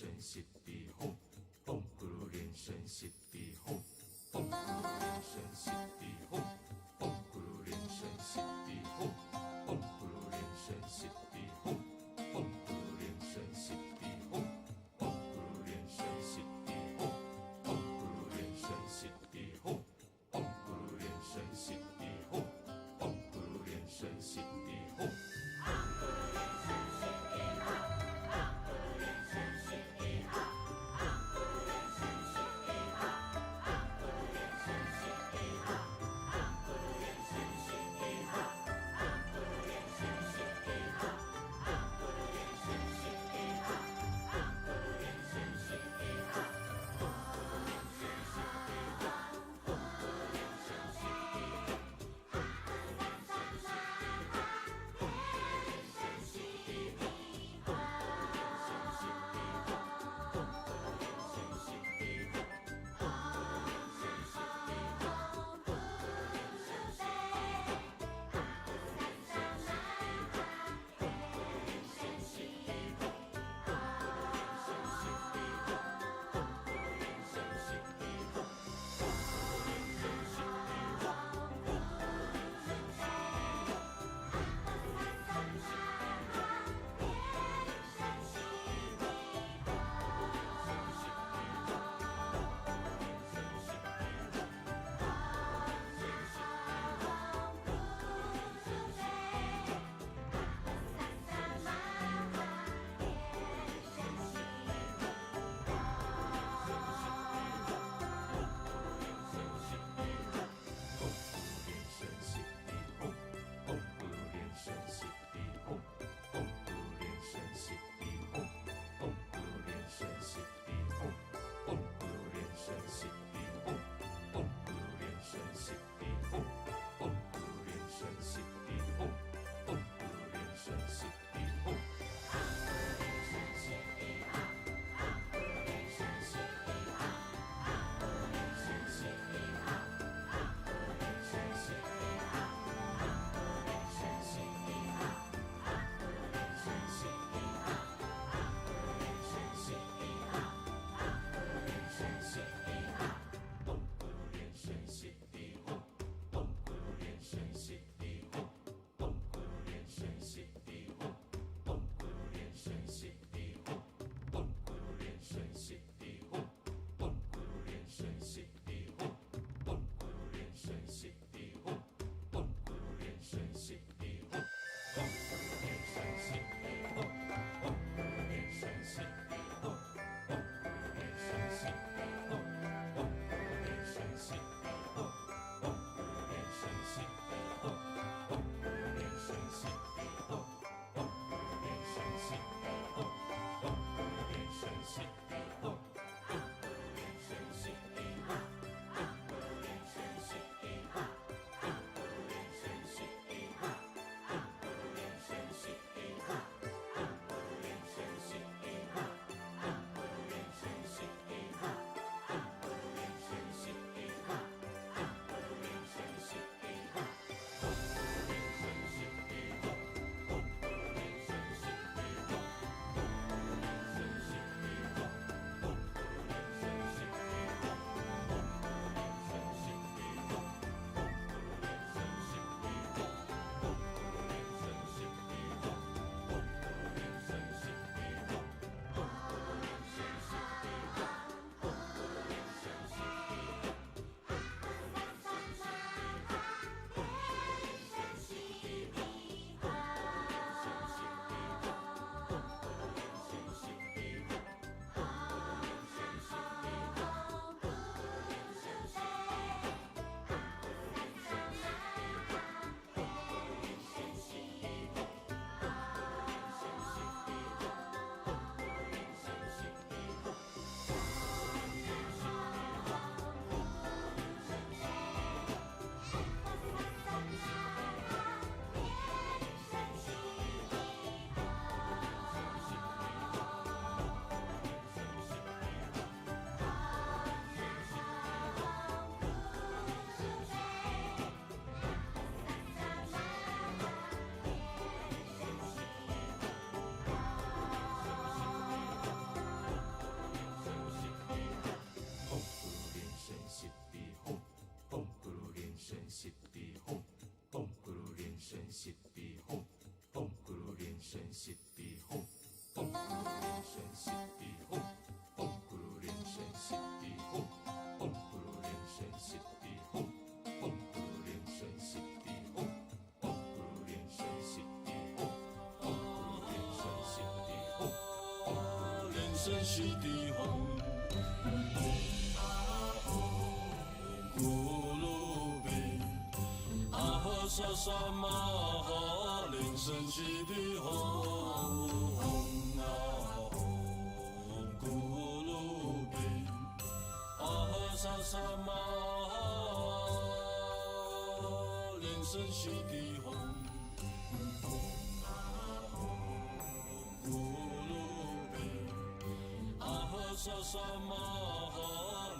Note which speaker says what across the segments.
Speaker 1: 神悉地吽，唵咕噜连神悉地吽，唵咕噜连神悉地吽，唵咕噜连神悉地吽，唵咕噜连神悉地吽，唵咕噜连神悉地吽，唵咕噜连神悉地吽，唵咕噜连神悉地吽，唵咕噜连神悉地吽，唵咕噜连神悉地吽。悉地吽，吽咕噜连声悉地吽，吽咕噜连声悉地吽，吽咕噜连声悉地吽，吽咕噜连声悉地吽，吽咕噜连声悉地吽，吽咕噜连声悉地吽，吽咕噜连声悉地吽。萨萨玛哈连声悉地吽，啊吽咕噜贝，啊哈萨萨玛哈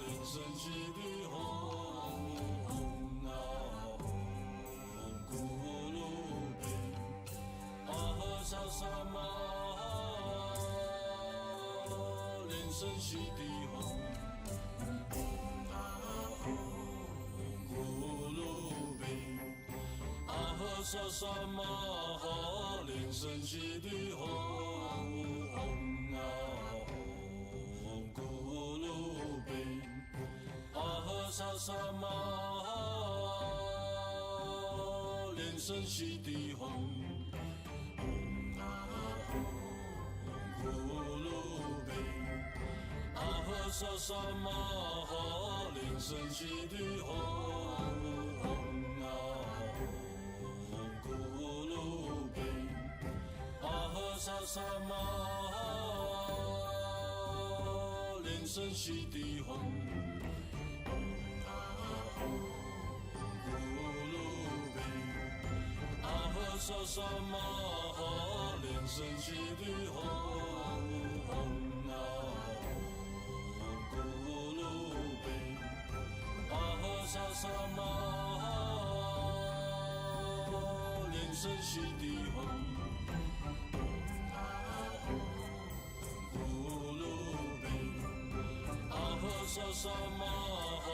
Speaker 1: 连声悉地吽，啊吽咕噜贝，啊哈萨萨玛哈连声悉地吽。萨萨玛连声悉地吽，啊吽咕噜贝，啊哈萨萨玛哈连声悉地吽，啊吽咕噜贝，啊哈萨萨玛哈连声悉地吽。萨萨玛哈连声悉地吽，啊吽咕噜贝，啊哈萨萨玛哈连声悉地吽，啊吽咕噜贝，啊哈萨萨玛哈连声悉地吽。萨萨玛哈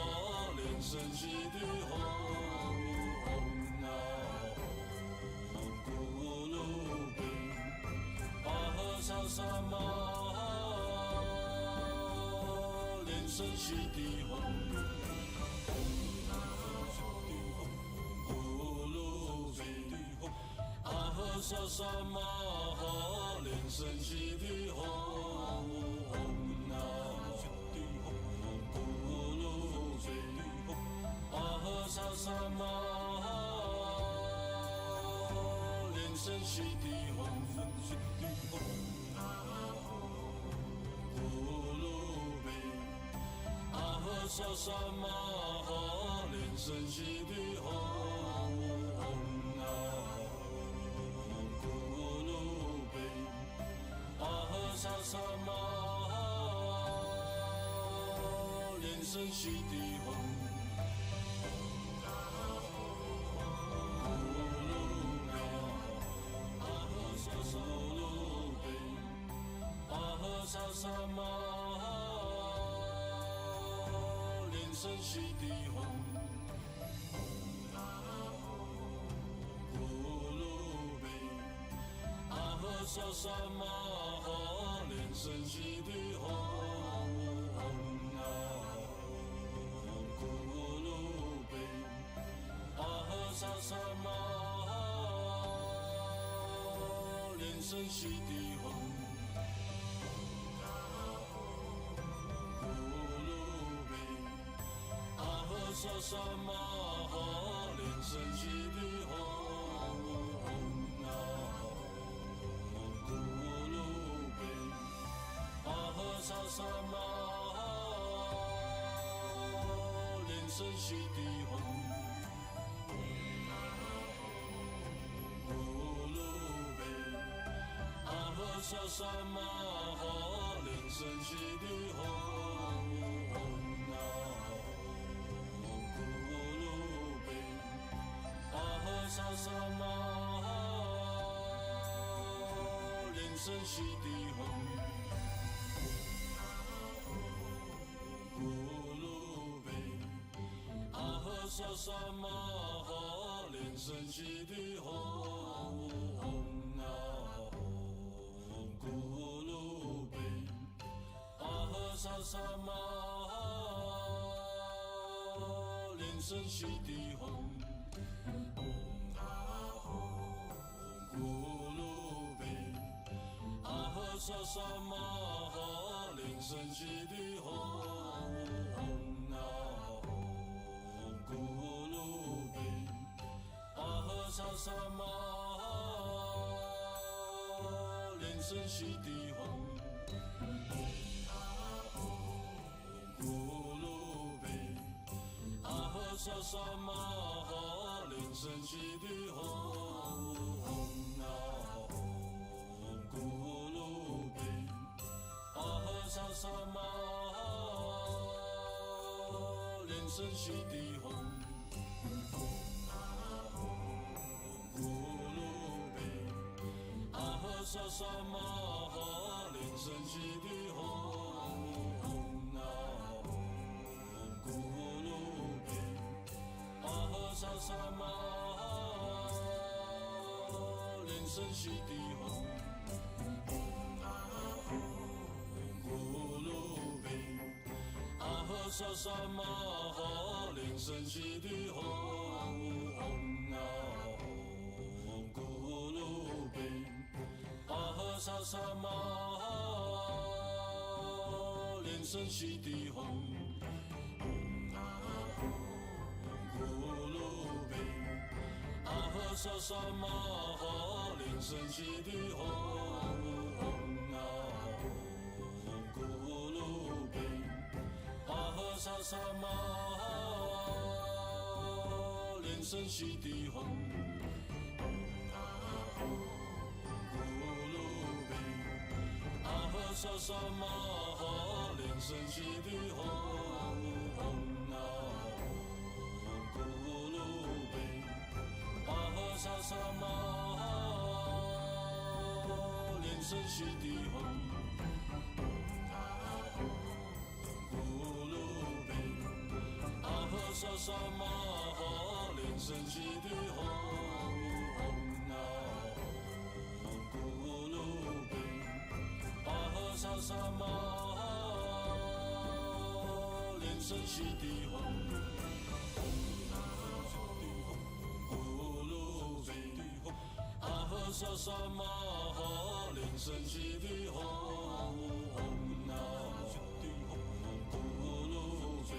Speaker 1: 连声悉地吽，啊吽咕噜贝，啊哈萨萨玛哈连声悉地吽，啊吽咕噜贝，啊哈萨萨玛哈连声悉地吽。萨萨玛哈连声悉地吽，啊吽咕噜贝，啊哈萨萨玛哈连声悉地吽，啊吽咕噜贝，啊哈萨萨玛哈连声悉地吽。萨萨玛哈连声悉地吽，啊吽咕噜贝，啊哈萨萨噜贝，啊哈萨萨玛哈连声悉地吽，啊吽咕噜贝，啊哈萨萨玛哈连声悉地吽，啊吽咕噜贝，啊哈萨萨玛哈连声悉地吽，啊吽咕噜贝，啊哈萨萨玛哈连声悉地吽。萨萨玛哈连声悉地吽，啊吽咕噜贝，啊哈萨萨玛哈连声悉地吽，啊吽咕噜贝，啊哈萨萨玛哈连声悉地吽。萨萨玛哈连声悉地吽，啊
Speaker 2: 萨萨玛哈，莲生悉地吽，唵啊吽，咕噜贝，阿呵萨萨玛哈，莲生悉地吽，唵啊吽，咕噜贝，阿呵萨萨玛哈，莲生悉地吽。萨萨玛哈，莲生悉地吽，唵啊吽，咕噜贝，阿呵萨萨玛哈，莲生悉地吽，唵啊吽，咕噜贝，阿呵萨萨玛哈，莲生悉地吽，唵啊吽，咕噜贝。萨萨玛哈，莲生悉地吽，唵啊吽，咕噜贝，阿呵萨萨玛哈，莲生悉地吽，唵啊吽，咕噜贝，阿呵萨萨玛哈，莲生悉地吽。萨萨玛哈，莲生悉地吽，唵啊吽，咕噜贝，阿呵萨萨玛哈，莲生悉地吽，唵啊吽，咕噜贝，阿呵萨萨玛哈，莲生悉地吽，唵啊吽，咕噜贝。萨萨玛哈，莲生悉地吽，唵啊吽，咕噜贝，阿呵萨萨玛哈，莲生悉地吽，唵啊吽，咕噜贝，阿呵萨萨玛哈，莲生悉地吽。萨萨玛哈，莲生悉地吽，唵啊吽，咕噜贝，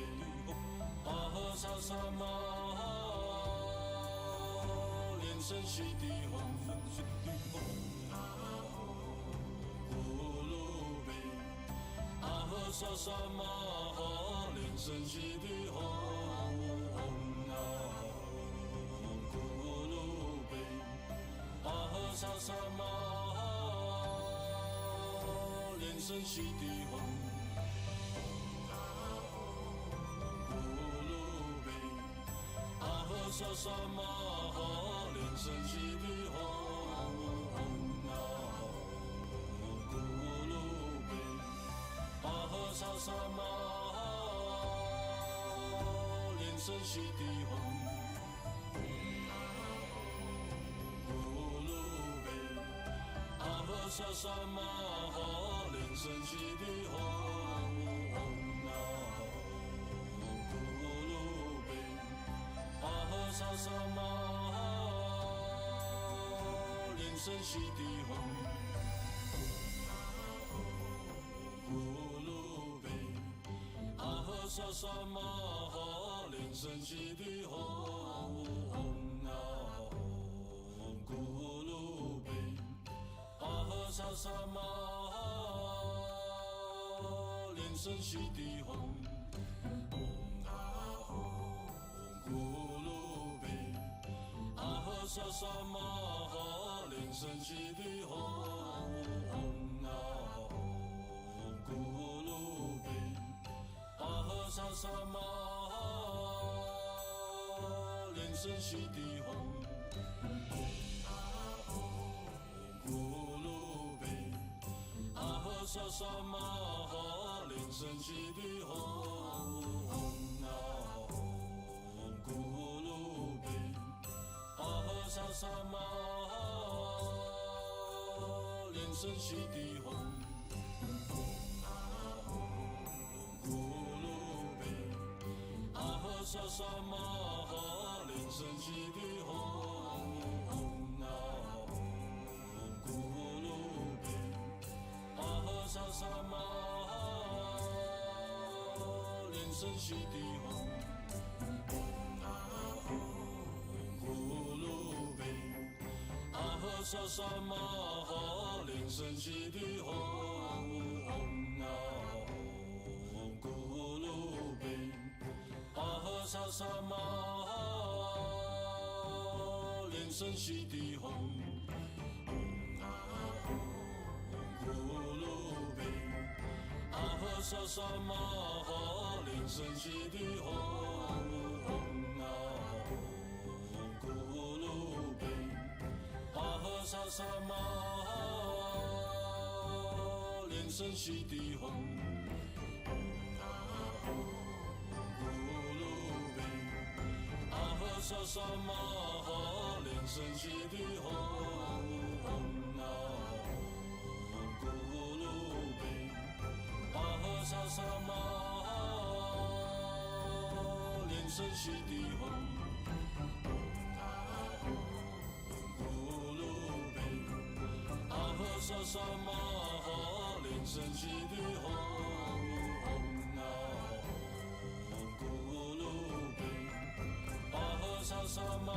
Speaker 2: 阿呵萨萨玛哈，莲生悉地吽，唵啊吽，咕噜贝，阿呵萨萨玛哈，莲生悉地吽，唵啊吽，咕噜贝。阿呵萨萨玛哈，莲生悉地吽，唵啊吽，咕噜贝，阿呵萨萨玛哈，莲生悉地吽，唵啊吽，咕噜贝，阿呵萨萨玛哈，莲生悉地吽。萨萨玛哈，莲生悉地吽，唵啊吽，咕噜贝，阿呵萨萨玛哈，莲生悉地吽，唵啊吽，咕噜贝，阿呵萨萨玛哈，莲生悉地吽，唵啊吽，咕噜贝。阿呵萨萨玛哈，莲生悉地吽，唵啊吽，咕噜贝，阿呵萨萨玛哈，莲生悉地吽，唵啊吽，咕噜贝，阿呵萨萨玛哈，莲生悉地吽，唵啊吽，咕噜贝。萨萨玛哈，莲生悉地吽，唵啊吽，咕噜贝，阿呵萨萨玛哈，莲生悉地吽，唵啊吽，萨萨玛哈连神悉地吽，唵啊吽咕噜贝，阿哈萨萨玛哈连神悉地吽，唵啊吽咕噜贝，阿哈萨萨玛哈连神悉地吽，唵啊吽咕噜贝。阿哈萨萨玛哈连神悉地吽，唵啊吽咕噜贝，阿哈萨萨玛哈连神悉地吽，唵啊吽咕噜贝，阿哈萨萨玛哈连神悉地吽。萨萨玛哈连神悉地吽，唵啊吽咕噜贝，阿哈萨萨玛哈连神悉地吽，唵啊吽咕噜贝，阿哈萨萨玛哈连神悉地吽，唵啊吽咕噜贝。萨萨玛哈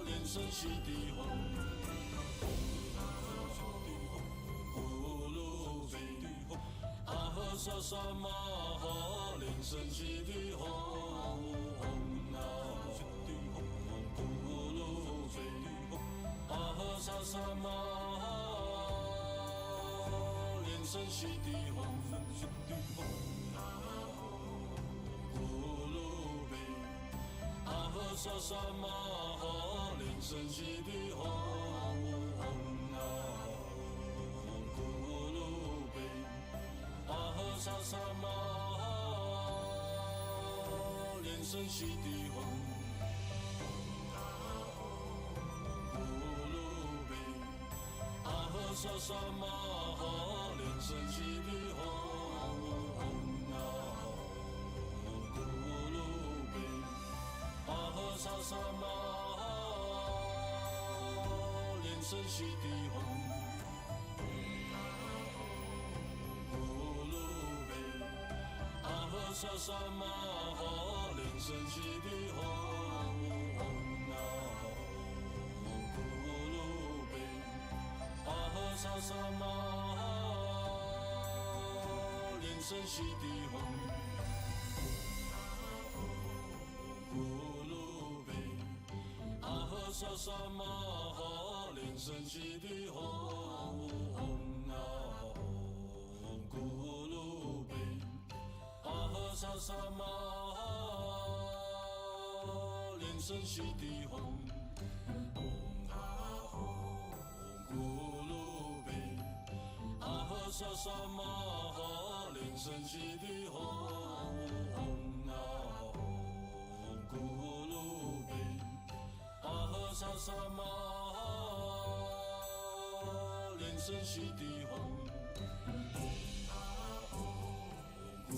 Speaker 2: 连神悉地吽，唵啊吽咕噜贝，阿哈萨萨玛哈连神悉地吽，唵啊吽咕噜贝，阿哈萨萨玛哈连神悉地吽，唵啊吽咕噜贝。阿哈萨萨玛哈连神悉地吽，唵啊吽咕噜贝，阿哈萨萨玛哈连神悉地吽，唵啊吽咕噜贝，阿哈萨萨玛哈连神悉地吽，唵啊吽咕噜贝。阿哈萨萨玛哈连神悉地吽，唵啊吽咕噜贝，阿哈萨萨玛哈连神悉地吽，唵啊吽咕噜贝，阿哈萨萨玛哈连神悉地吽，萨萨玛哈连神悉地吽，唵啊吽咕噜贝，阿哈萨萨玛哈连神悉地吽，唵啊吽咕噜贝，阿哈萨萨玛哈连神悉地吽，唵啊吽咕噜贝。阿哈萨萨玛哈连神悉地吽，唵啊吽咕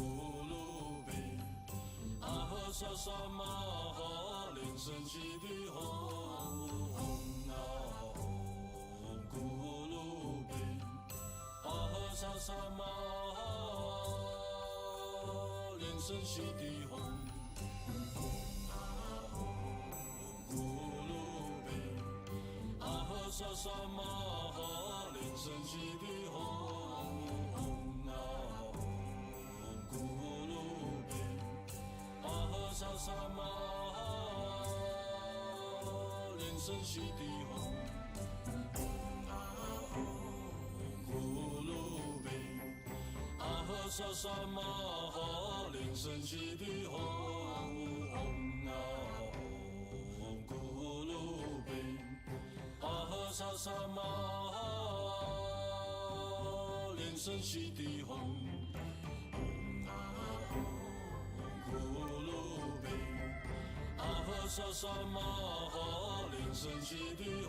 Speaker 2: 噜贝，阿哈萨萨玛哈连神悉地吽，唵啊吽咕噜贝，阿哈萨萨玛哈连神悉地吽，唵啊吽咕噜贝，阿哈萨萨玛哈连神悉地吽，唵啊吽咕噜贝，阿哈萨萨玛哈连神悉地吽，唵啊吽咕噜贝，阿哈萨萨玛哈连神悉地吽，唵啊吽咕噜贝，阿哈萨萨玛哈连神悉地吽，唵啊吽咕噜贝，阿哈萨萨玛哈连神悉地吽，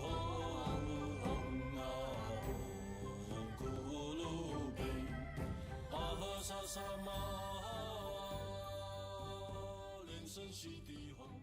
Speaker 2: 唵啊吽咕噜贝，阿哈萨萨玛哈生息的风。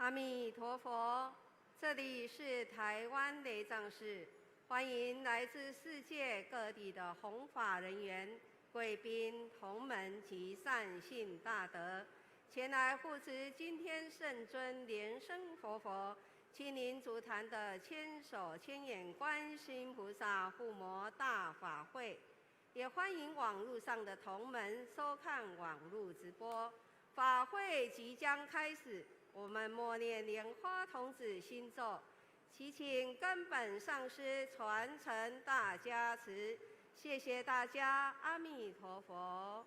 Speaker 3: 阿弥陀佛，这里是台湾雷藏寺，欢迎来自世界各地的弘法人员、贵宾、同门及善信大德，前来护持今天圣尊莲生活佛亲临主坛的千手千眼观世音菩萨护摩大法会，也欢迎网络上的同门收看网络直播。法会即将开始，我们默念莲花童子心咒，祈请根本上师传承大加持。谢谢大家，阿弥陀佛。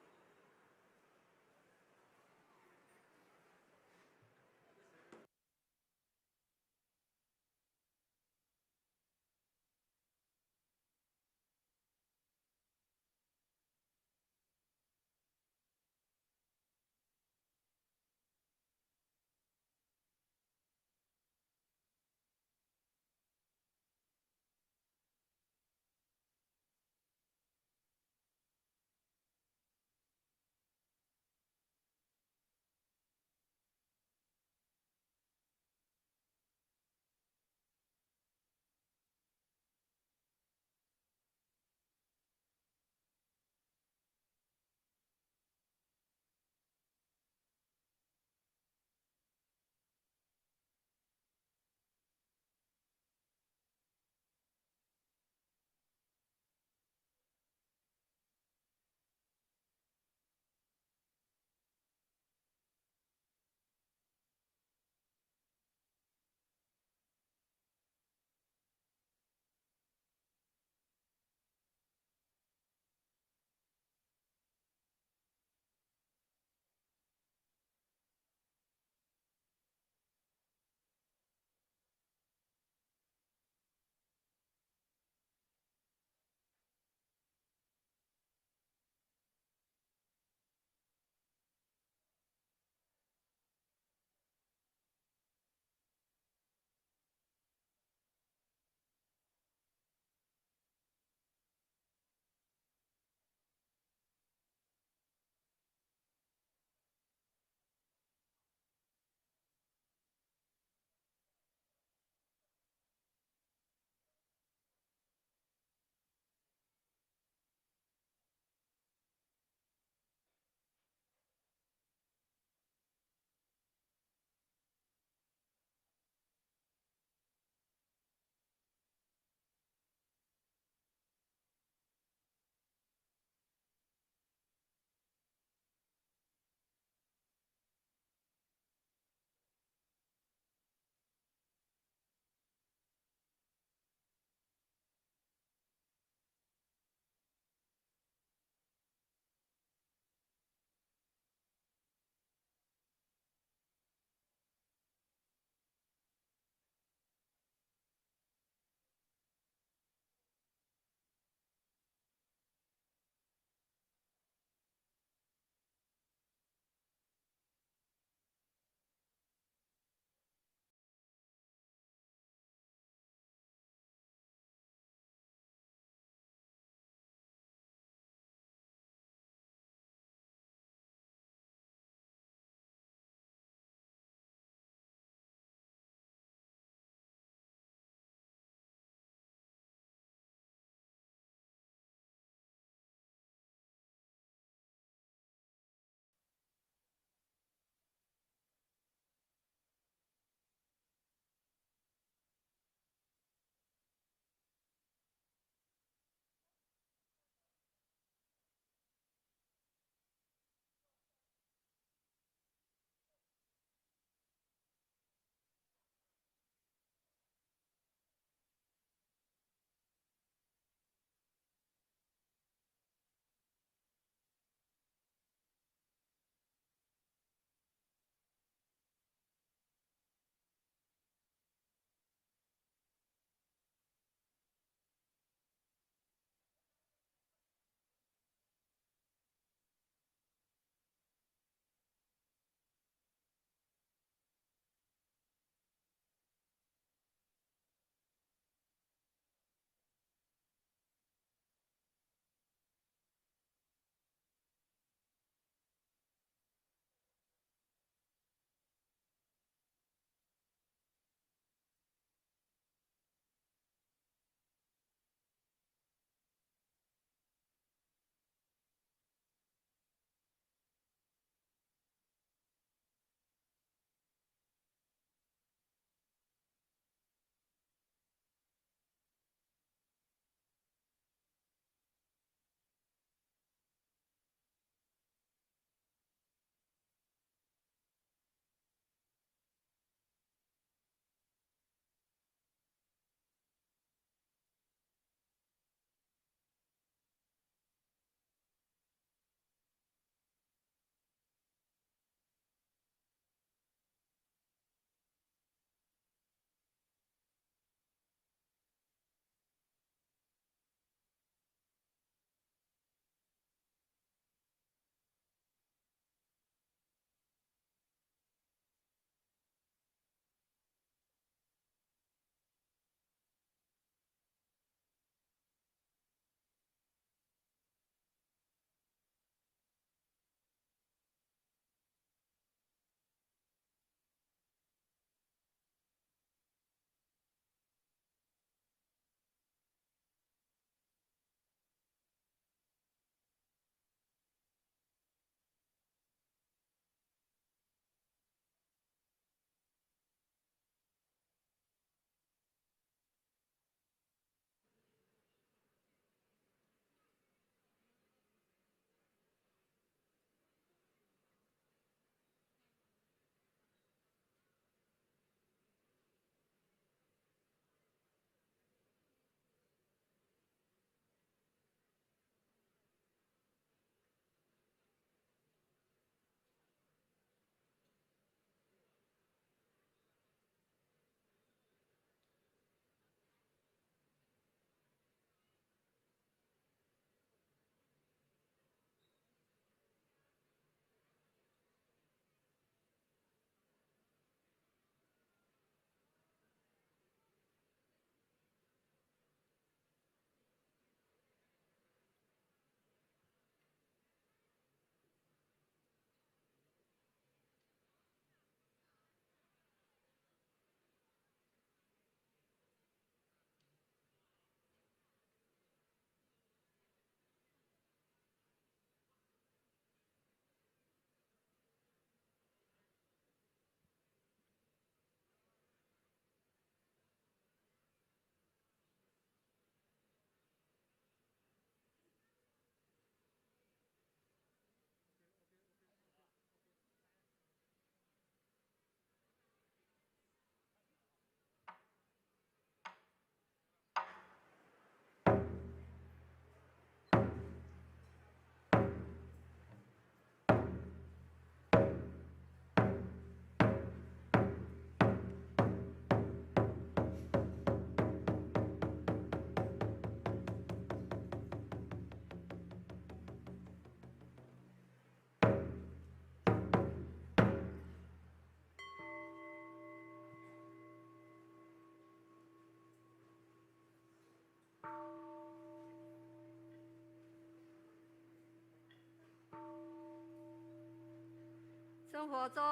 Speaker 3: 生活中，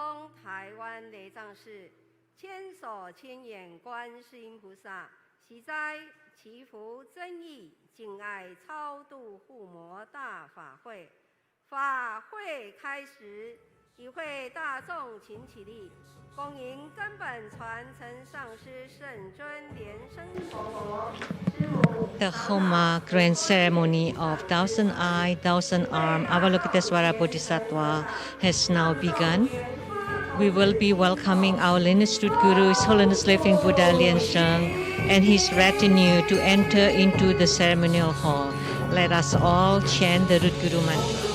Speaker 3: 台湾雷藏寺千手千眼观世音菩萨，喜哉祈福增益敬爱超度护摩大法会。法会开始，与会大众请起立，恭迎根本传承上师圣尊莲生佛。
Speaker 4: The Homa grand ceremony of Thousand Eye, Thousand Arm Avalokitesvara Bodhisattva has now begun. We will be welcoming our lineage root Guru, His Holiness Living Buddha Lien Sheng, and his retinue to enter into the ceremonial hall. Let us all chant the root Guru mantra.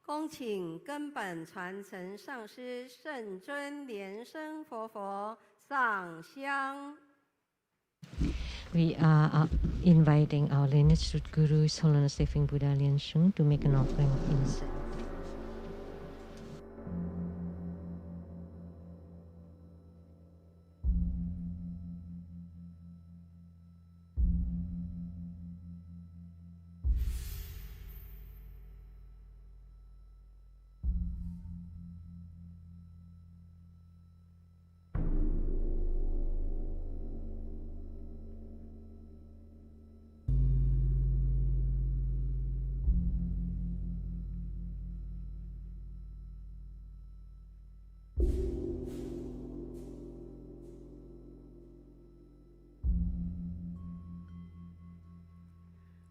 Speaker 3: 恭请根本传承上师圣尊莲生活佛上香。
Speaker 4: We are inviting our lineage root guru, His Holiness Living Buddha Lien Shung, to make an offering of incense.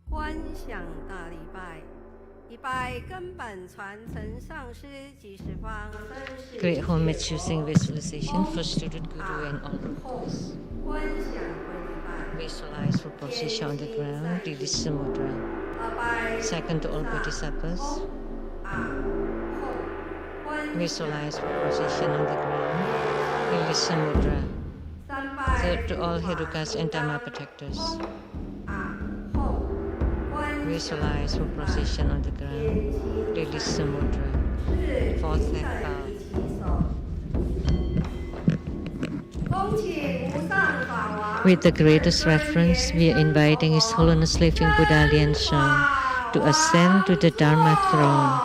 Speaker 3: 观想大礼拜，礼拜根本传承上师及十方三世。
Speaker 4: Great homage using visualization for student guru and all devotees.
Speaker 3: 观想归礼拜。
Speaker 4: Visualize for position on the ground, release the mudra.
Speaker 3: 二拜。
Speaker 4: Second to all bodhisattvas.
Speaker 3: 观
Speaker 4: Visualize for position on the ground, release the mudra.
Speaker 3: 三拜。
Speaker 4: Third to all Herukas and Dharma protectors. Visualize for position on the ground, release the mudra. Fourth half bow.
Speaker 3: 恭请无上法王。
Speaker 4: With the greatest reverence, we are inviting His Holiness Living Buddha Lien Shung to ascend to the Dharma throne.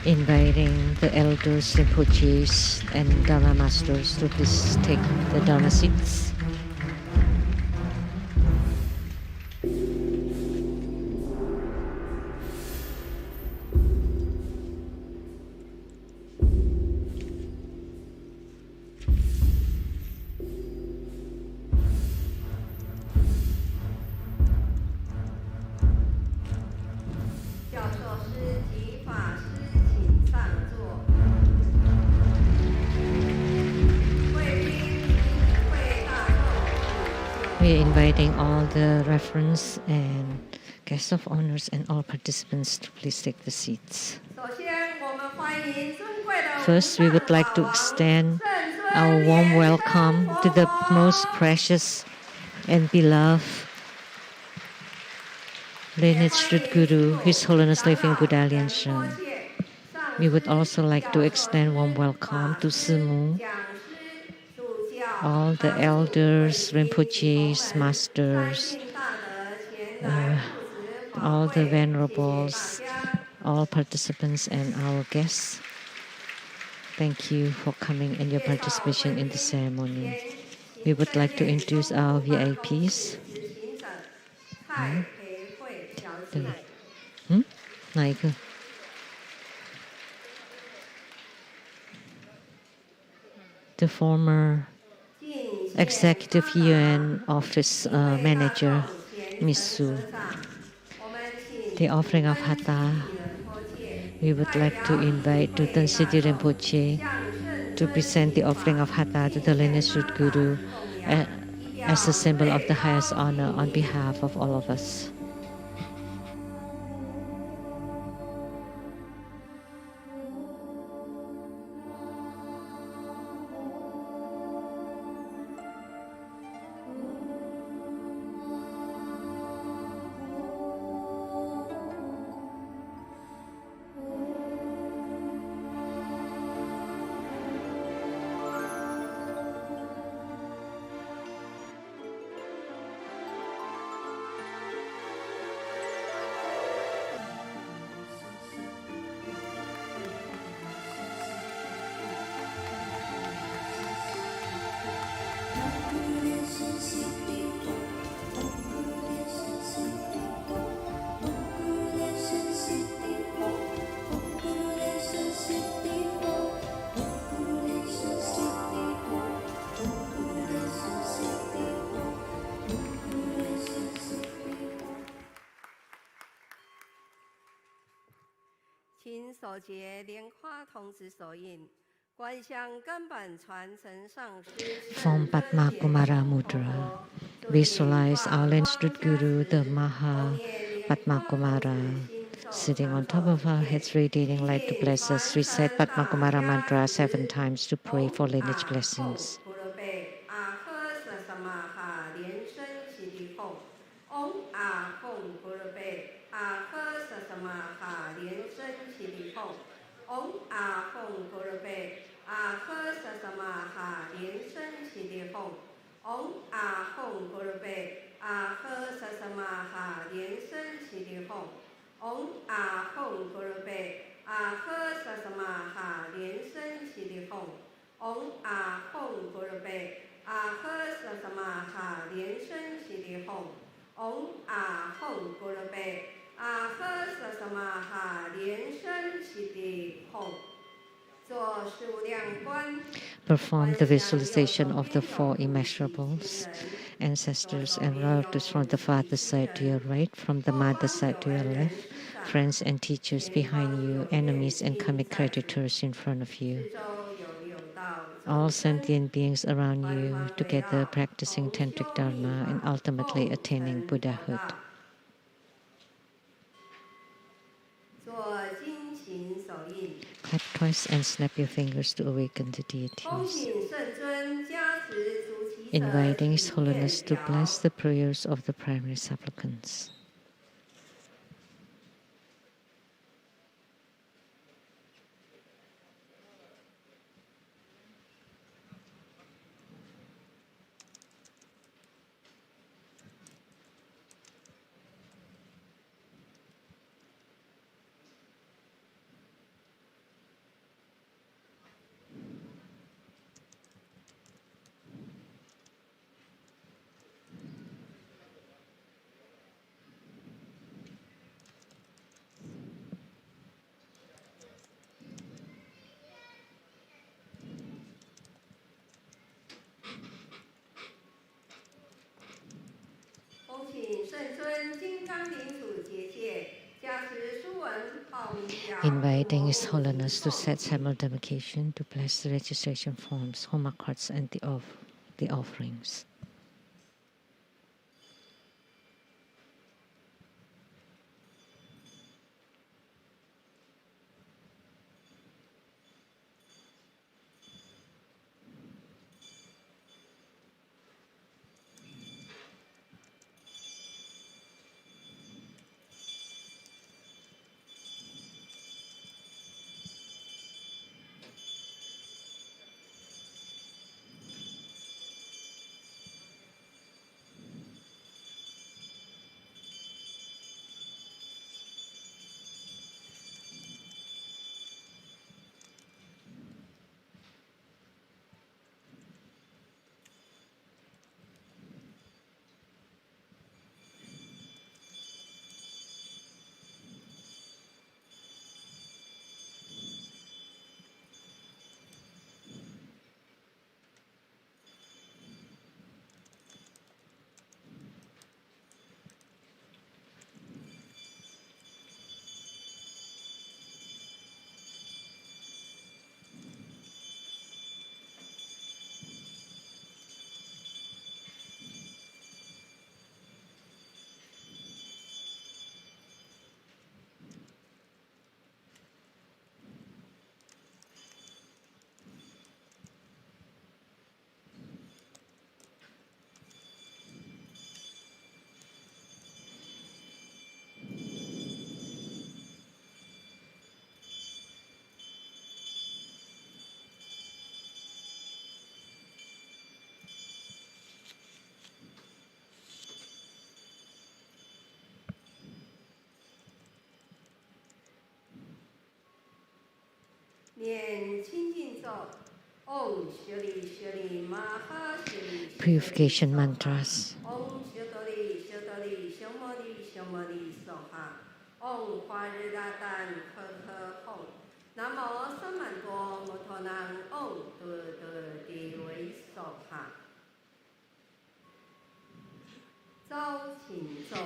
Speaker 4: Inviting the elders, Rinpoches, and Dharma masters to please take the Dharma seats. We are inviting all the reference and guests of honors and all participants to please take the seats. First, we would like to extend our warm welcome to the most precious and beloved lineage root guru, His Holiness Living Buddha Lien Shung. We would also like to extend warm welcome to Simu, all the elders, Rinpoches, masters, all the venerables, all participants and our guests. Thank you for coming and your participation in the ceremony. We would like to introduce our VIPs. The former Executive UN Office Manager, Ms. Su. The offering of Hatha. We would like to invite Dutan Siddhi Rinpoche to present the offering of Hatha to the lineage root guru as a symbol of the highest honor on behalf of all of us.
Speaker 3: 行手结莲花童子手印，观想根本传承上师
Speaker 4: Form Padma Kumara Mudra. Visualize our Lineage Guru, the Maha Padma Kumara, sitting on top of our heads, radiating light to bless us. Recite Padma Kumara mantra 7 times to pray for lineage blessings.
Speaker 3: Om A Hong Guru Be A He Sa Sa Ma Ha Lian Shen Qi Li Hong. Om A Hong Guru Be A He Sa Sa Ma Ha Lian Shen Qi Li Hong. Om A Hong Guru Be A He Sa Sa Ma Ha Lian Shen Qi Li Hong. Om A Hong Guru Be A He Sa Sa Ma Ha Lian Shen Qi Li Hong.
Speaker 4: Perform the visualization of the 4 immeasurables, ancestors and relatives from the father's side to your right, from the mother's side to your left, friends and teachers behind you, enemies and karmic creditors in front of you. All sentient beings around you, together practicing Tantric Dharma and ultimately attaining Buddhahood. Clap twice and snap your fingers to awaken the deities. Inviting His Holiness to bless the prayers of the primary supplicants. Inviting His Holiness to set simultaneation to bless the registration forms, homa cards, and the offerings. Purification mantras.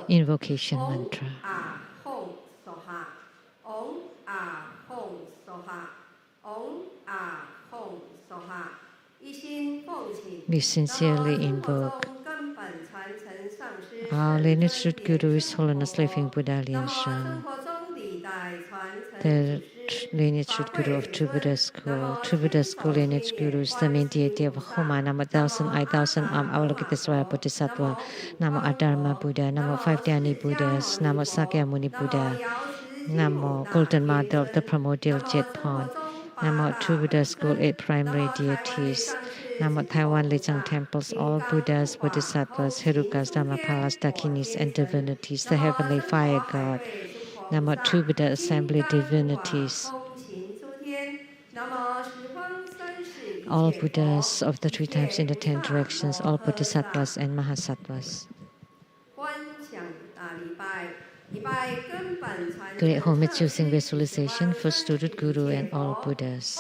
Speaker 4: Invocation mantra. We sincerely invoke our lineage root Guru, His Holiness Living Buddha Lian Shan, the lineage root Guru of True Buddha School. True Buddha School lineage Gurus, the main deity of Homa, Namo thousand eye, thousand arm, Avalokitesvara Bodhisattva, Namo Adharma Buddha, Namo five Dhyani Buddhas, Namo Sakyamuni Buddha, Namo Golden Mother of the Primordial Jet Pond, Namo True Buddha School, 8 primary deities, Namo Taiwan Lechang temples, all Buddhas, Bodhisattvas, Herukas, Dhammapalas, Dakinis, and divinities, the heavenly fire god, Namo True Buddha Assembly divinities, all Buddhas of the 3 times in the 10 directions, all Bodhisattvas and Mahasattvas. Great homage using visualization for student Guru and all Buddhas.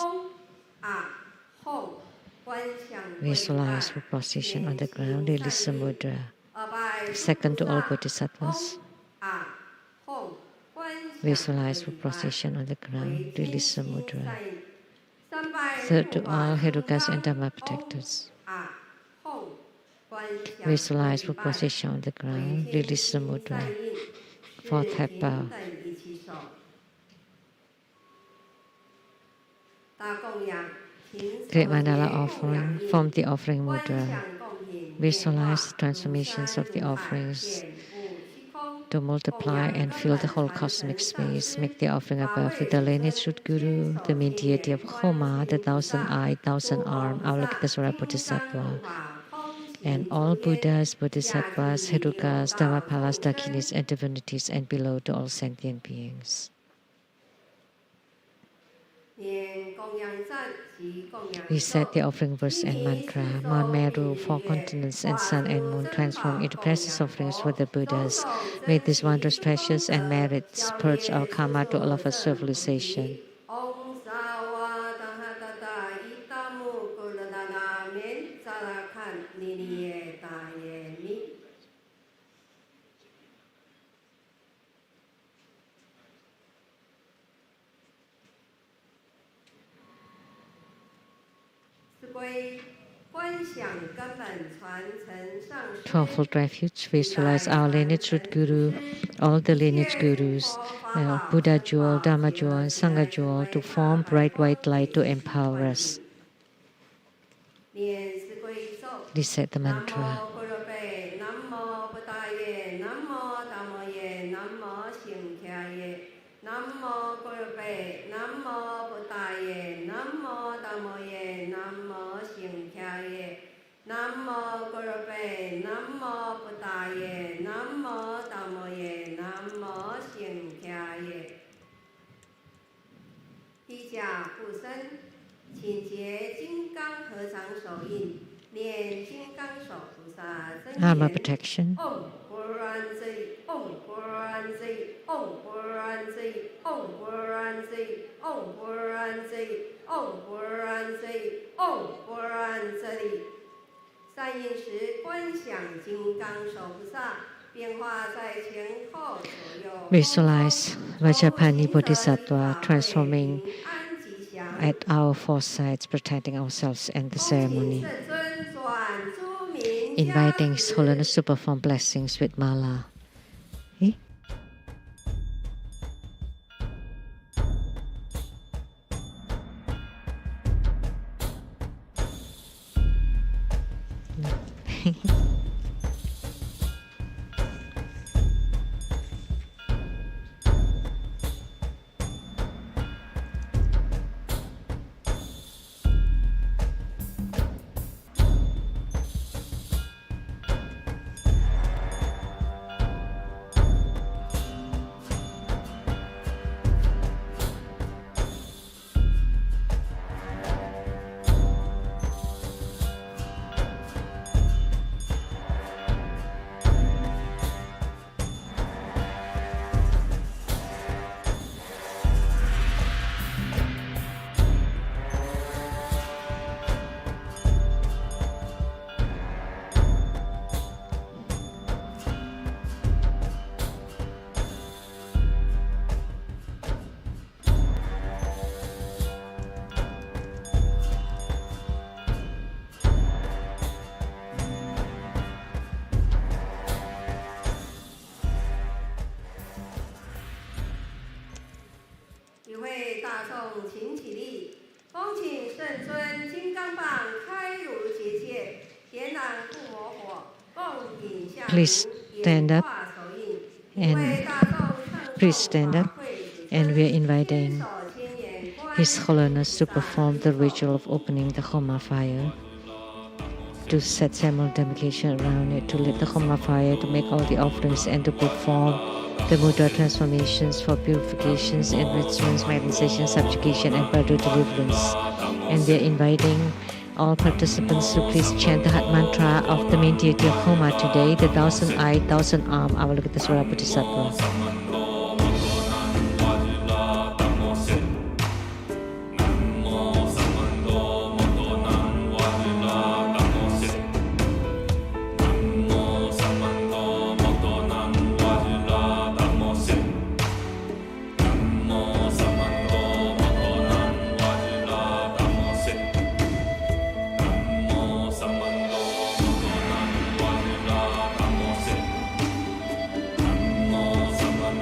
Speaker 4: Visualize for position on the ground, release the mudra. Second to all Bodhisattvas. Visualize for position on the ground, release the mudra. Third to all Herukas and Dhamma protectors. Visualize for position on the ground, release the mudra. Fourth head bow. Great mandala offering, form the offering mudra. Visualize the transformations of the offerings to multiply and fill the whole cosmic space. Make the offering above with the lineage root Guru, the main deity of Homa, the thousand-eyed, thousand-armed, Avalokitesvara Bodhisattva, and all Buddhas, Bodhisattvas, Herukas, Dhammapalas, Dakinis, and divinities, and below to all sentient beings. Recite the offering verse and mantra. Mount Meru, 4 continents, and sun and moon transform into precious offerings for the Buddhas. May these wondrous treasures and merits purge our karma to all of our civilization. Twelvefold refuge, visualize our lineage root Guru, all the lineage Gurus, Buddha jewel, Dhamma jewel, and Sangha jewel to form bright white light to empower us. Recite the mantra. Armor protection. Visualize Vajrapani Bodhisattva transforming at our 4 sides, protecting ourselves and the ceremony. Inviting His Holiness to perform blessings with mala. Please stand up and please stand up. And we are inviting His Holiness to perform the ritual of opening the Homa fire, to set simultaneation around it, to lit the Homa fire, to make all the offerings, and to perform the mudra transformations for purifications, enrichments, magnification, subjugation, and further deliverance. And we are inviting all participants to please chant the Hat mantra of the main deity of Homa today, the thousand-eyed, thousand-armed Avalokitesvara Bodhisattva.
Speaker 2: Namo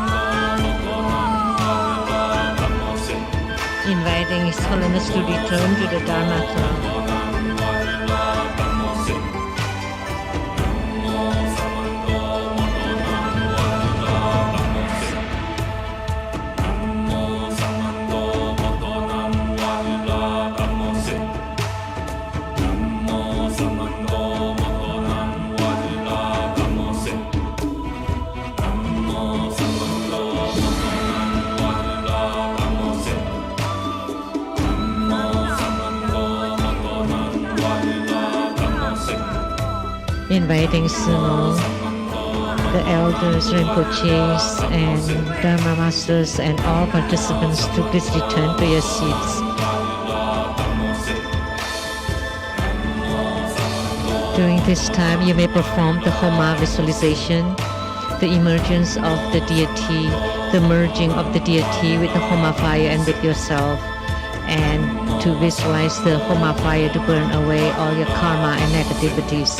Speaker 4: Inviting His Holiness to return to the Dharma throne. Inviting Sumo, the elders, Rinpoches, and Dharma masters, and all participants to please return to your seats. During this time, you may perform the Homa visualization, the emergence of the deity, the merging of the deity with the Homa fire and with yourself, and to visualize the Homa fire to burn away all your karma and negativities.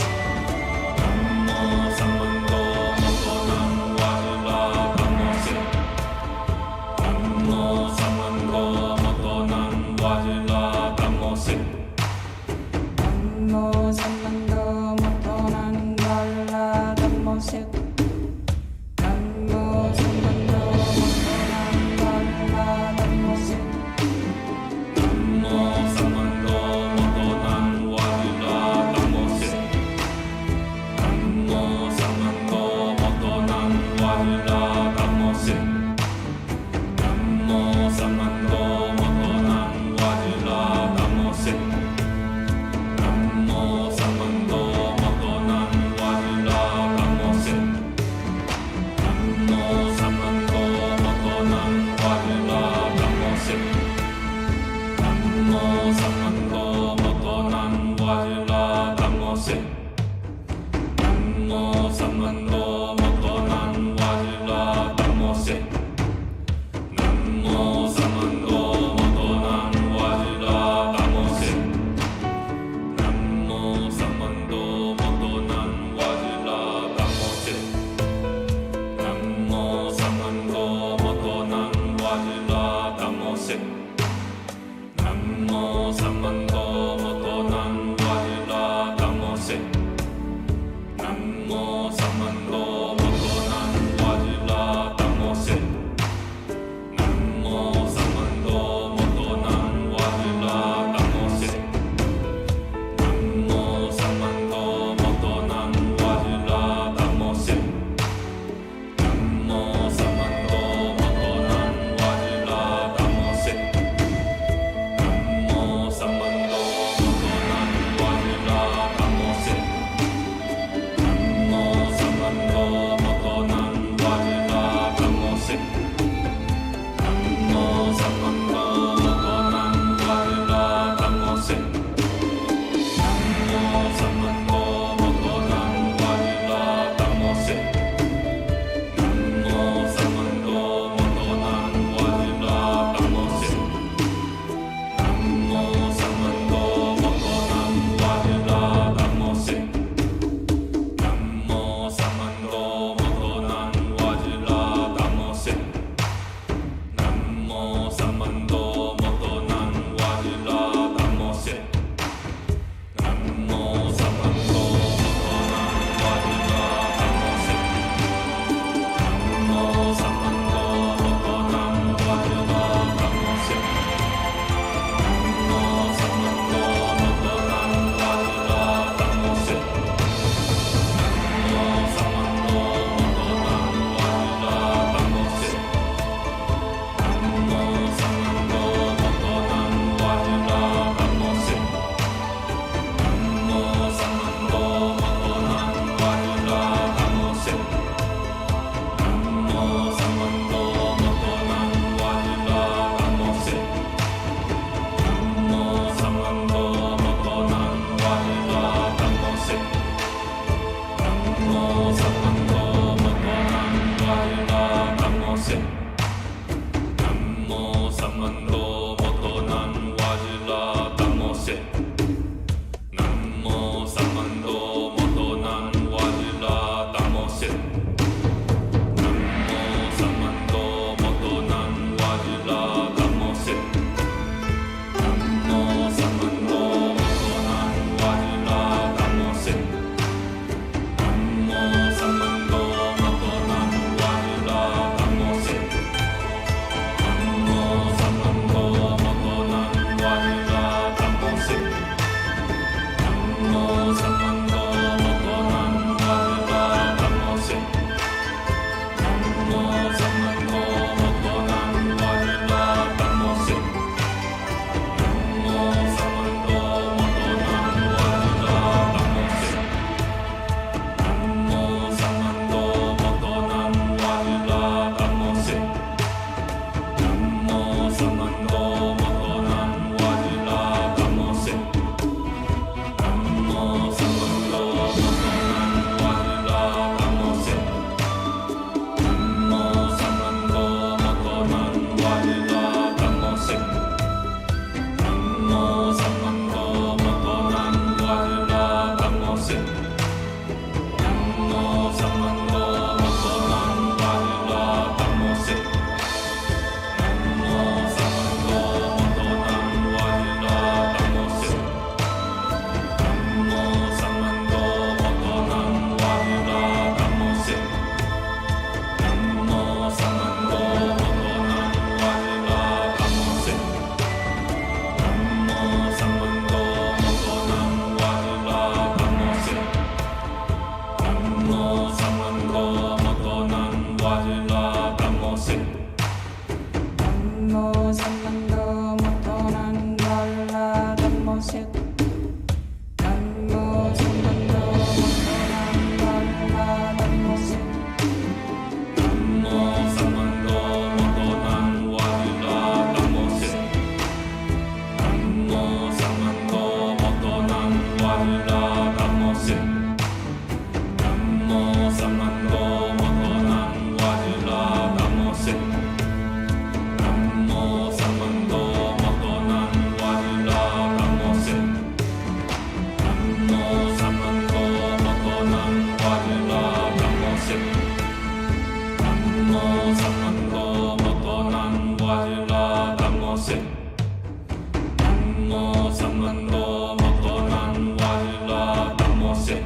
Speaker 2: 曼多摩多南哇日拉达摩谢。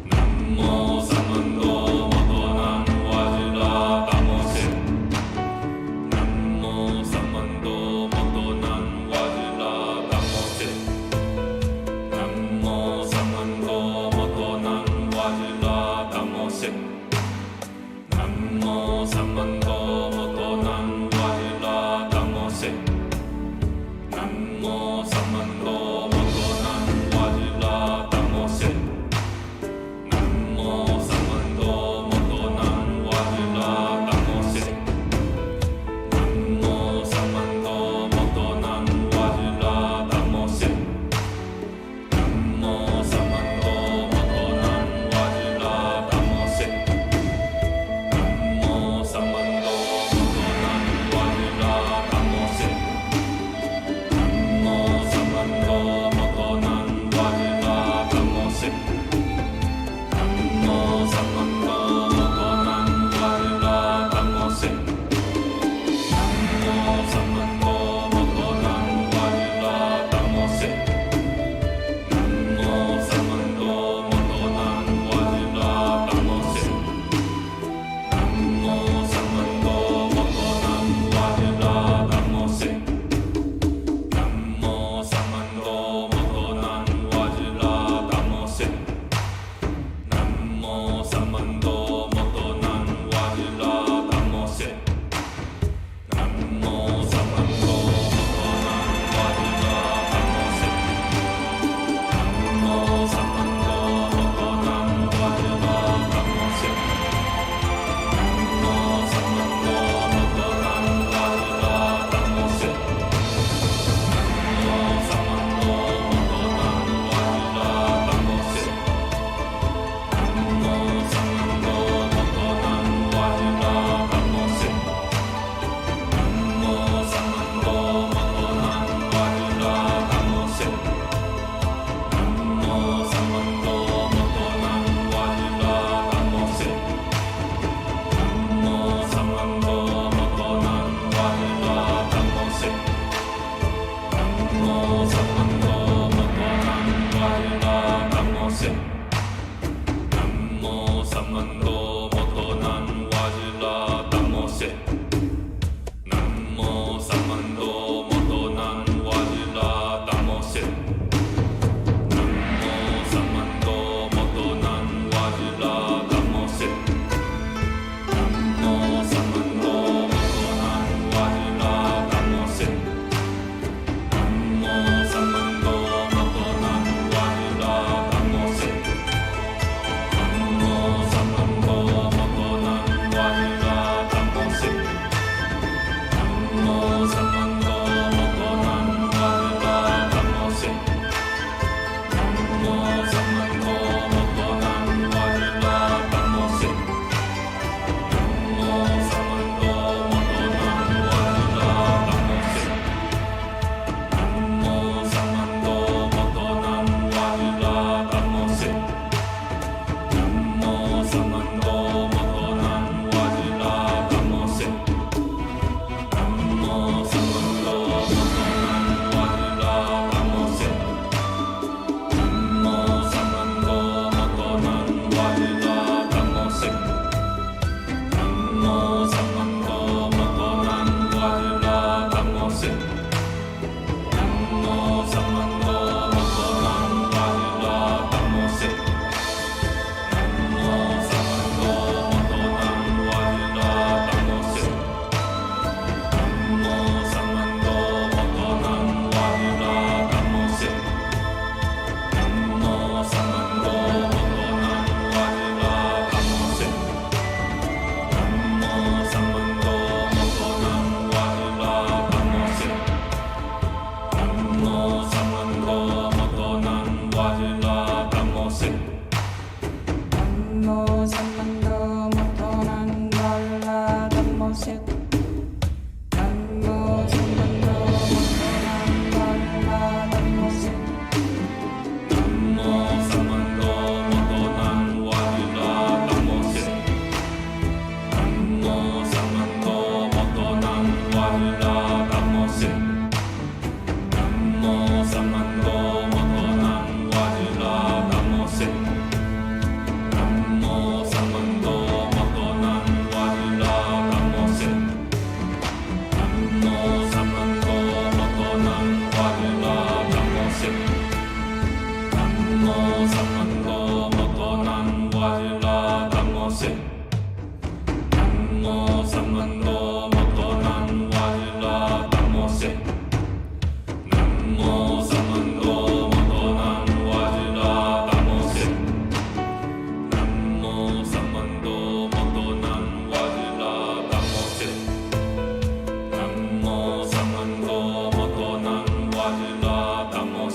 Speaker 2: 南无萨曼多摩多南哇日拉达摩谢。南无萨曼多摩多南哇日拉达摩谢。南无萨曼多摩多南哇日拉达摩谢。南无萨曼多摩多南哇日拉达摩谢。南无萨曼多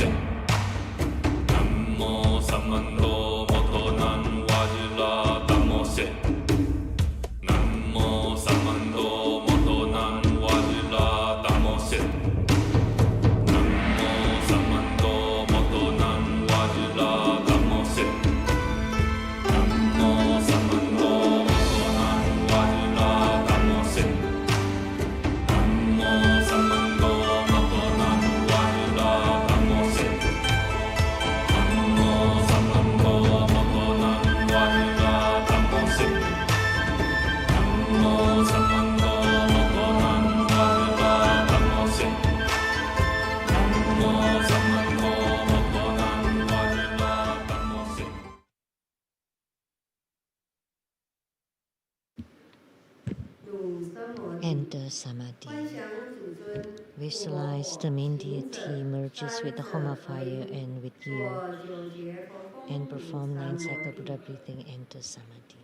Speaker 1: 仙。南无三曼多摩多南瓦日拉达摩仙。南无三曼多摩多南瓦日拉达摩仙。南无三曼多摩多南瓦日拉达摩仙。南无三曼多摩多南瓦日拉达摩仙。南无三曼多摩多南瓦日拉达摩仙。南无三曼多摩多南瓦日拉达摩仙。南无三曼多摩多南瓦日拉达摩仙。南无三曼多摩多南瓦日拉达摩仙。
Speaker 4: Enter Samadhi. Visualize the main deity merges with the Homa fire and with you, and perform 9 cycle Buddha breathing. Enter Samadhi.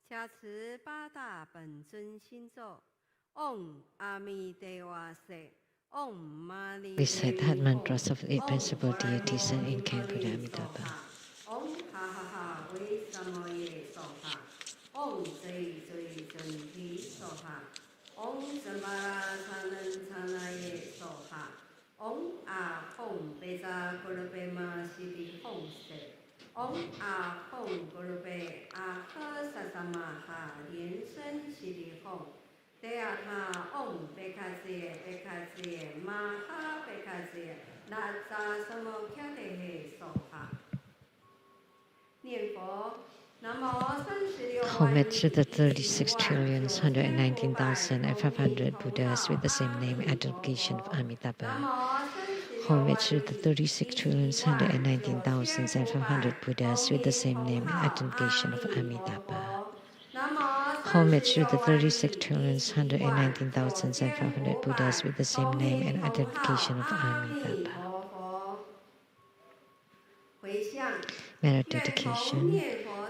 Speaker 3: 加持八大本尊心咒：Om Amideva Se。Om Mani
Speaker 4: Recite that mantras of the 8 principal deities and incantate Buddha Amitabha.
Speaker 3: Om Ha Ha Ha Ve Samoye Soha. Om Jai Jai Janti Soha. Om Zambara Sanan Sanaye Soha. Om A Hong Beza Gurubema Siddhi Hong Se. Om A Hong Gurube A He Sasamaha Lian Shen Siddhi Hong. 德亚他嗡贝卡ze贝卡ze玛哈贝卡ze那扎什么卡德嘿娑哈。念佛。
Speaker 4: Homage to the 36,119,500 Buddhas with the same name, identification of Amitabha. Homage to the 36,119,500 Buddhas with the same name, identification of Amitabha. Homage to the 36,119,500 Buddhas with the same name and identification of Amitabha. Merit dedication.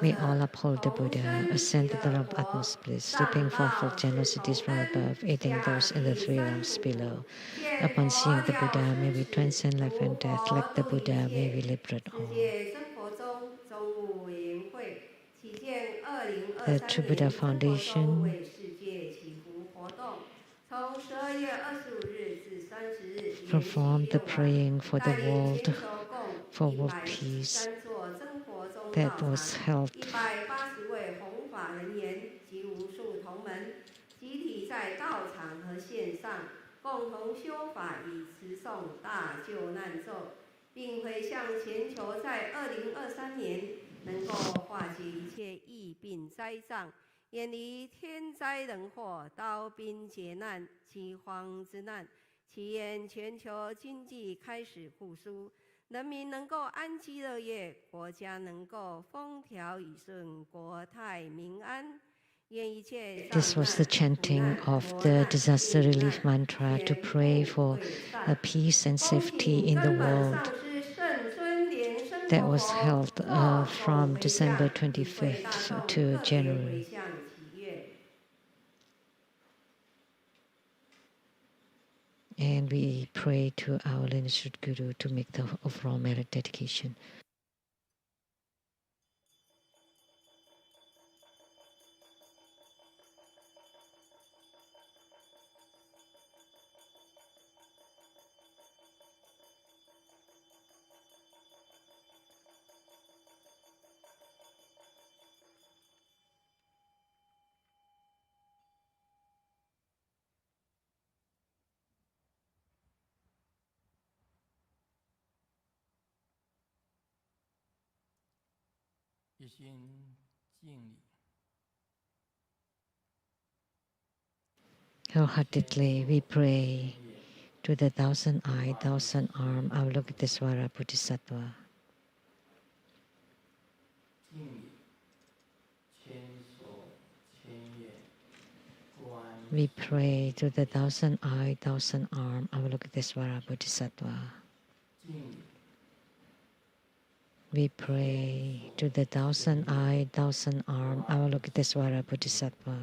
Speaker 4: May all uphold the Buddha, ascend to the realm of utmost bliss, sleeping fourfold generosities from above, aiding those in the 3 realms below. Upon seeing the Buddha, may we transcend life and death. Like the Buddha, may we liberate all. The True Buddha Foundation performed the praying for the world, for world peace that was held
Speaker 3: 180位弘法人员及无数同门，集体在道场和线上共同修法以持诵大救难咒，并回向全球在2023年能够化解一切疫病灾障，远离天灾人祸、刀兵劫难、饥荒之难，祈愿全球经济开始复苏，人民能够安居乐业，国家能够风调雨顺，国泰民安。
Speaker 4: This was the chanting of the disaster relief mantra to pray for peace and safety in the world. That was held from December 25th to January. And we pray to our lineage Guru to make the overall merit dedication. Wholeheartedly we pray to the thousand-eyed, thousand-armed Avalokitesvara Bodhisattva. We pray to the thousand-eyed, thousand-armed Avalokitesvara Bodhisattva. We pray to the thousand-eyed, thousand-armed Avalokitesvara Bodhisattva.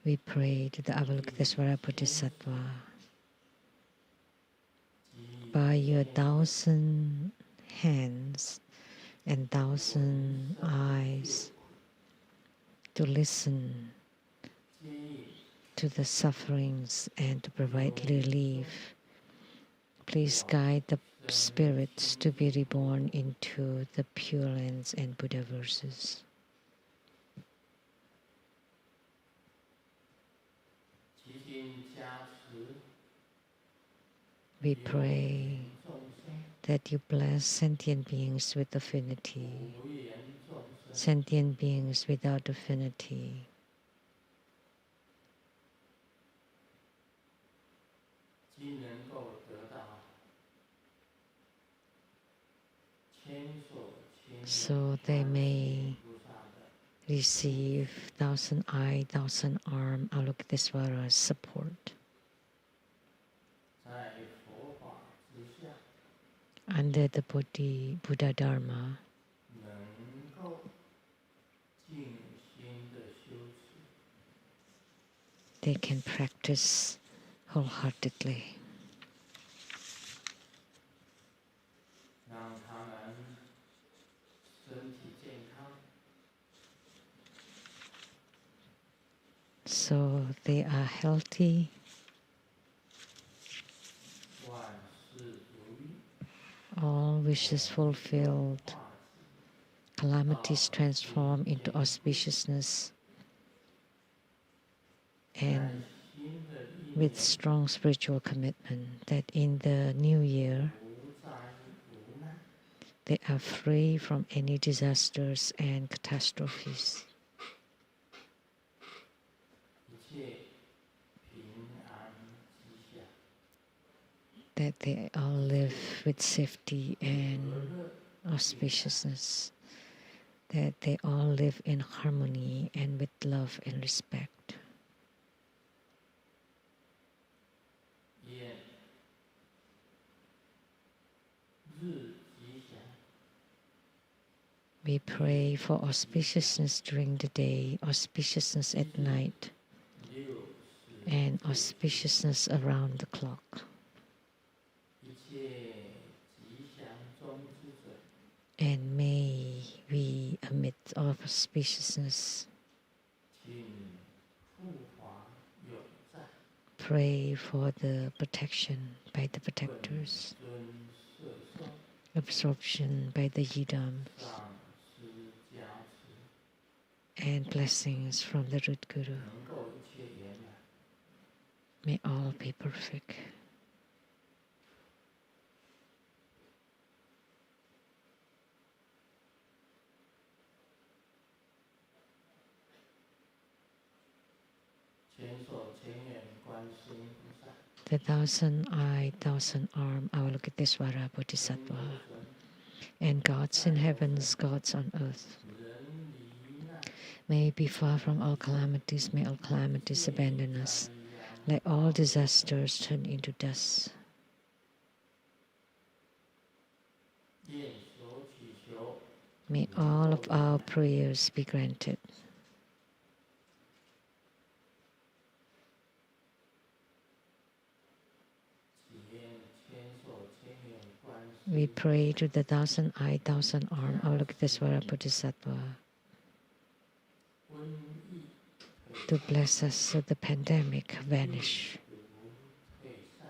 Speaker 4: We pray to the Avalokitesvara Bodhisattva. By your 1,000 hands and 1,000 eyes, to listen to the sufferings and to provide relief. Please guide the spirits to be reborn into the Pure Lands and Buddha verses. We pray that you bless sentient beings with affinity, sentient beings without affinity. So they may receive thousand-eyed, thousand-armed Avalokitesvara's support. Under the Buddha Dharma, they can practice wholeheartedly. So they are healthy, all wishes fulfilled, calamities transformed into auspiciousness, and with strong spiritual commitment that in the new year they are free from any disasters and catastrophes. That they all live with safety and auspiciousness, that they all live in harmony and with love and respect. We pray for auspiciousness during the day, auspiciousness at night, and auspiciousness around the clock. And may we, amidst all auspiciousness, pray for the protection by the protectors, absorption by the yidams, and blessings from the root guru. May all be perfect. The thousand-eyed, thousand-armed Avalokitesvara Bodhisattva, and gods in heavens, gods on earth, may be far from all calamities, may all calamities abandon us. Let all disasters turn into dust. May all of our prayers be granted. We pray to the thousand-eyed, thousand-armed Avalokitesvara Bodhisattva to bless us so the pandemic vanish,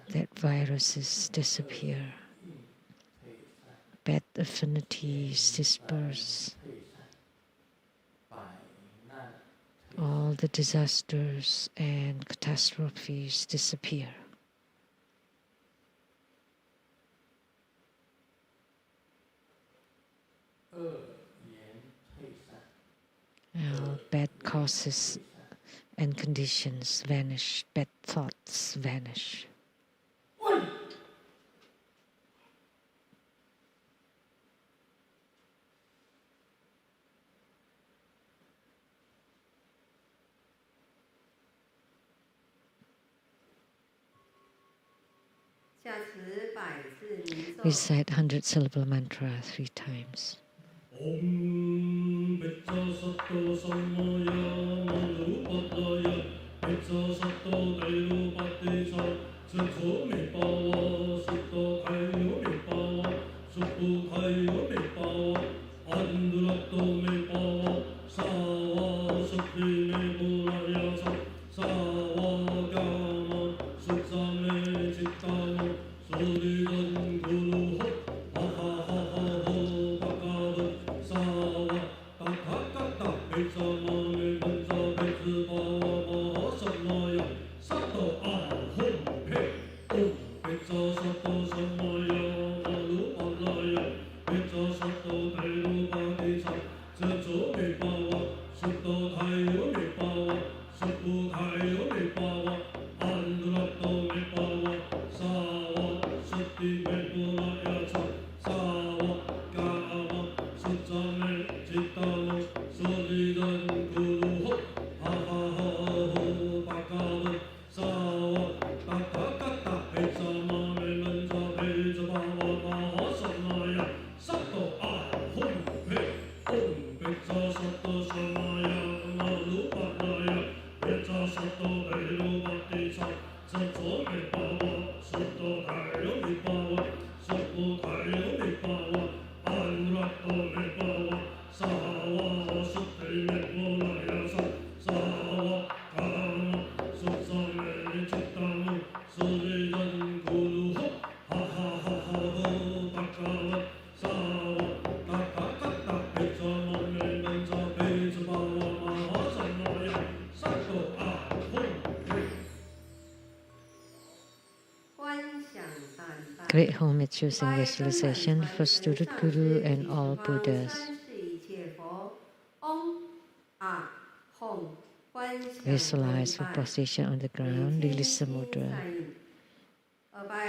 Speaker 4: that viruses disappear, bad affinities disperse, all the disasters and catastrophes disappear. All bad causes and conditions vanish, bad thoughts vanish. Recite 100-syllable mantra 3 times.
Speaker 2: Om Pecca Sattva Sammaya Manupadaya Pecca Sattva Dairu Patisa Setso Mipawa Sutta Kayo Mipawa Suppu Kayo Mipawa Andurato Mipawa Sawa Suppi Mipurayasa Sawa Gama Sutsame Chittano Suridan Guru
Speaker 4: Great homage using visualization for student Guru and all Buddhas. Visualize with position on the ground, release the mudra.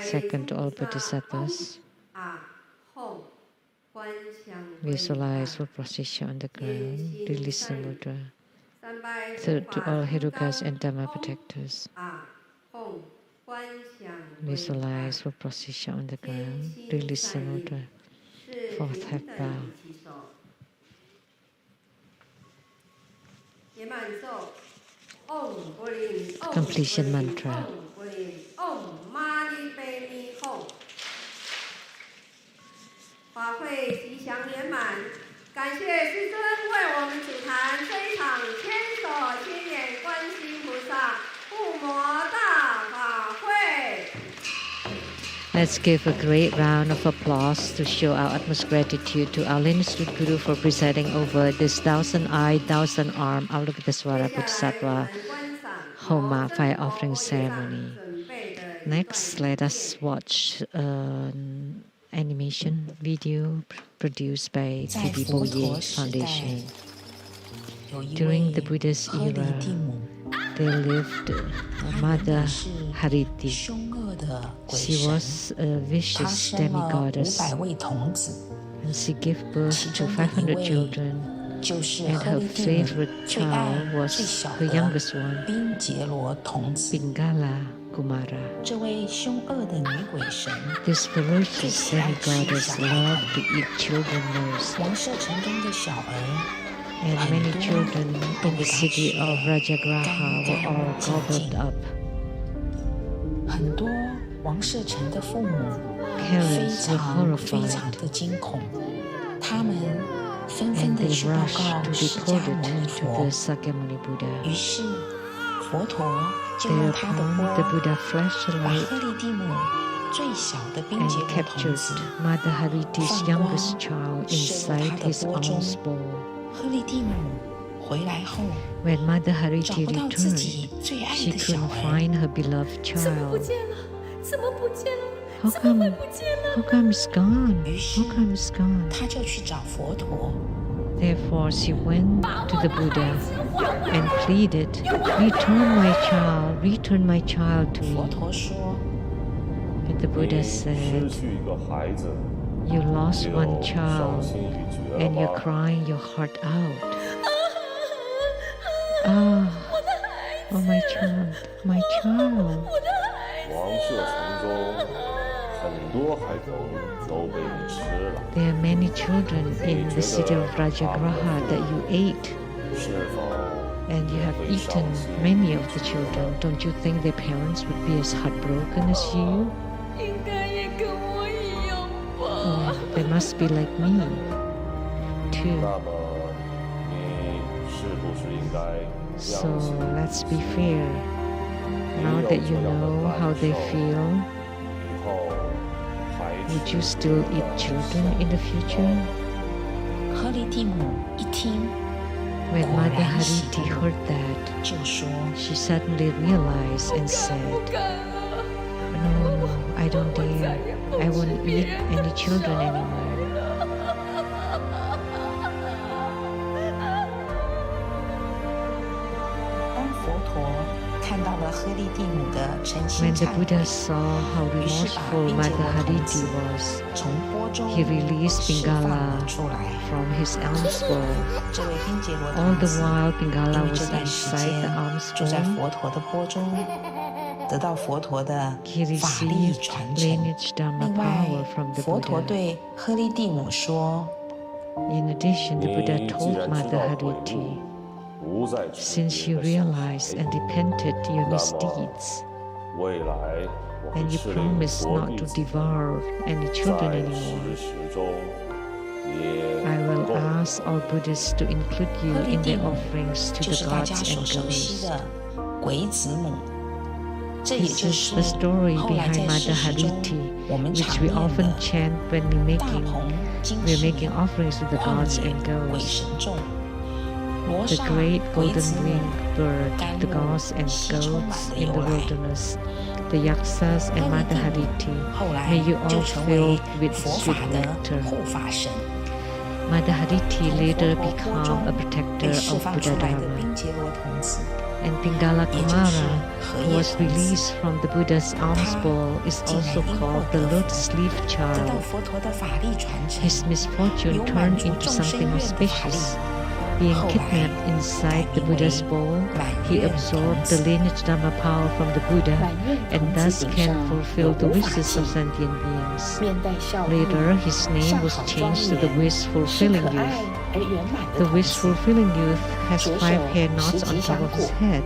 Speaker 4: Second, to all Bodhisattvas. Visualize with position on the ground, release the mudra. Third, to all Hirukas and Dhamma protectors. Visualize for position on the ground, release the mudra. Fourth, half bow. Completion mantra.
Speaker 3: 法会吉祥圆满。感谢师尊为我们主坛这一场千手千眼观世音菩萨护摩大法会。
Speaker 4: Let's give a great round of applause to show our utmost gratitude to our lineage Guru for presiding over this thousand-eyed, thousand-armed Avalokitesvara Bodhisattva Homa fire offering ceremony. Next, let us watch an animation video produced by T.B. Boye Foundation. During the Buddha's era, there lived Mother Hariti. She was a vicious demigoddess, and she gave birth to 500 children, and her favorite child was her youngest one, Pingala Kumara. This ferocious demigoddess loved to eat children most, and many children in the city of Rajagraha were all gobbled up. Parents were horrified, and they rushed to report it to the Sakyamuni Buddha. Thereupon the Buddha flashed a light and captured Mother Hariti's youngest child inside his alms bowl. When Mother Hariti returned, she couldn't find her beloved child. How come it's gone? How come it's gone? Therefore, she went to the Buddha and pleaded, return my child to me. And the Buddha said, you lost one child and you're crying your heart out. Oh, my child, my child. There are many children in the city of Rajagraha that you ate, and you have eaten many of the children. Don't you think their parents would be as heartbroken as you? Oh, they must be like me, too. So let's be fair. Now that you know how they feel, would you still eat children in the future? When Mother Hariti heard that, she suddenly realized and said, No, I don't dare. I won't eat any children anymore. When the Buddha saw how remorseful Mother Hariti was, he released Pingala from his alms bowl. All the while Pingala was inside the alms bowl, he received lineage Dharma power from the Buddha. In addition, the Buddha told Mother Hariti, since you realized and repented your misdeeds, and you promised not to devour any children anymore, I will ask all Buddhists to include you in their offerings to the gods and ghosts. This is the story behind Mother Hariti, which we often chant when we're making offerings to the gods and ghosts. The great golden-winged bird, the gods and goats in the wilderness, the yaksas and Mother Hariti, may you all fill with sweet nectar. Mother Hariti later became a protector of Buddha Dharma. And Pingala Kumara, who was released from the Buddha's alms bowl, is also called the lotus leaf child. His misfortune turned into something auspicious. Being kidnapped inside the Buddha's bowl, he absorbed the lineage Dhamma power from the Buddha and thus can fulfill the wishes of sentient beings. Later, his name was changed to the wish-fulfilling youth. The wish-fulfilling youth has 5 hair knots on top of his head.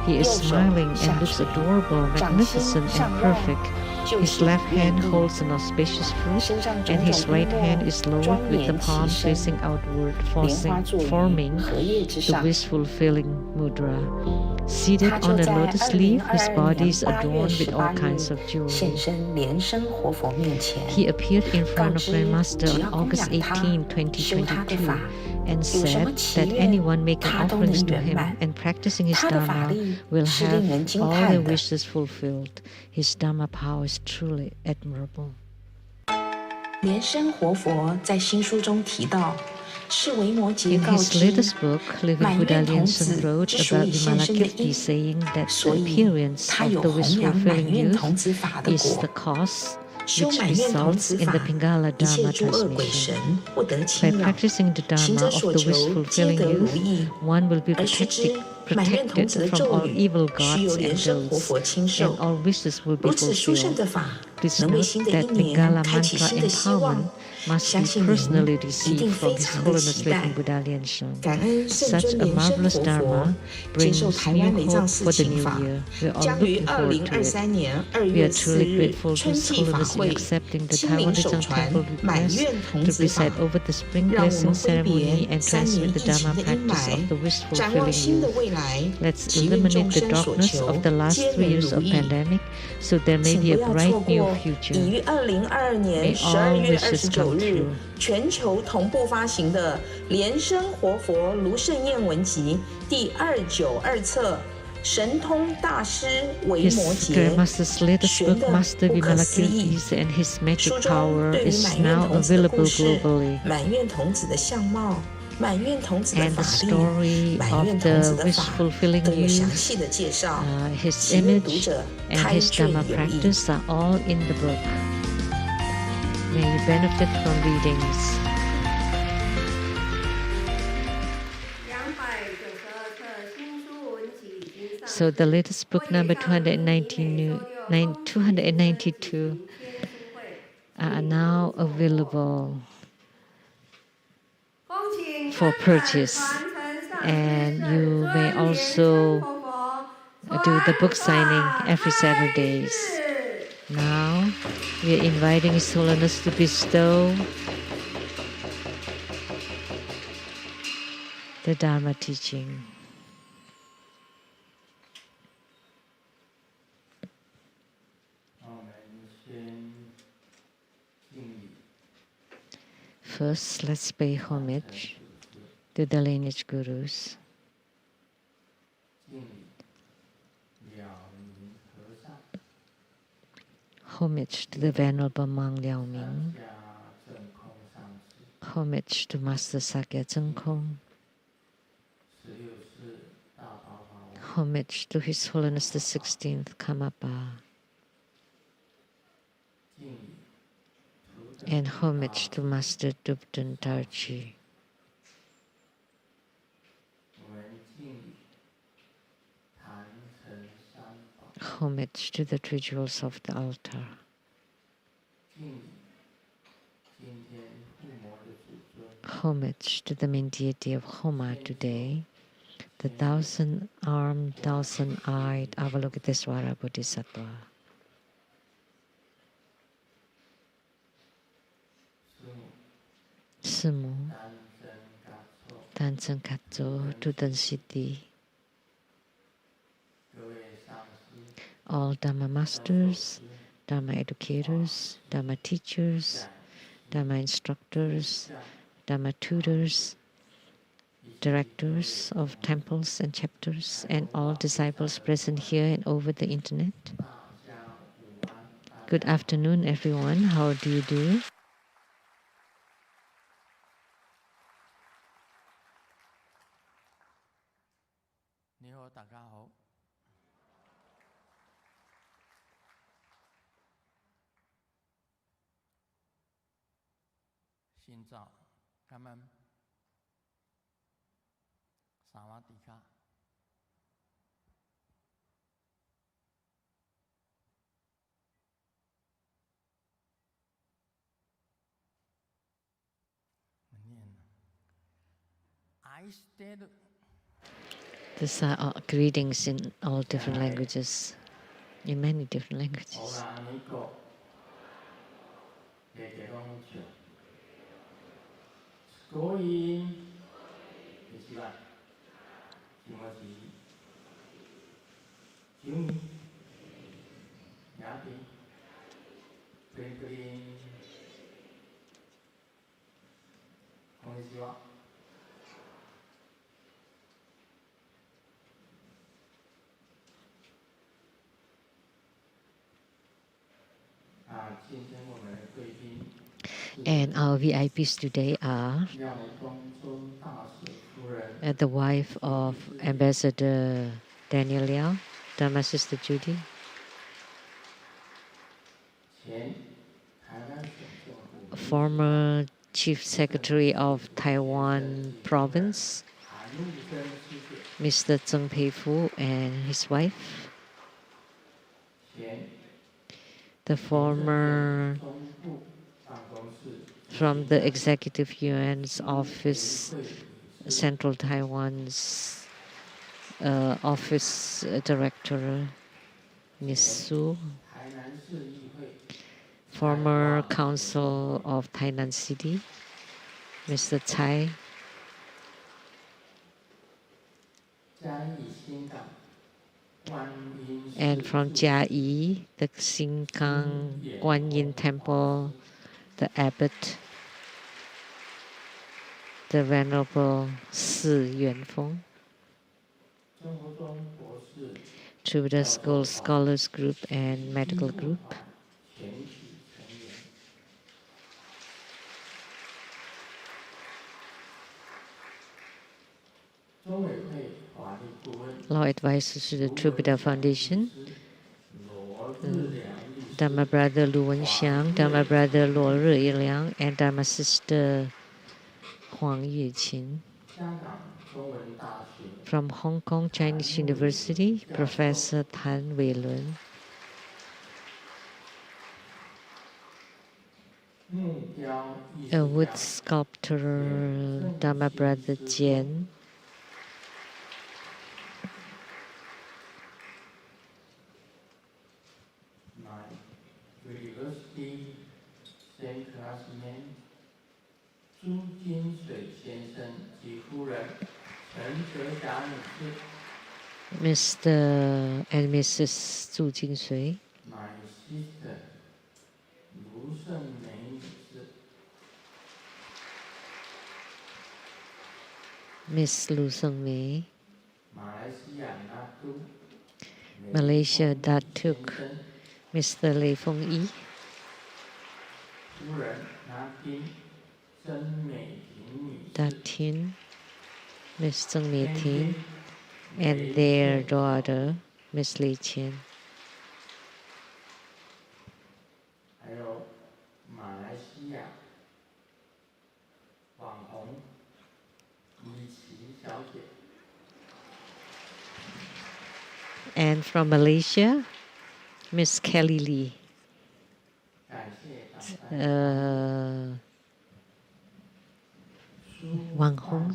Speaker 4: He is smiling and looks adorable, magnificent, and perfect. His left hand holds an auspicious fruit, and his right hand is lowered with the palm facing outward, forming the wish-fulfilling mudra. Seated on a lotus leaf, his body is adorned with all kinds of jewelry. He appeared in front of Grandmaster on August 18, 2022, and said that anyone making offerings to him and practicing his Dharma will have all their wishes fulfilled. His Dharma power is truly admirable.
Speaker 5: 莲生活佛在新书中提到，是维摩诘
Speaker 4: In
Speaker 5: 告
Speaker 4: his
Speaker 5: 知
Speaker 4: latest book, Living
Speaker 5: 满
Speaker 4: Buddha
Speaker 5: 愿童
Speaker 4: Lianchen
Speaker 5: 子
Speaker 4: wrote
Speaker 5: 之所
Speaker 4: about
Speaker 5: 以现身的
Speaker 4: Vimalakirti,
Speaker 5: 因，
Speaker 4: saying that
Speaker 5: 所
Speaker 4: the
Speaker 5: 以
Speaker 4: appearance
Speaker 5: 他
Speaker 4: of
Speaker 5: 有
Speaker 4: the
Speaker 5: 弘扬满
Speaker 4: wish-fulfilling
Speaker 5: 愿
Speaker 4: youth
Speaker 5: 童子法的
Speaker 4: is
Speaker 5: 果
Speaker 4: the。cause
Speaker 5: 修
Speaker 4: which
Speaker 5: 满愿童
Speaker 4: results
Speaker 5: 子
Speaker 4: in
Speaker 5: 法
Speaker 4: the Pingala，
Speaker 5: 一切
Speaker 4: Dharma
Speaker 5: 诸恶鬼
Speaker 4: transmission.
Speaker 5: 神不得
Speaker 4: By
Speaker 5: 侵扰，
Speaker 4: practicing the
Speaker 5: 行
Speaker 4: Dharma
Speaker 5: 者
Speaker 4: of
Speaker 5: 所
Speaker 4: the
Speaker 5: 求皆
Speaker 4: wish-fulfilling
Speaker 5: 得如
Speaker 4: youth,
Speaker 5: 意。
Speaker 4: one will be
Speaker 5: 而须知，满愿童子的
Speaker 4: protected from
Speaker 5: 咒
Speaker 4: all
Speaker 5: 语
Speaker 4: evil
Speaker 5: 须由
Speaker 4: gods
Speaker 5: 莲
Speaker 4: and
Speaker 5: 生活
Speaker 4: ghosts,
Speaker 5: 佛亲
Speaker 4: and
Speaker 5: 授。
Speaker 4: all wishes will be
Speaker 5: 如此殊胜
Speaker 4: fulfilled.
Speaker 5: 的法，
Speaker 4: Please
Speaker 5: 能为
Speaker 4: note
Speaker 5: 新的
Speaker 4: that
Speaker 5: 一年
Speaker 4: Pingala
Speaker 5: 开启
Speaker 4: mantra
Speaker 5: 新的希望，
Speaker 4: empowerment must
Speaker 5: 相
Speaker 4: be
Speaker 5: 信您
Speaker 4: personally
Speaker 5: 一
Speaker 4: received
Speaker 5: 定
Speaker 4: from
Speaker 5: 非
Speaker 4: His
Speaker 5: 常的
Speaker 4: Holiness
Speaker 5: 期待
Speaker 4: Living。Buddha Lianchen.
Speaker 5: 感恩圣
Speaker 4: Such
Speaker 5: 尊
Speaker 4: a
Speaker 5: 莲生
Speaker 4: marvelous
Speaker 5: 活佛
Speaker 4: Dharma
Speaker 5: 接受
Speaker 4: brings
Speaker 5: 台湾
Speaker 4: new
Speaker 5: 雷藏
Speaker 4: hope
Speaker 5: 寺
Speaker 4: for the
Speaker 5: 请
Speaker 4: new
Speaker 5: 法，
Speaker 4: year. We are all
Speaker 5: 将于
Speaker 4: looking forward to
Speaker 5: 2023
Speaker 4: it.
Speaker 5: 年2
Speaker 4: We
Speaker 5: 月
Speaker 4: are
Speaker 5: 4
Speaker 4: truly
Speaker 5: 日
Speaker 4: grateful to
Speaker 5: 春
Speaker 4: His
Speaker 5: 季法
Speaker 4: Holiness in
Speaker 5: 会
Speaker 4: accepting the
Speaker 5: 亲
Speaker 4: Taiwan
Speaker 5: 临首
Speaker 4: Lichang
Speaker 5: 传
Speaker 4: Temple
Speaker 5: 满
Speaker 4: request
Speaker 5: 愿童
Speaker 4: to
Speaker 5: 子法，
Speaker 4: preside over the spring
Speaker 5: 让我
Speaker 4: blessing
Speaker 5: 们挥
Speaker 4: ceremony
Speaker 5: 别
Speaker 4: and
Speaker 5: 3 年
Speaker 4: transmit the
Speaker 5: 疫情
Speaker 4: Dharma
Speaker 5: 的阴
Speaker 4: practice
Speaker 5: 霾，
Speaker 4: of the
Speaker 5: 展望
Speaker 4: wish-fulfilling
Speaker 5: 新的
Speaker 4: youth.
Speaker 5: 未来，
Speaker 4: Let's
Speaker 5: 祈愿众
Speaker 4: eliminate the
Speaker 5: 生所
Speaker 4: darkness
Speaker 5: 求
Speaker 4: of the last
Speaker 5: 皆
Speaker 4: 3
Speaker 5: 能
Speaker 4: years
Speaker 5: 如
Speaker 4: of
Speaker 5: 意。
Speaker 4: pandemic, so there may
Speaker 5: 请
Speaker 4: be
Speaker 5: 不
Speaker 4: a
Speaker 5: 要错
Speaker 4: bright new
Speaker 5: 过，已
Speaker 4: future.
Speaker 5: 于2022
Speaker 4: May
Speaker 5: 年
Speaker 4: all
Speaker 5: 12月
Speaker 4: wishes
Speaker 5: 29
Speaker 4: come
Speaker 5: 日
Speaker 4: true.
Speaker 5: 全球同步发行的《莲生活佛卢胜彦文集》第292册。神通大师维
Speaker 4: His
Speaker 5: 摩诘
Speaker 4: Grandmaster's latest
Speaker 5: 玄
Speaker 4: book,
Speaker 5: 的
Speaker 4: Master
Speaker 5: 不可思议。
Speaker 4: Vimalakirti and his
Speaker 5: 书
Speaker 4: magic
Speaker 5: 中
Speaker 4: power
Speaker 5: 对于
Speaker 4: is
Speaker 5: 满愿
Speaker 4: now
Speaker 5: 童子的故
Speaker 4: available
Speaker 5: 事、
Speaker 4: globally.
Speaker 5: 满愿童子的相貌、满愿童子的
Speaker 4: And
Speaker 5: 法
Speaker 4: the
Speaker 5: 力、
Speaker 4: story
Speaker 5: 满
Speaker 4: of
Speaker 5: 愿童子
Speaker 4: the
Speaker 5: 的法
Speaker 4: wish-fulfilling
Speaker 5: 都有详
Speaker 4: youth,
Speaker 5: 细的介绍，
Speaker 4: his
Speaker 5: 祈愿读
Speaker 4: image
Speaker 5: 者
Speaker 4: and
Speaker 5: 开
Speaker 4: his
Speaker 5: 卷
Speaker 4: Dharma
Speaker 5: 有益。
Speaker 4: practice are all in the book. May you benefit from readings.
Speaker 3: 292册新书文集已经上
Speaker 4: So the latest book number 292 are now available for purchase, and you may also do the book signing every Saturdays. Now we are inviting His Holiness to bestow the Dharma teaching. First, let's pay homage to the lineage gurus. Homage to the Venerable Mang Liao Ming. Homage to Master Sakya Zhengkong. Homage to His Holiness the 16th Karmapa. And homage to Master Dubden Tarchi. Homage to the three jewels of the altar. Homage to the main deity of Homa today, the 1,000-armed, 1,000-eyed Avalokitesvara Bodhisattva. Sumu, Tansen Katso, Tutan Siddhi, all Dharma masters, Dharma educators, Dharma teachers, Dharma instructors, Dharma tutors, directors of temples and chapters, and all disciples present here and over the internet. Good afternoon, everyone. How do you do?
Speaker 6: 你好，大家好。新早，感恩，萨瓦迪卡。I stayed.
Speaker 4: These are greetings in all different languages. in many different
Speaker 6: 好
Speaker 4: languages.
Speaker 6: 啦，安尼个，日日拢唱。所以，你是吧？什么是？小米、雅迪、green green，こんにちは。今天我们的贵宾。
Speaker 4: And our VIPs today are the wife of Ambassador Daniel Liao, Dharma Sister Judy, former Chief Secretary of Taiwan Province, Mr. Zheng Peifu and his wife, the former from the Executive Yuan's Office, Central Taiwan's Office Director, Ms. Su, former Council of Tainan City, Mr. Tsai, and from Jiayi, the Xinggang Guan Yin Temple, the abbot, the Venerable Si Yuanfeng, through the School Scholars Group and Medical Group, Law Advisors to the True Buddha Foundation, Dharma Brother Lu Wenxiang, Dharma Brother Luo Riliang, and Dharma Sister Huang Yuqin. From Hong Kong Chinese University, Professor Tan Weilun. A wood sculptor, Dharma Brother Jian. Mr. and Mrs. Zhu Jingsui. Miss Lu Sengmei. Malaysia Datuk Mr. Lei Fengyi. Datin Miss Zheng Meiting and their daughter Miss Li Qian. And from Malaysia, Miss Kelly Lee. Wang Hong.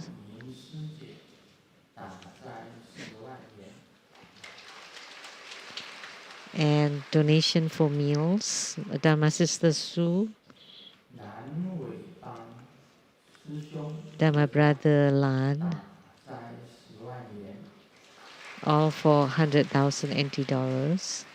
Speaker 4: And donation for meals, Dharma Sister Su, Dharma Brother Lan, all for 100,000 NT dollars.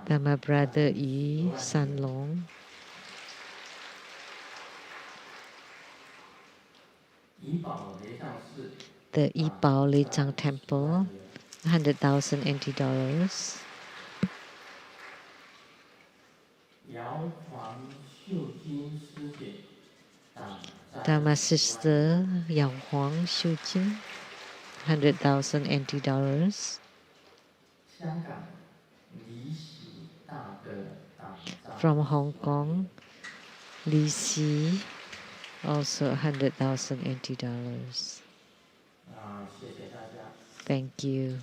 Speaker 4: Dharma Brother Yi San Long. The Yibao Lijiang Temple, 100,000 NT dollars. Dharma Sister Yao Huang Xiujin, 100,000 NT dollars. From Hong Kong, Li Xi, also 100,000 NT dollars. Thank you.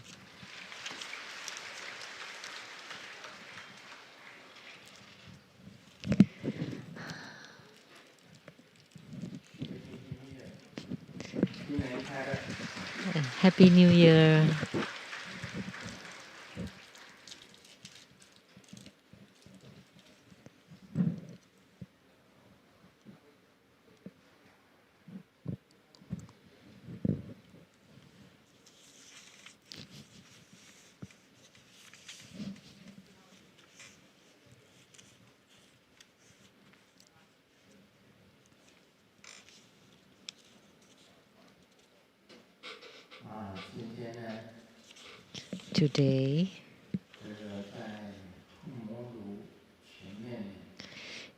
Speaker 4: Happy New Year. Today,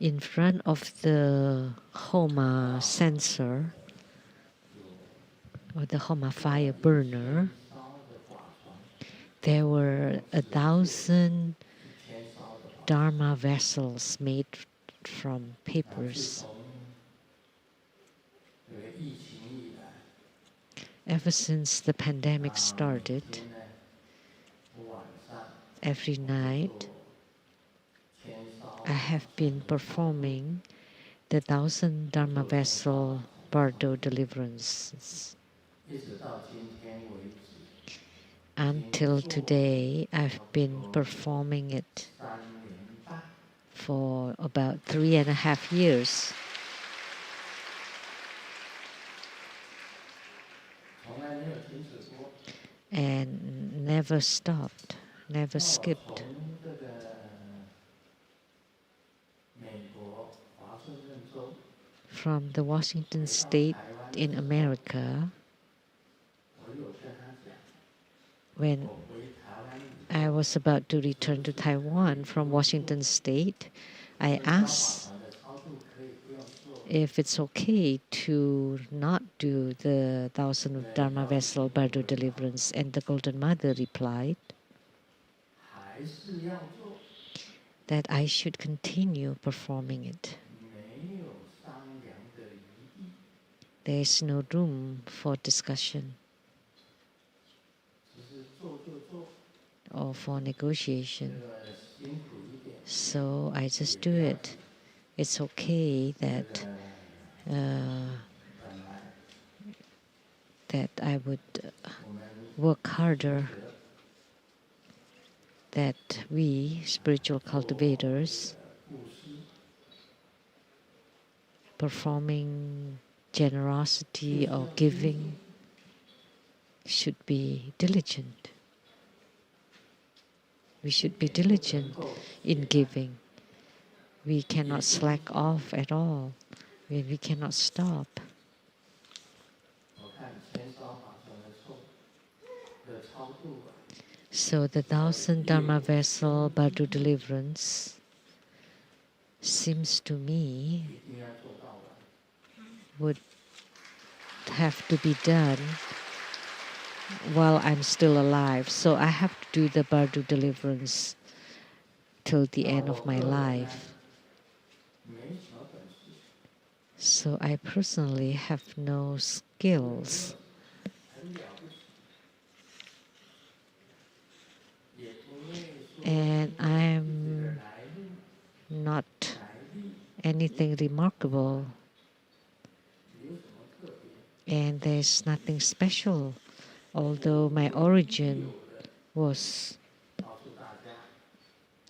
Speaker 4: in front of the Homa sensor or the Homa fire burner, there were 1,000 Dharma vessels made from papers. Ever since the pandemic started, every night I have been performing the 1,000 Dharma vessel Bardo deliverances. Until today, I've been performing it for about 3.5 years. And never stopped, never skipped. From the Washington State in America, when I was about to return to Taiwan from Washington State, I asked if it's okay to not do the 1,000 Dharma vessel Bardo deliverance, and the Golden Mother replied that I should continue performing it. There is no room for discussion or for negotiation. So I just do it. It's okay that that I would work harder, that we, spiritual cultivators, performing generosity or giving, should be diligent. We should be diligent in giving. We cannot slack off at all. We cannot stop. So the 1,000 Dharma vessel Bardo deliverance seems to me would have to be done while I'm still alive. So I have to do the Bardo deliverance till the end of my life. So I personally have no skills. And I'm not anything remarkable. And there's nothing special, although my origin was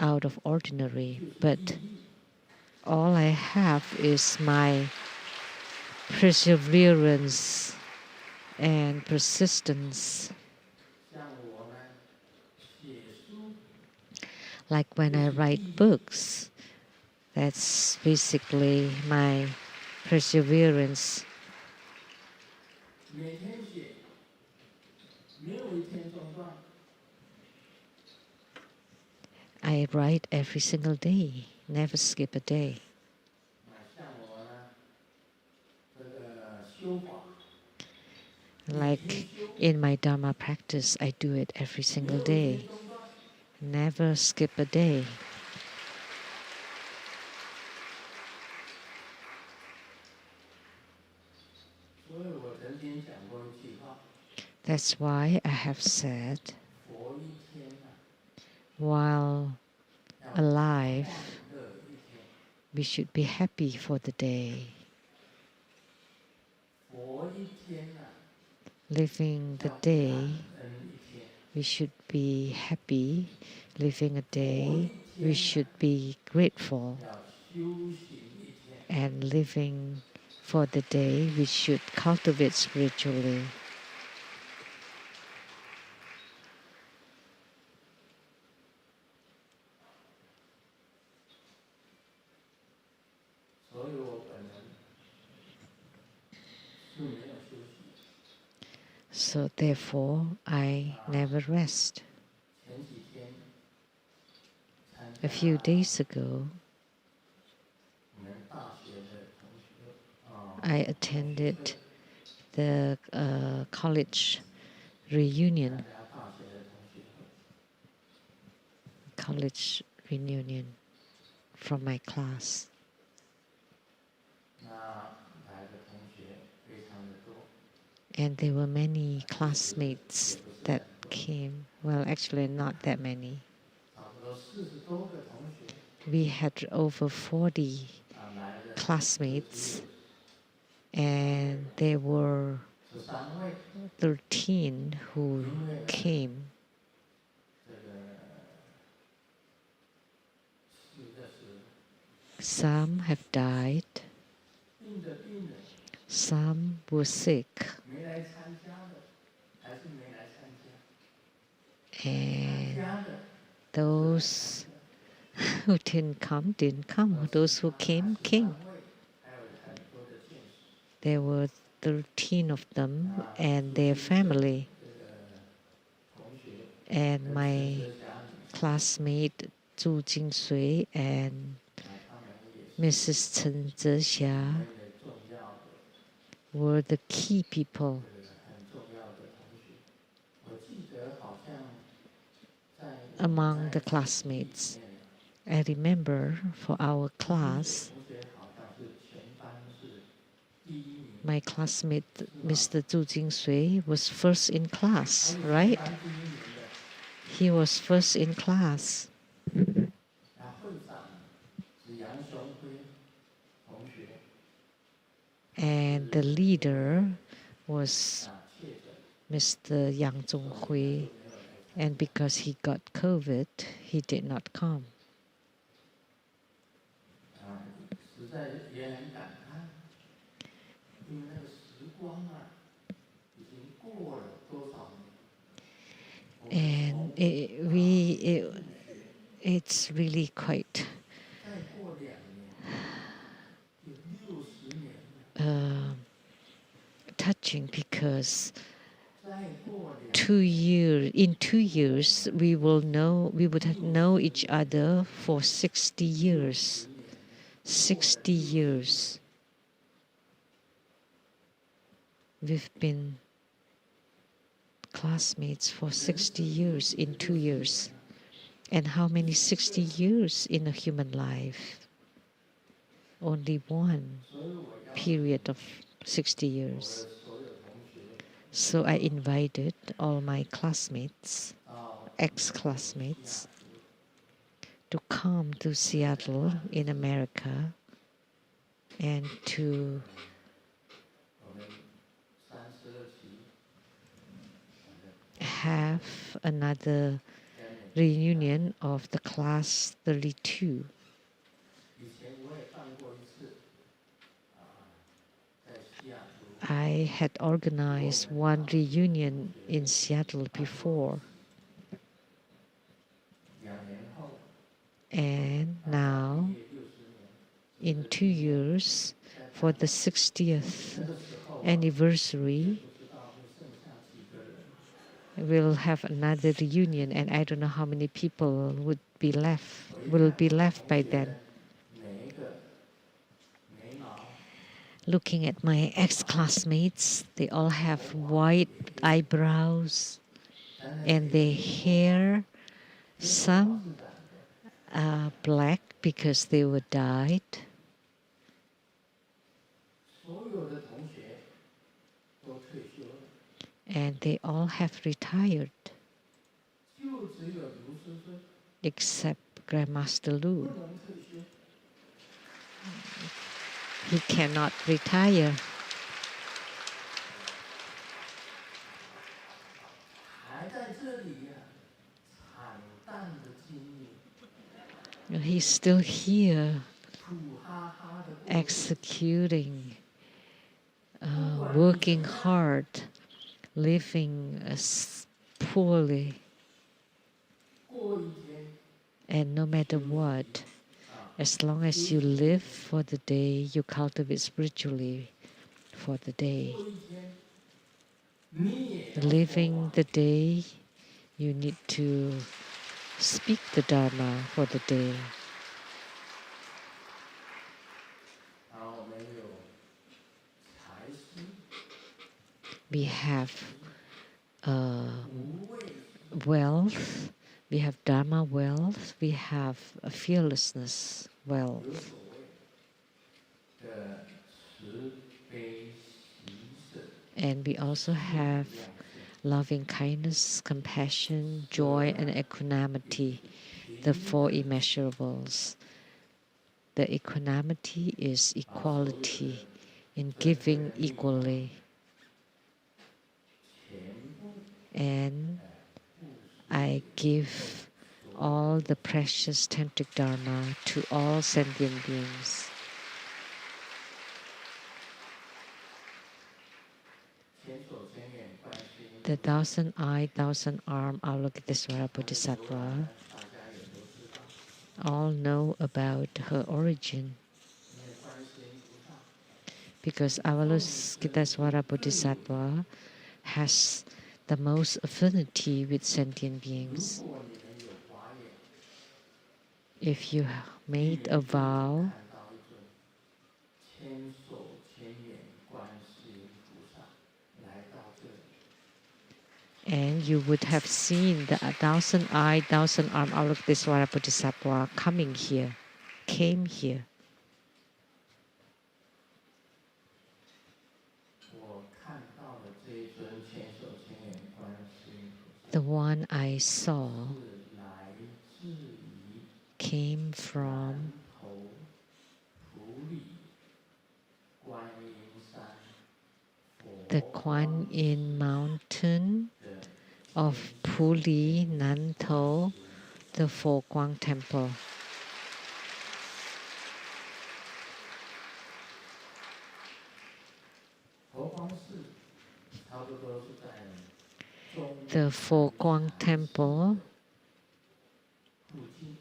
Speaker 4: out of ordinary. But all I have is my perseverance and persistence. Like when I write books, that's basically my perseverance. I write every single day, never skip a day. Like in my Dharma practice, I do it every single day, never skip a day. That's why I have said, while alive, we should be happy for the day. living the day, we should be happy. Living a day, we should be grateful. And living for the day, we should cultivate spiritually. So therefore, I never rest. A few days ago, I attended the college reunion from my class. And there were many classmates that came. Well, actually not that many. We had over 40 classmates, and there were 13 who came. Some have died. Some were sick. And those who didn't come. Those who came. There were 13 of them and their family. And my classmate Zhu Jingsui and Mrs. Chen Zexia were the key people. Among the classmates. I remember for our class, my classmate, Mr. Zhu Jingsui, was first in class, right? He was first in class. And the leader was Mr. Yang Zhonghui. And because he got COVID, he did not come. And it's really quite touching because in 2 years we would have known each other for 60 years. 60 years. We've been classmates for 60 years in 2 years. And how many 60 years in a human life? Only one period of 60 years. So I invited all my classmates, ex-classmates, to come to Seattle in America and to have another reunion of the class 32. I had organized one reunion in Seattle before. And now, in 2 years, for the 60th anniversary, we'll have another reunion, and I don't know how many people will be left by then. Looking at my ex-classmates, they all have white eyebrows and their hair, some are black because they were dyed. And they all have retired, except Grandmaster Lu. He cannot retire. He's still here
Speaker 6: 苦哈哈的过日子，
Speaker 4: executing, working hard, living poorly,
Speaker 6: 过一天
Speaker 4: and no matter what, as long as you live for the day, you cultivate spiritually for the day.
Speaker 6: 过一天，你也要说
Speaker 4: Living
Speaker 6: 话
Speaker 4: the day, you need to speak the Dharma for the day.
Speaker 6: 然后我们有财施、
Speaker 4: We have
Speaker 6: 无畏
Speaker 4: wealth, we have Dharma wealth, we have fearlessness
Speaker 6: 有
Speaker 4: wealth,
Speaker 6: 所谓的慈悲喜舍
Speaker 4: and we also have
Speaker 6: 量性，
Speaker 4: loving kindness, compassion, joy, and equanimity, the four immeasurables. The equanimity is equality in giving equally,
Speaker 6: 全部
Speaker 4: and I give all the precious tantric dharma to all sentient beings.
Speaker 6: 千手千眼观世音
Speaker 4: The thousand-eyed, thousand-armed Avalokitesvara Bodhisattva
Speaker 6: 大家也都知道，
Speaker 4: all know about her origin,
Speaker 6: 因为观世音菩萨
Speaker 4: because Avalokitesvara Bodhisattva has the most affinity with sentient beings.
Speaker 6: 如果你们有华眼，
Speaker 4: If you made a vow
Speaker 6: 看到一尊千手千眼观世音菩萨来到这里，
Speaker 4: and you would have seen the thousand-eyed, thousand-armed Avalokitesvara Bodhisattva came here.
Speaker 6: 我看到了这一尊千手千眼观世音菩萨
Speaker 4: The one I saw
Speaker 6: 是来自于
Speaker 4: came from
Speaker 6: 南头普里观音山
Speaker 4: the
Speaker 6: 佛
Speaker 4: Kuan Yin Mountain
Speaker 6: 的
Speaker 4: of Puli Nanto, the Fo Guang Temple.
Speaker 6: 佛光寺差不多是在中
Speaker 4: The Fo Guang Temple
Speaker 6: 附近，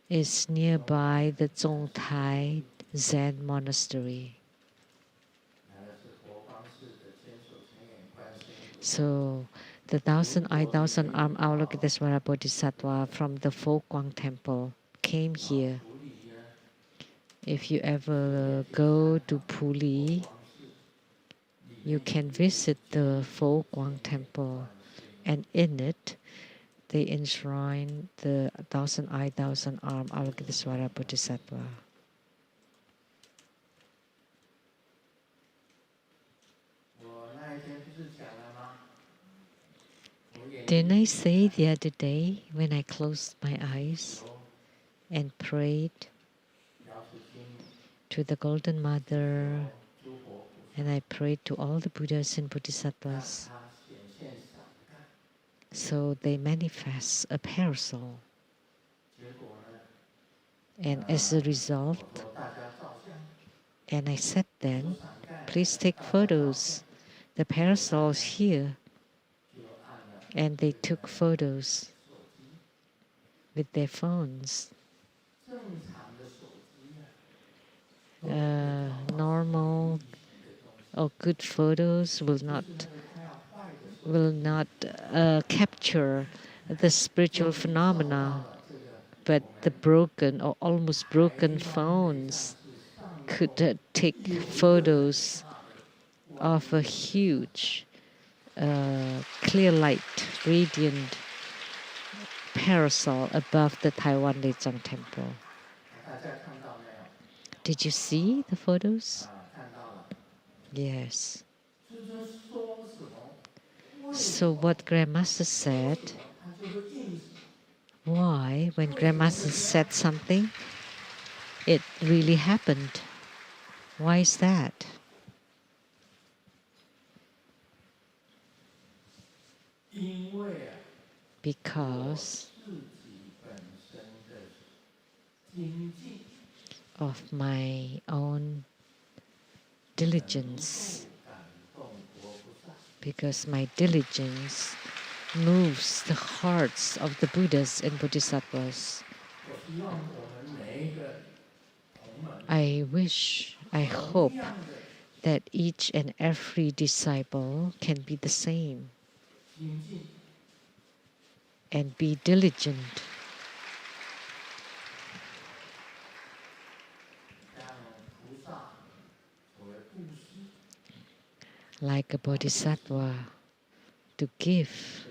Speaker 4: is nearby the Zongtai Zen Monastery.
Speaker 6: 来的是佛光寺的千手千眼观世音菩萨。
Speaker 4: So the thousand-eyed, thousand-armed Avalokitesvara Bodhisattva from the Fo Guang Temple came here.
Speaker 6: 普里呢，
Speaker 4: If you ever go to Puli,
Speaker 6: 光寺
Speaker 4: you can visit the Fo Guang Temple, and in it, they enshrine the thousand-eyed, thousand-armed Avalokitesvara Bodhisattva.
Speaker 6: 我那一天不是讲了吗？我眼
Speaker 4: Didn't
Speaker 6: 睛
Speaker 4: I say the other day when I closed my eyes
Speaker 6: 有
Speaker 4: and prayed
Speaker 6: 姚楚清
Speaker 4: to the Golden Mother,
Speaker 6: 诸佛菩
Speaker 4: and I prayed to all the Buddhas and
Speaker 6: 萨，让
Speaker 4: Bodhisattvas,
Speaker 6: 他显现伞盖，
Speaker 4: so they manifest a parasol.
Speaker 6: 结果呢，
Speaker 4: And as a result,
Speaker 6: 我说大家照相，
Speaker 4: and I said then,
Speaker 6: 伞盖
Speaker 4: please take photos. The parasol's here,
Speaker 6: 就按了
Speaker 4: and they took photos
Speaker 6: 手机，
Speaker 4: with their phones.
Speaker 6: 正常的手机啊，
Speaker 4: Normal or good photos will
Speaker 6: 就
Speaker 4: not
Speaker 6: 是那个快要坏的手机，
Speaker 4: capture the spiritual phenomena,
Speaker 6: 这个
Speaker 4: but the broken or almost broken phones could take photos of a huge, clear light, radiant parasol above the Taiwan Lechang Temple.
Speaker 6: 大家看到没有？
Speaker 4: Did you see the photos?
Speaker 6: 看到了。
Speaker 4: Yes.
Speaker 6: 这就说什么？
Speaker 4: So what Grandmaster said,
Speaker 6: 他就会应什么？
Speaker 4: why, when Grandmaster said something, it really happened. Why is that?
Speaker 6: 因为啊，
Speaker 4: Because
Speaker 6: 自己本身的
Speaker 4: of my own diligence, because my diligence moves the hearts of the Buddhas and Bodhisattvas. I wish, I hope that each and every disciple can be the same and be diligent, like a bodhisattva, to give,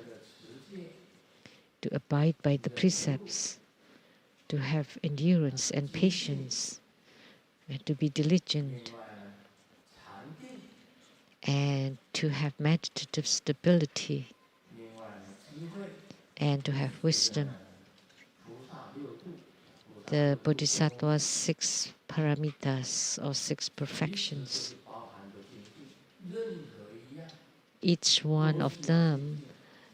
Speaker 4: to abide by the precepts, to have endurance and patience, and to be diligent, and to have meditative stability, and to have wisdom. The Bodhisattva's 6 paramitas, or 6 perfections, each one of them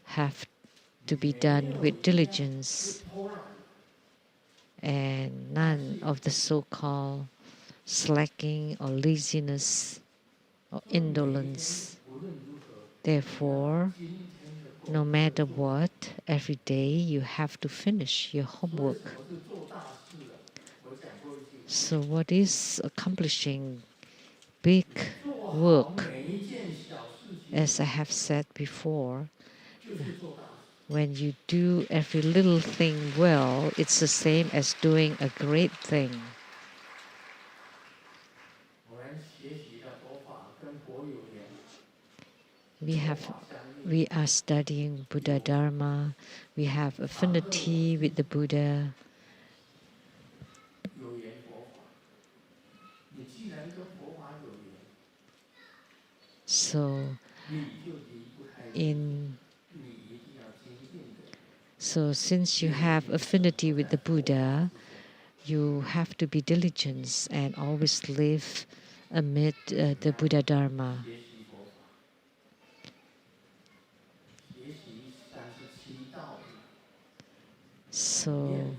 Speaker 4: have to be done with diligence, and none of the so-called slacking or laziness or indolence. Therefore, no matter what, every day you have to finish your homework. So what is accomplishing big work? As I have said before, when you do every little thing well, it's the same as doing a great thing. We are studying Buddha Dharma. We have affinity with the Buddha. So since you have affinity with the Buddha, you have to be diligent and always live amid the Buddha Dharma. So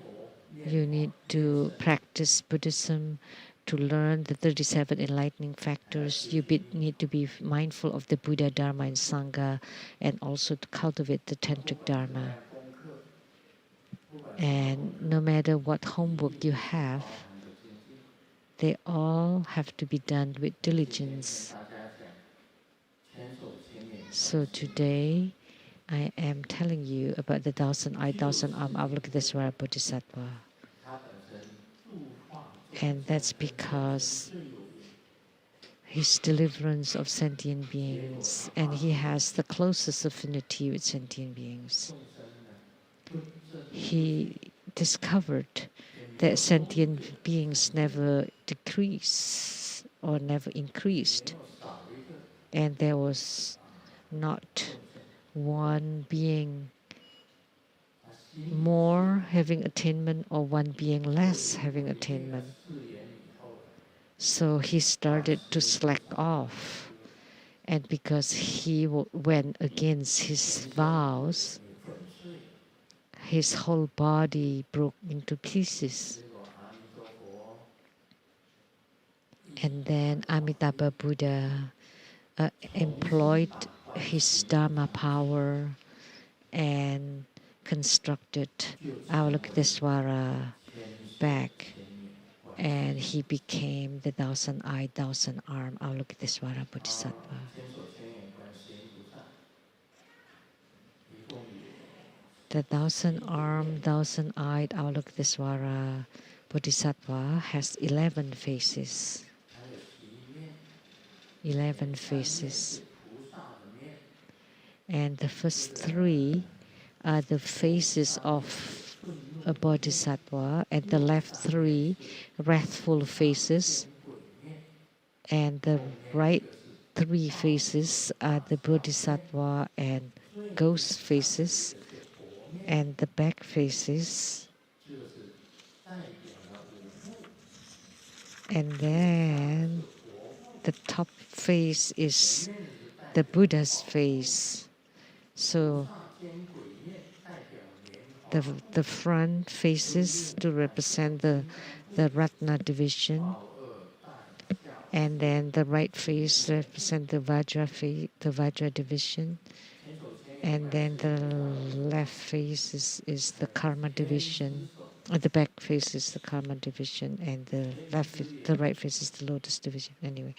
Speaker 4: you need to practice Buddhism to learn the 37 enlightening factors. You need to be mindful of the Buddha, Dharma, and Sangha, and also to cultivate the Tantric Dharma. And no matter what homework you have, they all have to be done with diligence. So today, I am telling you about the thousand-eyed, thousand-armed Avalokitesvara Bodhisattva. And that's because his deliverance of sentient beings, and he has the closest affinity with sentient beings. He discovered that sentient beings never decrease or never increased, and there was not one being more having attainment or one being less having attainment. So he started to slack off, and because he went against his vows, his whole body broke into pieces. And then Amitabha Buddha employed his Dharma power and constructed Avalokitesvara back, and he became the thousand-eyed, thousand-armed Avalokitesvara Bodhisattva. The thousand-armed, thousand-eyed Avalokitesvara Bodhisattva has 11 faces. 11 faces. And the first 3 are the faces of a bodhisattva, and the left 3 wrathful faces, and the right 3 faces are the bodhisattva and ghost faces, and the back faces, and then the top face is the Buddha's face. So the front faces to represent the Ratna division, and then the right face represent the Vajra division, and then the left face is the Karma division. The back face is the Karma division, and the right face is the Lotus division. Anyway,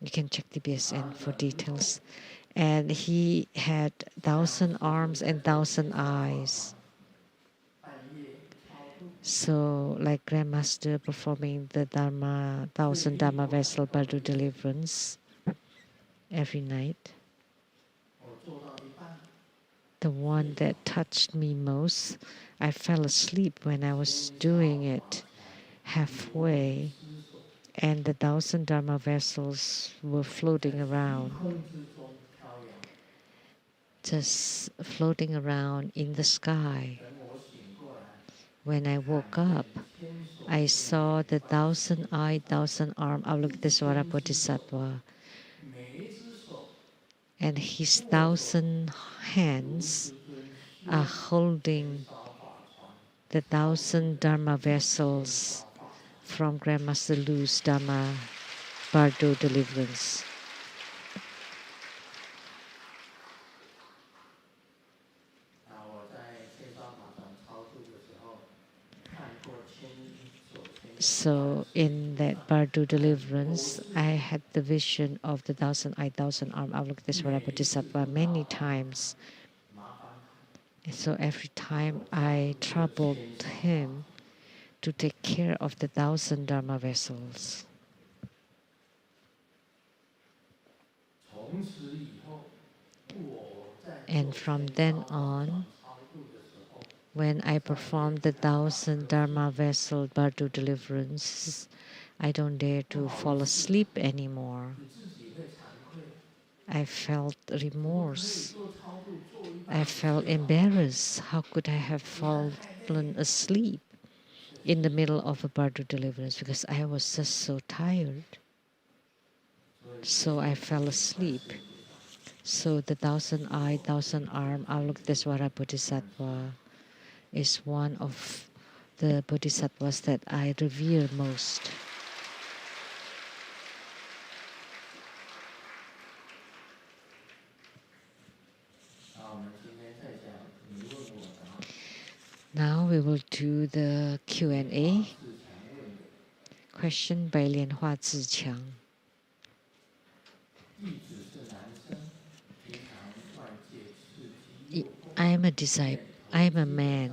Speaker 4: you can check the BSN for details. And he had 1,000 arms and 1,000 eyes. So, like Grandmaster performing the 1,000 Dharma vessel Bardu deliverance every night. The one that touched me most, I fell asleep when I was doing it halfway, and the 1,000 Dharma vessels were floating around, just floating around in the sky. When I woke up, I saw the 1,000-eyed, 1,000-armed Avalokitesvara Bodhisattva, and his 1,000 hands are holding the 1,000 Dharma vessels from Grandmaster Lu's Dharma Bardo deliverance. So in that Bardo deliverance, I had the vision of the 1,000-eyed, 1,000-armed Avalokitesvara Bodhisattva many times. And so every time I troubled him to take care of the 1,000 Dharma vessels. And from then on, when I perform the 1,000 Dharma vessel Bardo deliverance, I don't dare to fall asleep anymore. I felt remorse. I felt embarrassed. How could I have fallen asleep in the middle of a Bardo deliverance? Because I was just so tired. So I fell asleep. So the 1,000-eyed, 1,000-armed Avalokitesvara Bodhisattva is one of the bodhisattvas that I revere most. Now we will do the Q&A. Question by Lianhua Ziqiang. I am a disciple. I am a man.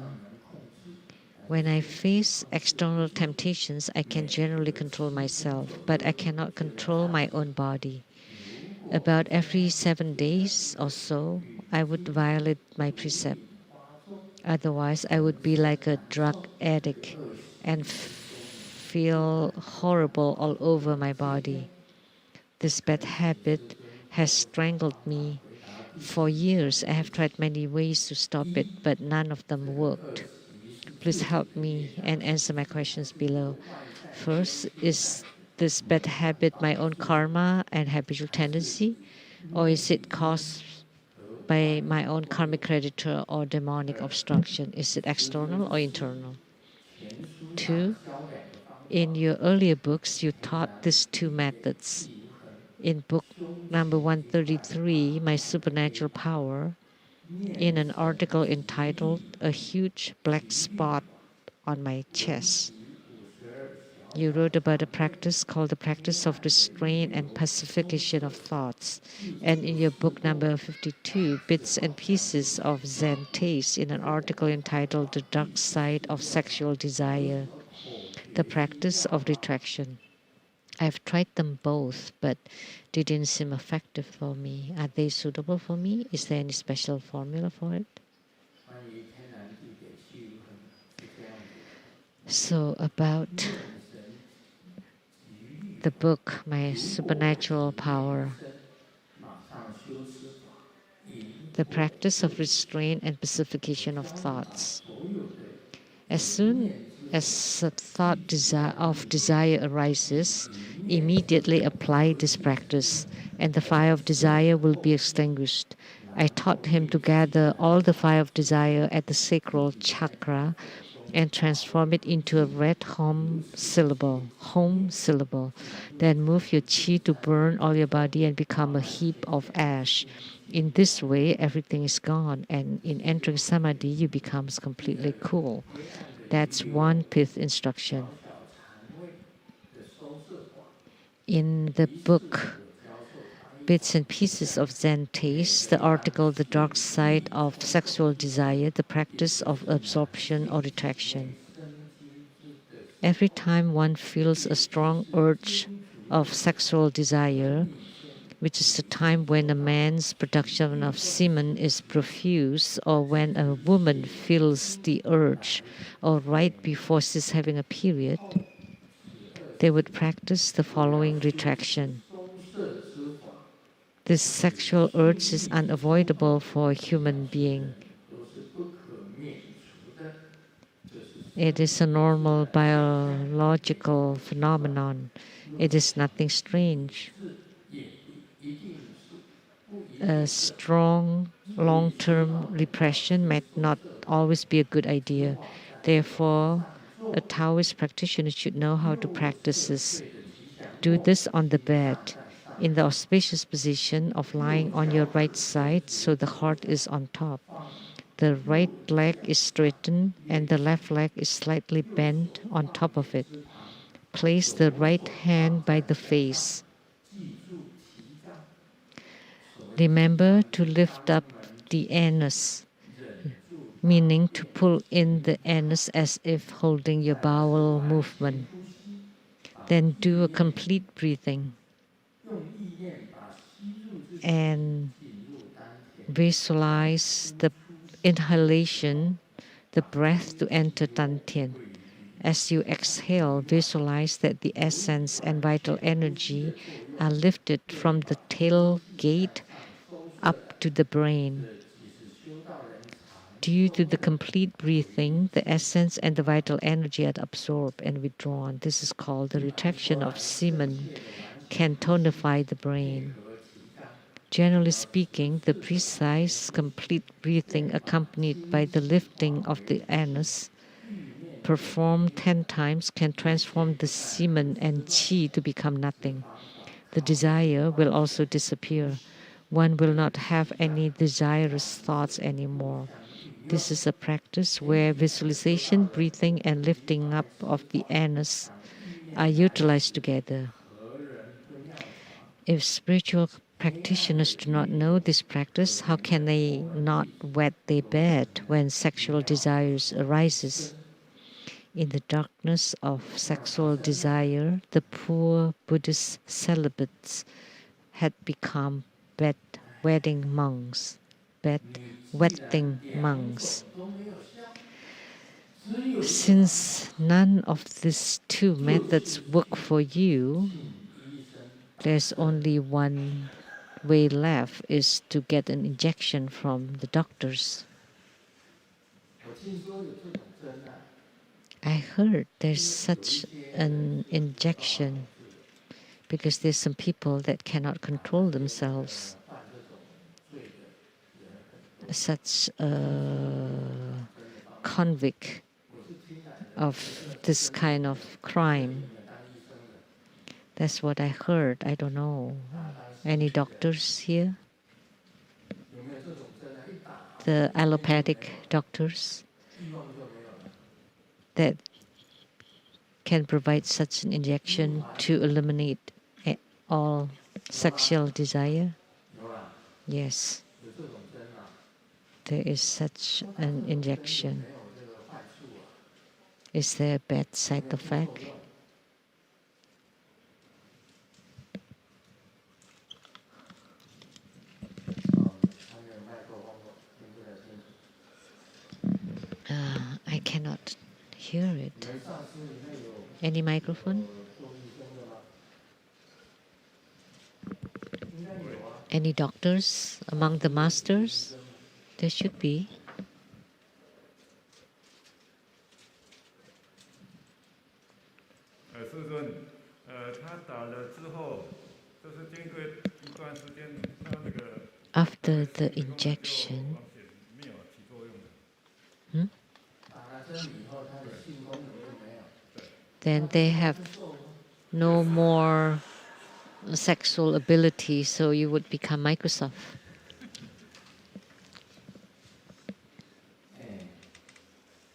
Speaker 4: When I face external temptations, I can generally control myself, but I cannot control my own body. About every 7 days or so, I would violate my precept. Otherwise, I would be like a drug addict and feel horrible all over my body. This bad habit has strangled me. For years, I have tried many ways to stop it, but none of them worked. Please help me and answer my questions below. First, is this bad habit my own karma and habitual tendency, or is it caused by my own karmic creditor or demonic obstruction? Is it external or internal? 2. In your earlier books, you taught these two methods. In book number 133, My Supernatural Power, in an article entitled A Huge Black Spot on My Chest, you wrote about a practice called the practice of restraint and pacification of thoughts. And in your book number 52, Bits and Pieces of Zen Taste, in an article entitled The Dark Side of Sexual Desire, the practice of retraction. I've tried them both, but they didn't seem effective for me. Are they suitable for me? Is there any special formula for it? So about the book, My Supernatural Power, the practice of restraint and pacification of thoughts. As soon as a thought of desire arises, immediately apply this practice, and the fire of desire will be extinguished. I taught him to gather all the fire of desire at the sacral chakra and transform it into a red home syllable. Then move your chi to burn all your body and become a heap of ash. In this way, everything is gone, and in entering samadhi, you become completely cool. That's one pith instruction. In the book Bits and Pieces of Zen Taste, the article The Dark Side of Sexual Desire, the Practice of Absorption or Retraction. Every time one feels a strong urge of sexual desire, which is the time when a man's production of semen is profuse, or when a woman feels the urge, or right before she's having a period, they would practice the following retraction. This sexual urge is unavoidable for a human being. It is a normal biological phenomenon. It is nothing strange. A strong long-term repression might not always be a good idea. Therefore, a Taoist practitioner should know how to practice this. Do this on the bed, in the auspicious position of lying on your right side so the heart is on top. The right leg is straightened and the left leg is slightly bent on top of it. Place the right hand by the face. Remember to lift up the anus, meaning to pull in the anus as if holding your bowel movement. Then do a complete breathing and visualize the inhalation, the breath to enter Dantian. As you exhale, visualize that the essence and vital energy are lifted from the tailgate up to the brain. Due to the complete breathing, the essence and the vital energy are absorbed and withdrawn. This is called the retraction of semen, can tonify the brain. Generally speaking, the precise, complete breathing accompanied by the lifting of the anus, performed 10 times, can transform the semen and chi to become nothing. The desire will also disappear. One will not have any desirous thoughts anymore. This is a practice where visualization, breathing, and lifting up of the anus are utilized together. If spiritual practitioners do not know this practice, how can they not wet their bed when sexual desires arises? In the darkness of sexual desire, the poor Buddhist celibates had become bedwetting monks. Since none of these two methods work for you, there's only one way left, is to get an injection from the doctors. I heard there's such an injection because there's some people that cannot control themselves. Such a convict of this kind of crime. That's what I heard. I don't know. Any doctors here? The allopathic doctors that can provide such an injection to eliminate all sexual desire? Yes. There is such an injection. Is there a bad side effect? I cannot hear it. Any microphone? Any doctors among the masters? There should be. after the injection,
Speaker 1: 没有起作用的。
Speaker 6: 打了针以后，他的性功能就没有，
Speaker 4: then they have no more sexual ability, so you would become Microsoft.
Speaker 6: 哎，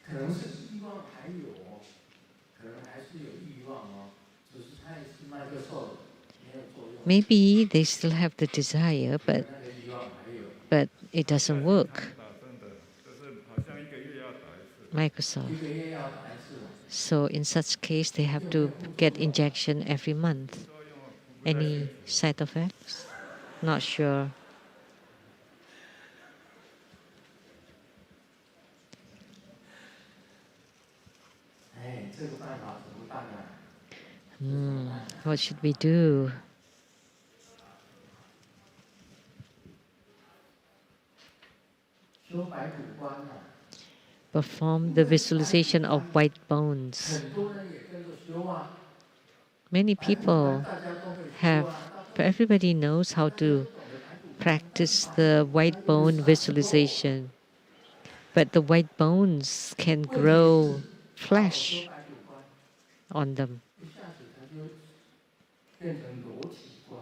Speaker 6: 可能是欲望还有，可能还是有欲望哦，只是他也是麦克兽，没有作用。
Speaker 4: Maybe they still have the desire,
Speaker 6: 那个欲望还有，
Speaker 4: but it doesn't work.
Speaker 1: 打针的，就是好像1个月要打一次。
Speaker 4: Microsoft.
Speaker 6: 一个月要打一次。
Speaker 4: So in such case, they have to get injection every month. Any side effects? Not sure.
Speaker 6: 哎，这个办法怎么办呢？
Speaker 4: What should we do?
Speaker 6: 修白骨观呢，
Speaker 4: Perform the visualization of white bones.
Speaker 6: 很多人也跟着修啊。
Speaker 4: Many people
Speaker 6: 大家都会修
Speaker 4: have,
Speaker 6: 啊，
Speaker 4: everybody knows how to practice the white bone visualization. But the white bones can grow flesh
Speaker 6: 修白骨观，
Speaker 4: on them.
Speaker 6: 一下子它就变成裸体观。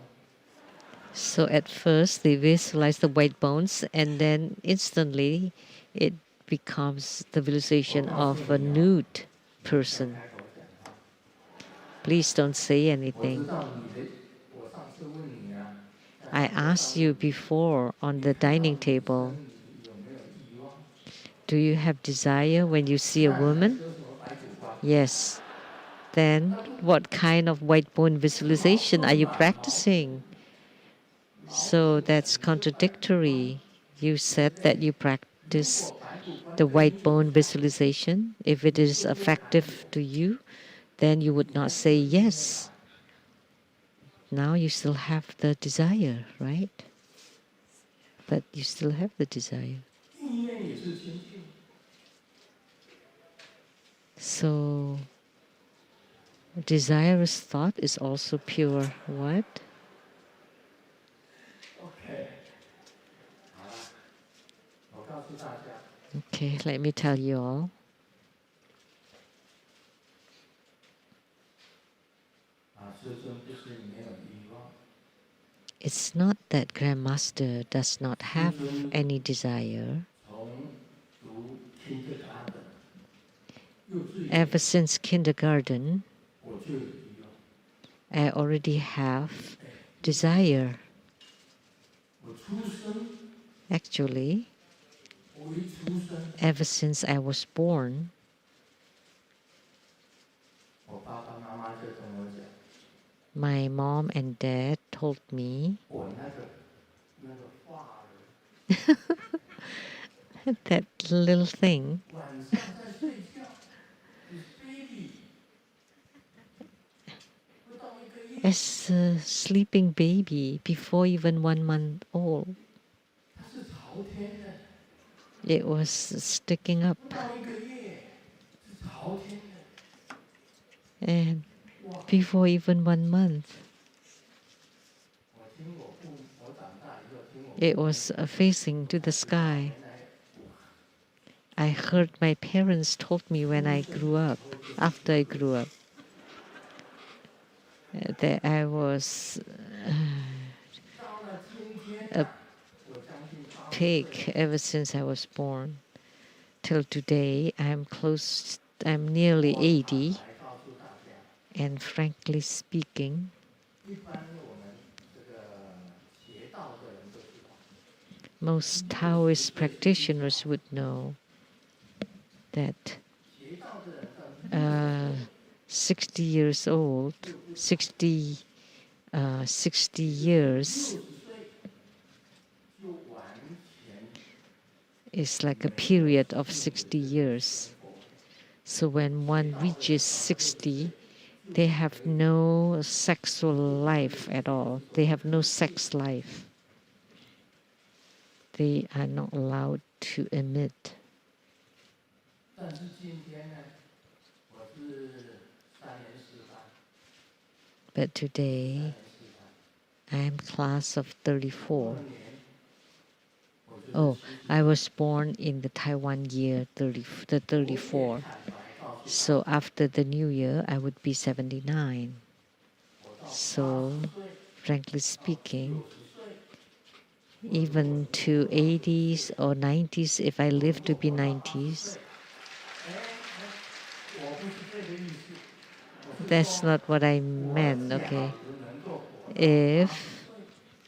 Speaker 4: So at first they visualize the white bones, and then instantly it becomes the visualization of a nude person.
Speaker 6: 开口讲话，
Speaker 4: Please don't say
Speaker 6: 我知
Speaker 4: anything.
Speaker 6: 道你的，我上次问你啊，
Speaker 4: I asked you before on the dining table,
Speaker 6: 你有没有欲望？
Speaker 4: do you have desire when you see a woman?
Speaker 6: 修什么白骨观？
Speaker 4: Yes. Then what kind of white bone visualization are you practicing? So that's contradictory. You said that you practice the white bone visualization. If it is effective to you, then you would not say yes. Now you still have the desire, right? But you still have the desire.
Speaker 6: 意念也是清净，
Speaker 4: So desirous thought is also pure. What?
Speaker 6: OK， 好了，我告诉大家，
Speaker 4: Okay, let me tell you all.
Speaker 6: 啊，师尊不是没有欲望，
Speaker 4: It's not that Grandmaster does not have any desire.
Speaker 6: 从读 kindergarten 幼稚园
Speaker 4: Ever since kindergarten,
Speaker 6: 我就有欲望，
Speaker 4: I already have desire.
Speaker 6: 我出生，
Speaker 4: Actually,
Speaker 6: 我一出生，
Speaker 4: ever since I was born,
Speaker 6: 我爸爸妈妈就跟我讲，
Speaker 4: my mom and dad told me
Speaker 6: 我那个画儿
Speaker 4: that little thing
Speaker 6: 晚上在睡觉，你 baby， 不到1个月，
Speaker 4: as a sleeping baby before even 1 month old.
Speaker 6: 它是朝天的，
Speaker 4: It was sticking up,
Speaker 6: 不到1个月是朝天的，
Speaker 4: and
Speaker 6: 哇！
Speaker 4: before even 1 month,
Speaker 6: 我听我长大以后听我
Speaker 4: it was facing to the sky.
Speaker 6: 原来
Speaker 4: I heard my parents told me when I grew up, after I grew up, that I was
Speaker 6: 到了今天
Speaker 4: a
Speaker 6: 我将近80
Speaker 4: pig ever since I was born. Till today, I'm nearly 80,
Speaker 6: 来告诉大家，
Speaker 4: and frankly speaking,
Speaker 6: 一般我们这个邪道的人都知道，
Speaker 4: most Taoist practitioners would know that
Speaker 6: 邪道的人到
Speaker 4: 60 years old, 60 years
Speaker 6: 60岁就完全
Speaker 4: is like a period of 60 years. So when one reaches 60, they have no sexual life at all. They have no sex life. They are not allowed to emit.
Speaker 6: 但是今天呢，我是3年示范，
Speaker 4: But today,
Speaker 6: 3年示范，
Speaker 4: I am class of 34.
Speaker 6: 2年
Speaker 4: Oh, I was born in the Taiwan year 34. So after the new year, I would be 79. So, frankly speaking, even to 80s or 90s, if I live to be 90s, that's not what I meant, okay? If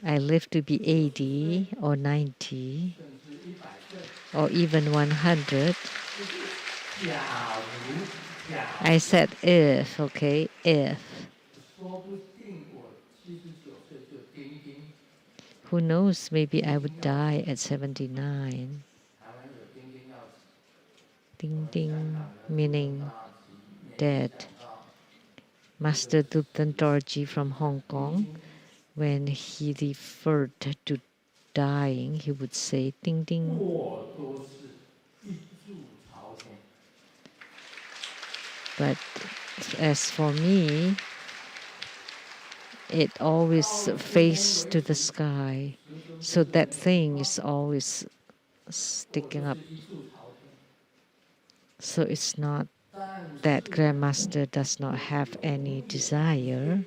Speaker 4: I live to be 80 or 90 or even 100, I said if, okay, if. Who knows, maybe I would die at 79. Ding ding, meaning dead. Master Duptan Dorji from Hong Kong, when he referred to dying, he would say ding ding. But as for me, it always faces to the sky. So that thing is always sticking up. So it's not that Grandmaster does not have any desire,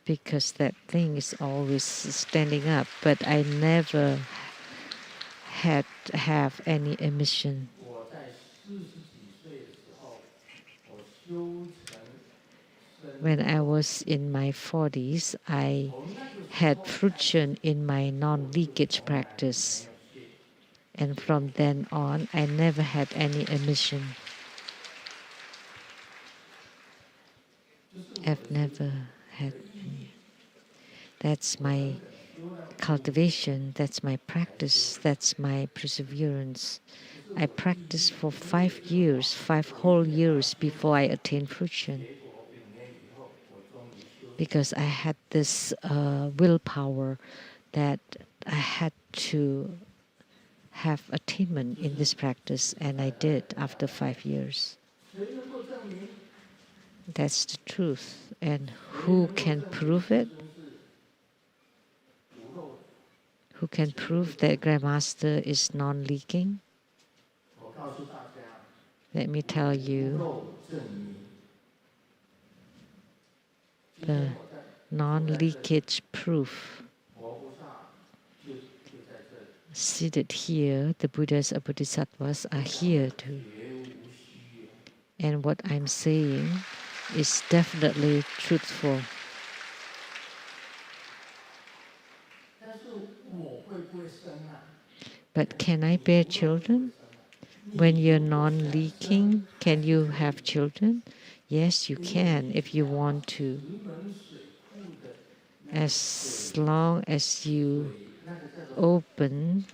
Speaker 4: because that thing is always standing up, but I never have any emission. When I was in my 40s, I had fruition in my non-leakage practice. And from then on, I never had any emission. I've never had any. That's my cultivation, that's my practice, that's my perseverance. I practiced for 5 years, 5 whole years before I attained fruition. Because I had this willpower that I had to have attainment in this practice, and I did after 5 years. That's the truth. And who can prove it? Who can prove that Grandmaster is non-leaking? Let me tell you, the non-leakage proof seated here, the Buddhas or Bodhisattvas are here too. And what I'm saying is definitely truthful. But can I bear children? When you're non-leaking, can you have children? Yes, you can if you want to. As long as you open,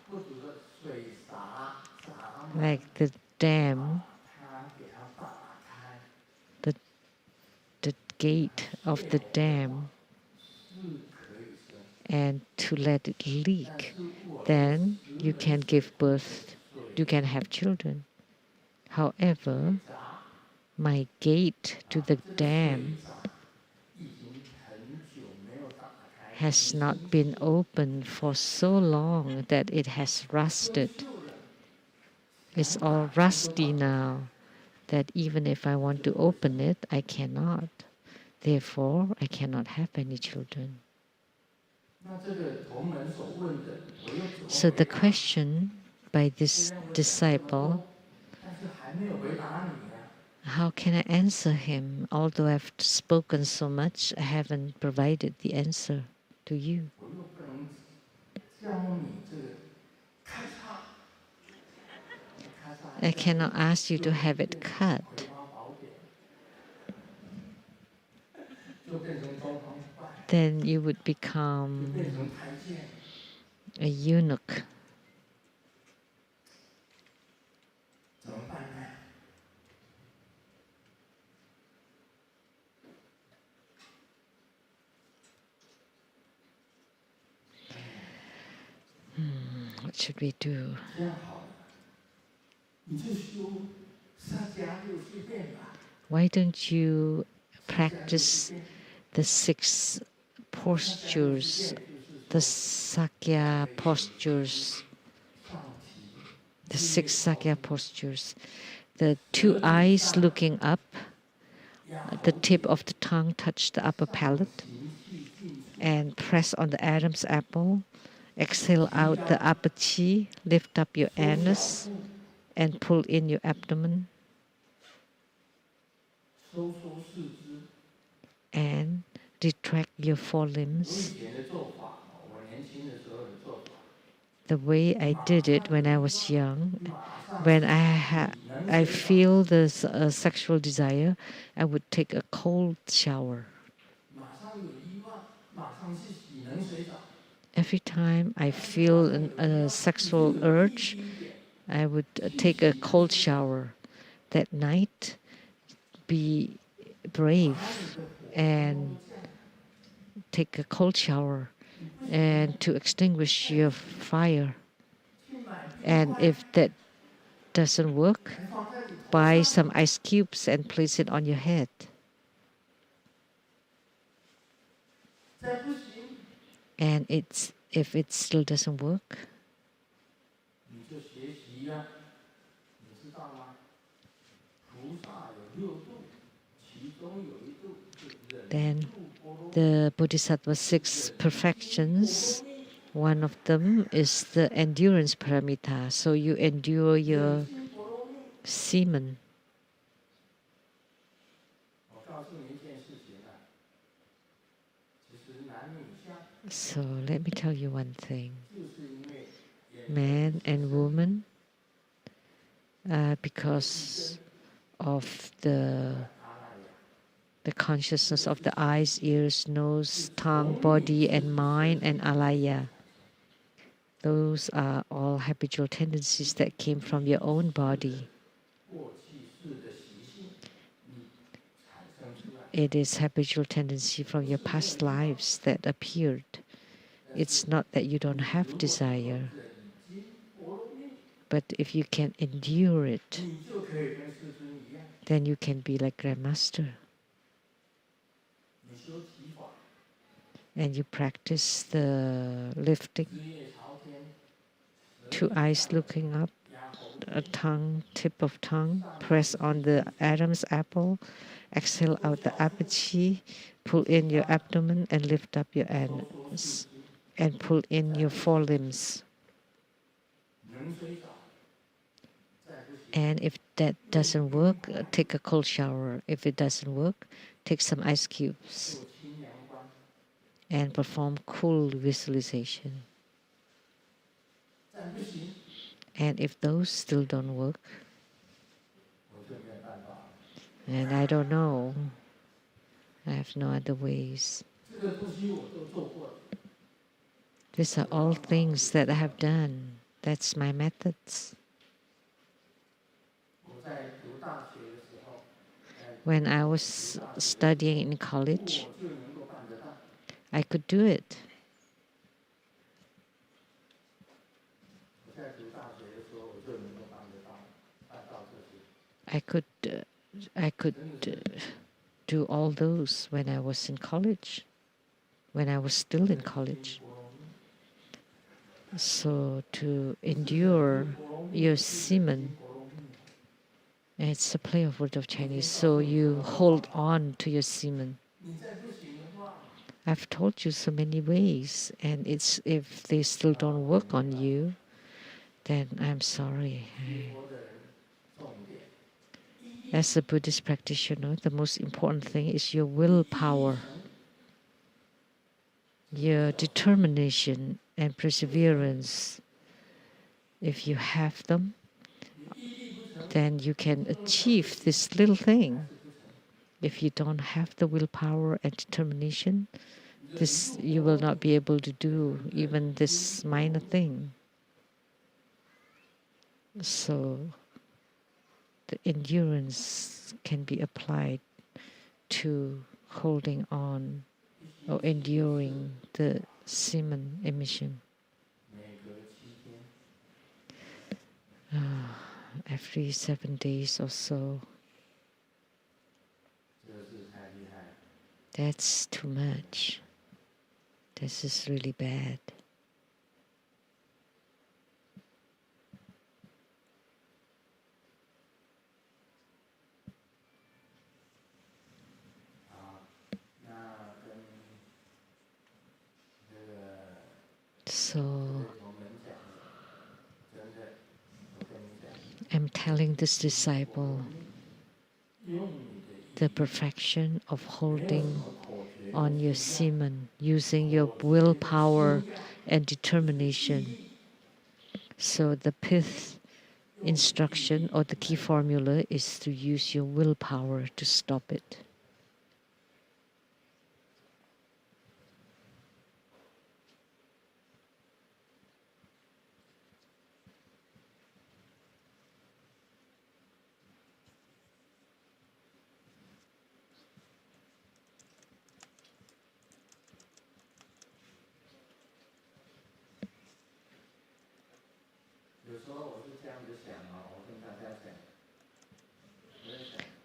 Speaker 4: like the dam, the gate of the dam, and to let it leak, then you can give birth, you can have children. However, my gate to the dam has not been opened for so long that it has rusted. It's all rusty now, that even if I want to open it, I cannot. Therefore, I cannot have any children. So the question by this disciple, how can I answer him? Although I've spoken so much, I haven't provided the answer to you. I cannot ask you to have it cut. Then you would become a eunuch. What should we do? Why don't you practice the 6 postures, the Sakya postures the 6 Sakya postures. The 2 eyes looking up, the tip of the tongue touch the upper palate, and press on the Adam's apple. Exhale out the upper chi, lift up your anus, and pull in your abdomen. And retract your forelimbs. The way I did it when I was young, when I feel this sexual desire, I would take a cold shower. Every time I feel a sexual urge, I would take a cold shower. That night, be brave and take a cold shower and to extinguish your fire. And if that doesn't work, buy some ice cubes and place it on your head. And if it still doesn't work, then the Bodhisattva 6 perfections, one of them is the endurance paramita. So you endure your semen. So let me tell you one thing. Man and woman, because of the consciousness of the eyes, ears, nose, tongue, body, and mind, and alaya. Those are all habitual tendencies that came from your own body. It is habitual tendency from your past lives that appeared. It's not that you don't have desire, but if you can endure it, then you can be like Grandmaster. And you practice the lifting, 2 eyes looking up, a tongue, tip of tongue, press on the Adam's apple, exhale out the upper chi, pull in your abdomen and lift up your anus, and pull in your forelimbs. And if that doesn't work, take a cold shower. If it doesn't work, take some ice cubes and perform cool visualization. And if those still don't work, and I don't know, I have no other ways. These are all things that I have done. That's my methods. When I was studying in college, I could do it. I could do all those when I was in college, when I was still in college. So to endure your semen, it's a play of word of Chinese, so you hold on to your semen. I've told you so many ways, and it's if they still don't work on you, then I'm sorry. As a Buddhist practitioner, the most important thing is your willpower, your determination and perseverance. If you have them, then you can achieve this little thing. If you don't have the willpower and determination, this you will not be able to do even this minor thing. So the endurance can be applied to holding on or enduring the semen emission. Every 7 days or so. That's too much. This is really bad. telling this disciple the perfection of holding on your semen, using your willpower and determination. So the fifth instruction or the key formula is to use your willpower to stop it.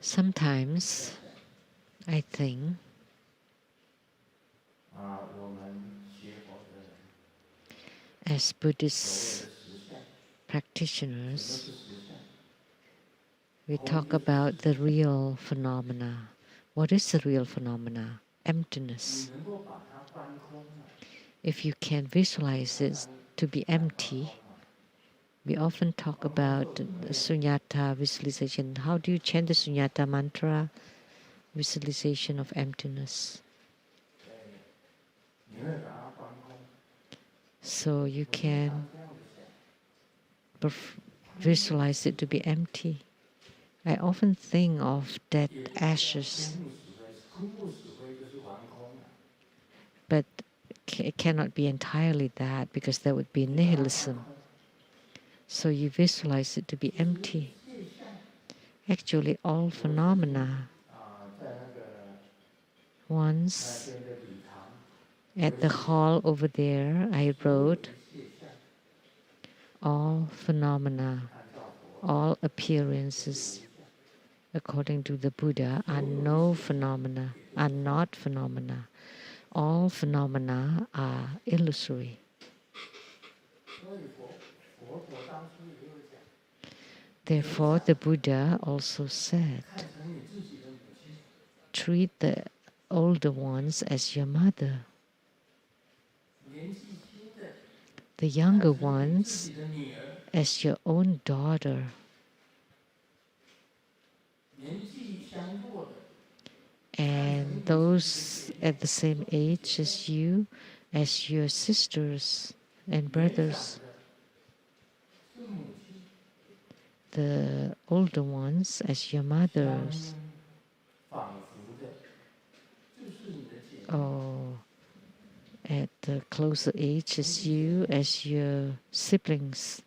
Speaker 4: Sometimes I think as Buddhist practitioners, we talk about the real phenomena. What is the real phenomena? Emptiness. If you can visualize it to be empty, we often talk about the sunyata visualization. How do you chant the sunyata mantra? Visualization of emptiness. So you can visualize it to be empty. I often think of dead ashes, but it cannot be entirely that because that would be nihilism. So you visualize it to be empty. Actually, all phenomena, once at the hall over there, I wrote, all phenomena, all appearances, according to the Buddha, are no phenomena, are not phenomena. All phenomena are illusory. Therefore, the Buddha also said, treat the older ones as your mother, the younger ones as your own daughter, and those at the same age as you as your sisters and brothers. The older ones as your mothers, or at the closer age as you as your siblings,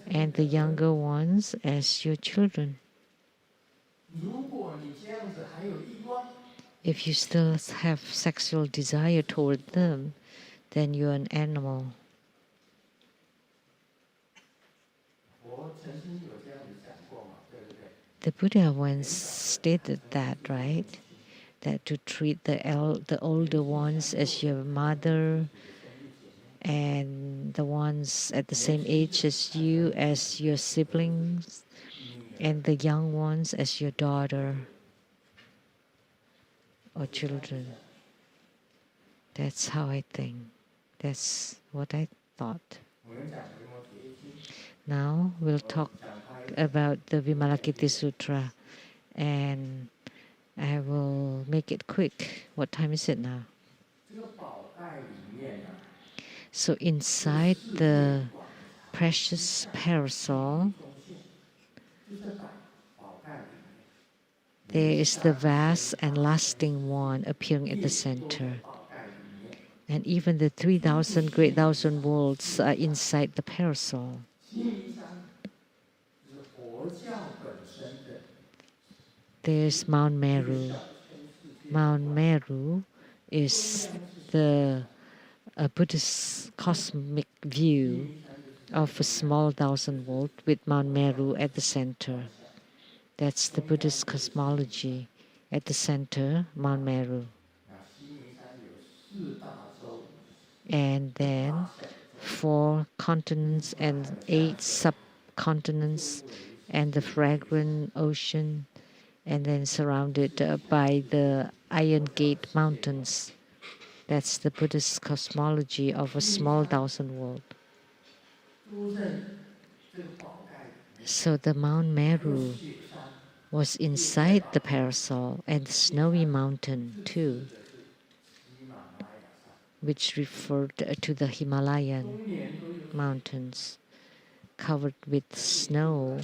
Speaker 4: and the younger ones as your children. If you still have sexual desire toward them, then you're an animal. The Buddha once stated that, right? That to treat the older ones as your mother, and the ones at the same age as you as your siblings, and the young ones as your daughter or children. That's how I think. That's what I thought. Now we'll talk about the Vimalakirti Sutra, and I will make it quick. What time is it now? So inside the precious parasol, there is the vast and lasting one appearing at the center. And even the 3,000 great thousand worlds are inside the parasol. There's Mount Meru. Mount Meru is the Buddhist cosmic view of a small thousand world with Mount Meru at the center. That's the Buddhist cosmology. At the center, Mount Meru. And then 4 continents and 8 subcontinents, and the fragrant ocean, and then surrounded by the Iron Gate Mountains. That's the Buddhist cosmology of a small thousand world. So the Mount Meru was inside the parasol, and the snowy mountain too, which referred to the Himalayan mountains covered with snow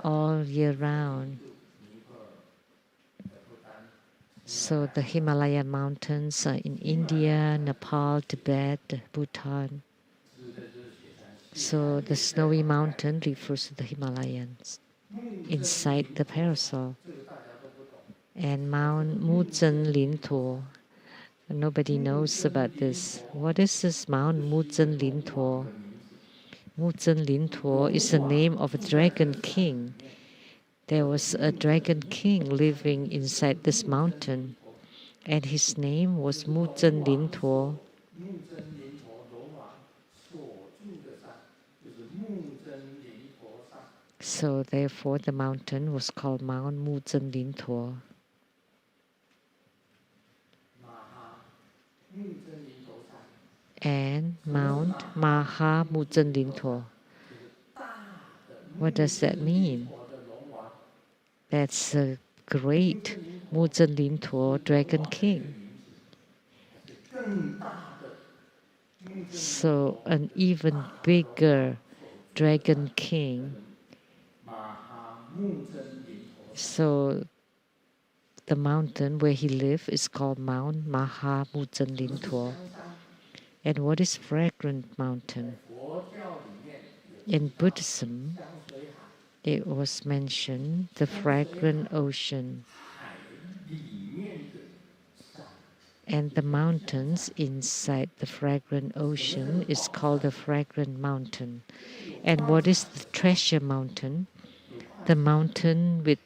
Speaker 4: all year round. So the Himalayan mountains are in India, Nepal, Tibet, Bhutan. So the snowy mountain refers to the Himalayas inside the parasol. And Mount Muzhen Lintuo. Nobody knows about this. What is this Mount Muzhen Lintuo? Muzhen Lintuo is the name of a dragon king. There was a dragon king living inside this mountain, and his name was Muzhen Lintuo. So therefore the mountain was called Mount Muzhen Lintuo. And Mount Maha Muzhen Lintuo. What does that mean? That's a great Muzhen Lintuo dragon king. So an even bigger dragon king. So the mountain where he lived is called Mount Maha Muzhen Lintuo. And what is fragrant mountain? In Buddhism, it was mentioned the fragrant ocean. And the mountains inside the fragrant ocean is called the fragrant mountain. And what is the treasure mountain? The mountain with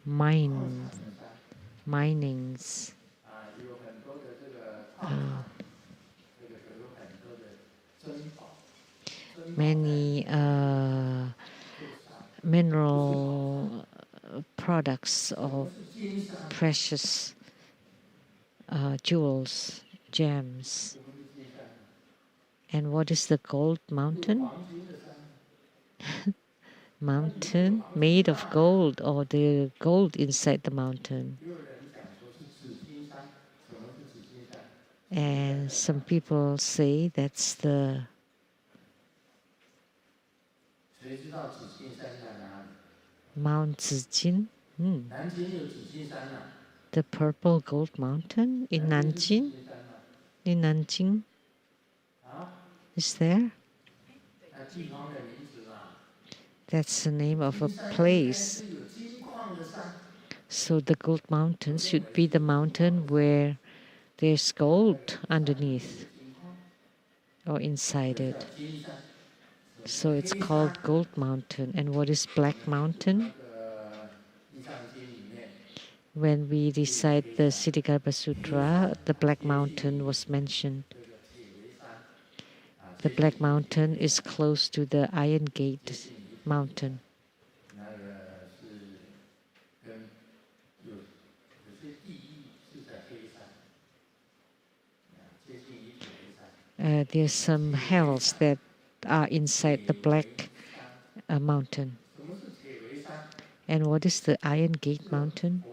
Speaker 4: minings. Many mineral products or precious jewels, gems. And what is the gold mountain? Mountain made of gold, or the gold inside the mountain. And some people say that's the Mount Zijin. The purple gold mountain in Nanjing? In Nanjing? Is there? That's the name of a place. So the gold mountain should be the mountain where there's gold underneath or inside it. So it's called Gold Mountain. And what is Black Mountain? When we recite the Siddhikarbha Sutra, the Black Mountain was mentioned. The Black Mountain is close to the Iron Gate Mountain. There's some hells that are inside the Black Mountain. And what is the Iron Gate Mountain?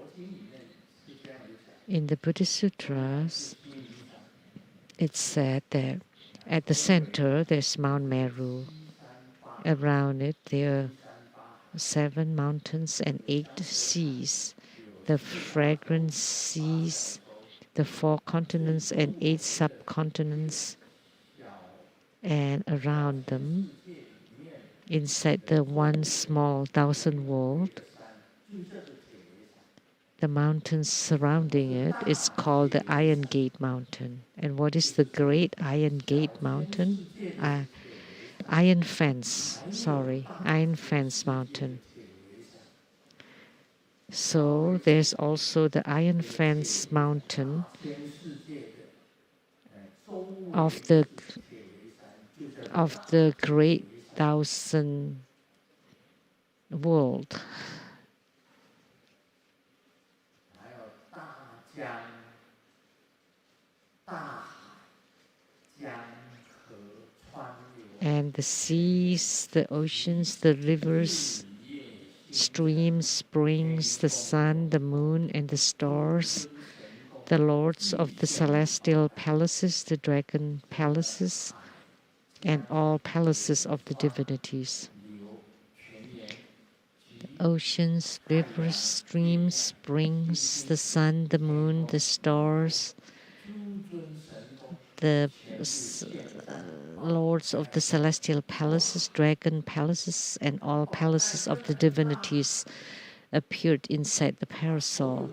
Speaker 4: In the Buddhist Sutras, it's said that at the center there's Mount Meru. Around it there are 7 mountains and 8 seas. The fragrant seas, the 4 continents and 8 subcontinents. And around them, inside the one small 1,000 world, the mountains surrounding it is called the Iron Gate Mountain. And what is the Great Iron Gate Mountain? Iron Fence Mountain. So there's also the Iron Fence Mountain of the Great 1,000 world. And the seas, the oceans, the rivers, streams, springs, the sun, the moon, and the stars, the lords of the celestial palaces, the dragon palaces, and all palaces of the divinities. Oceans, rivers, streams, springs, the sun, the moon, the stars, the lords of the celestial palaces, dragon palaces, and all palaces of the divinities appeared inside the parasol.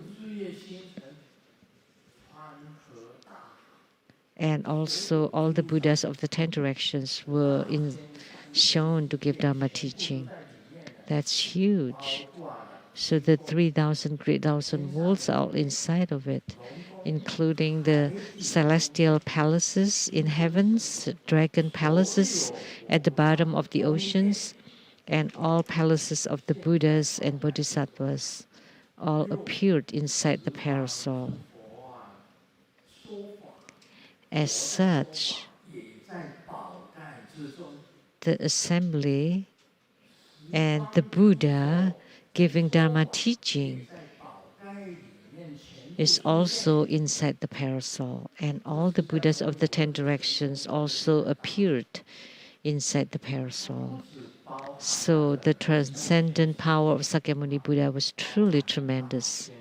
Speaker 4: And also all the Buddhas of the 10 directions were shown to give Dharma teaching. That's huge. So the 3,000 great thousand worlds are all inside of it, including the celestial palaces in heavens, dragon palaces at the bottom of the oceans, and all palaces of the Buddhas and Bodhisattvas all appeared inside the parasol. As such, the assembly and the Buddha giving Dharma teaching is also inside the parasol, and all the Buddhas of the 10 directions also appeared inside the parasol. So the transcendent power of Sakyamuni Buddha was truly tremendous.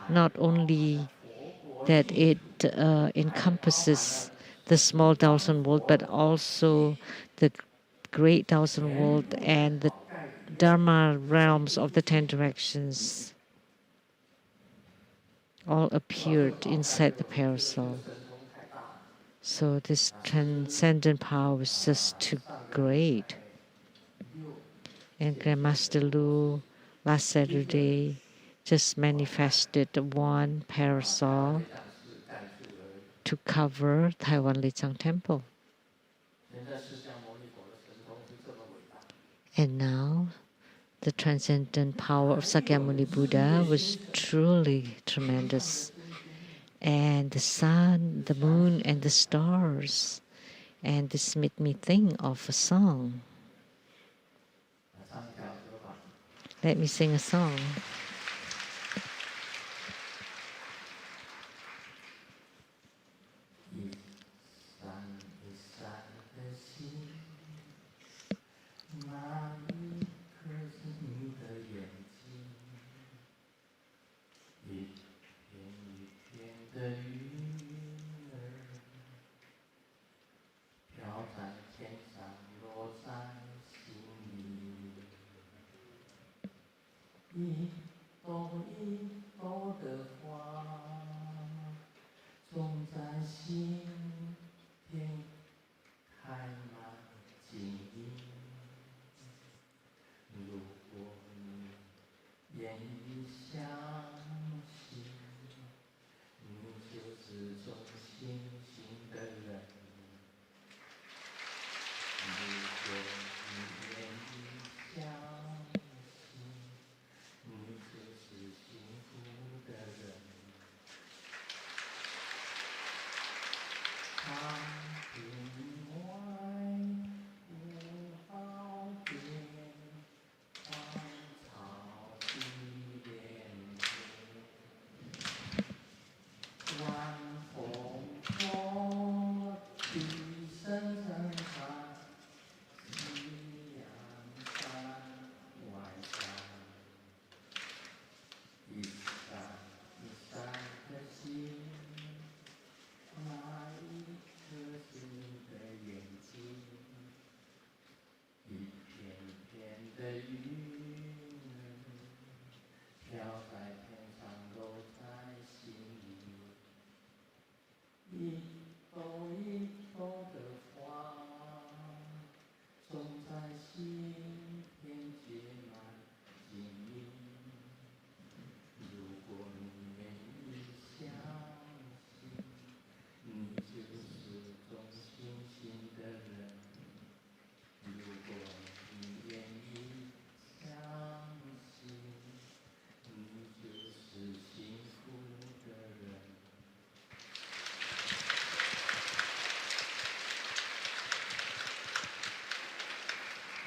Speaker 4: Not only that it encompasses the small thousand world, but also the great thousand world and the Dharma realms of the 10 directions all appeared inside the parasol. So this transcendent power was just too great. And Grandmaster Lu last Saturday just manifested one parasol to cover Taiwan Lichang Temple. And now the transcendent power of Sakyamuni Buddha was truly tremendous. And the sun, the moon, and the stars. And this made me think of a song. Let me sing a song.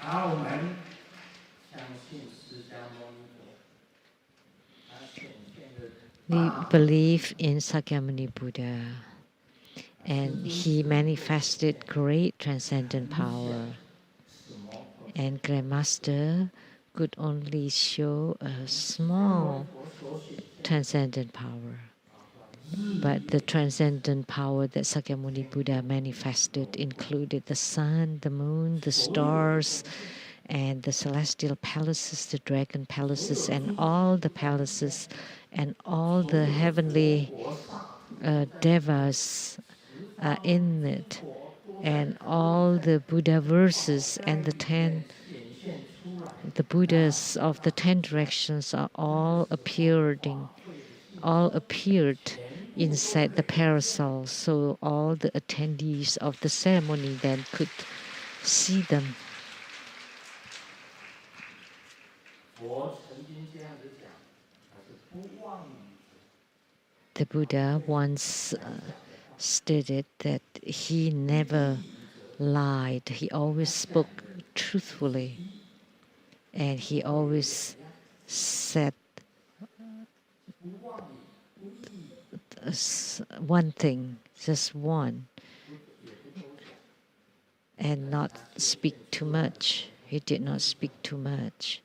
Speaker 6: 而我们相信释迦牟尼佛，他显现的
Speaker 4: We believe in Sakyamuni Buddha, and he manifested great transcendent power. And Grandmaster could only show a small transcendent power. But the transcendent power that Sakyamuni Buddha manifested included the sun, the moon, the stars, and the celestial palaces, the dragon palaces, and all the palaces, and all the heavenly devas are in it, and all the Buddha verses and the Buddhas of the 10 directions are all appeared inside the parasol, so all the attendees of the ceremony then could see them. The Buddha once stated that he never lied. He always spoke truthfully, and he always said one thing, just one, and not speak too much. He did not speak too much.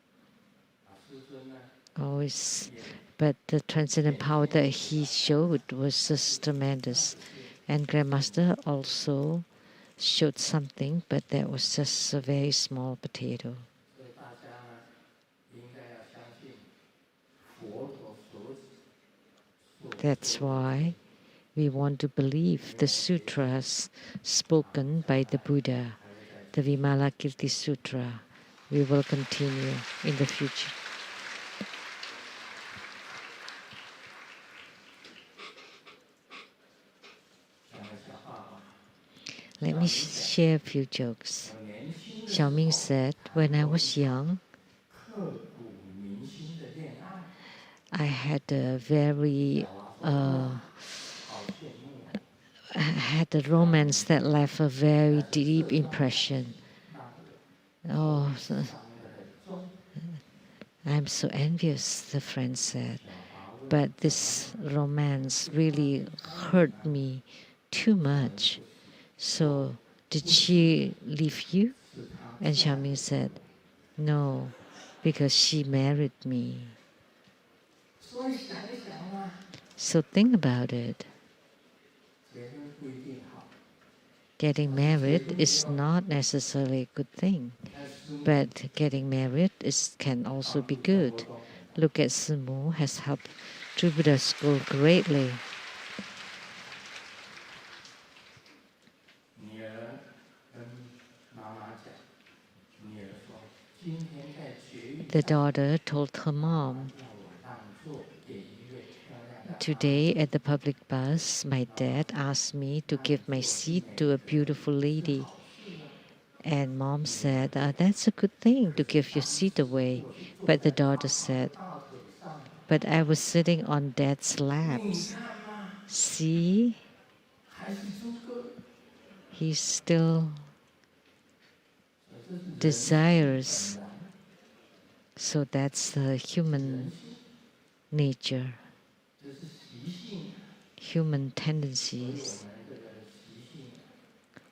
Speaker 4: Always, but the transcendent power that he showed was just tremendous. And Grandmaster also showed something, but that was just a very small potato. That's why we want to believe the sutras spoken by the Buddha, the Vimalakirti Sutra. We will continue in the future. Let me share a few jokes. Xiaoming said, when I was young, I had a very had a romance that left a very deep impression. Oh, I'm so envious, the friend said. But this romance really hurt me too much. So, did she leave you? And Xiaoming said, no, because she married me. So think about it. Getting married is not necessarily a good thing, but getting married can also be good. Look at Simu has helped True Buddha School greatly. The daughter told her mom, today at the public bus, my dad asked me to give my seat to a beautiful lady. And mom said, that's a good thing to give your seat away. But the daughter said, but I was sitting on dad's laps. See? He still desires. So that's the human nature, human tendencies.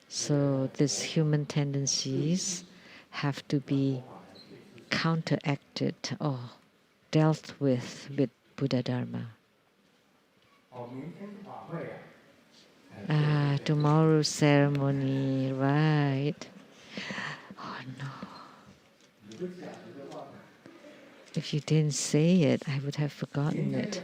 Speaker 4: So these human tendencies have to be counteracted or dealt with Buddha Dharma. Tomorrow's ceremony, right? Oh no. If you didn't say it, I would have forgotten it.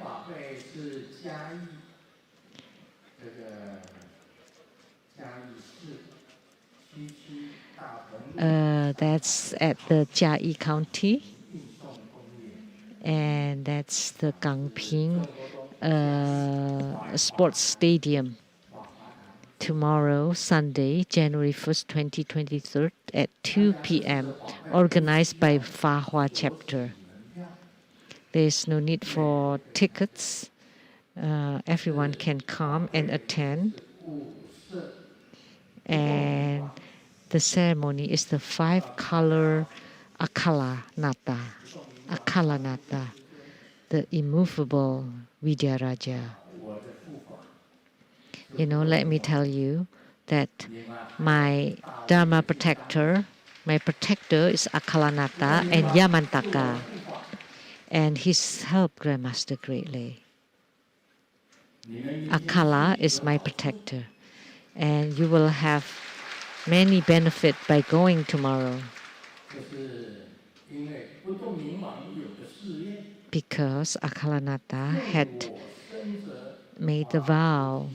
Speaker 4: That's at the Jiayi County, and that's the Gangping Sports Stadium. Tomorrow, Sunday, January 1st, 2023, at 2 p.m., organized by Fa Hua Chapter. There is no need for tickets. Everyone can come and attend. And the ceremony is the 5-color Akalanata, Akalanata, the immovable Vidyaraja. Let me tell you that my Dharma protector, my protector is Akalanata and Yamantaka, and he's helped Grandmaster greatly. Akala is my protector, and you will have many benefit by going tomorrow. Because Akalanata had made the vow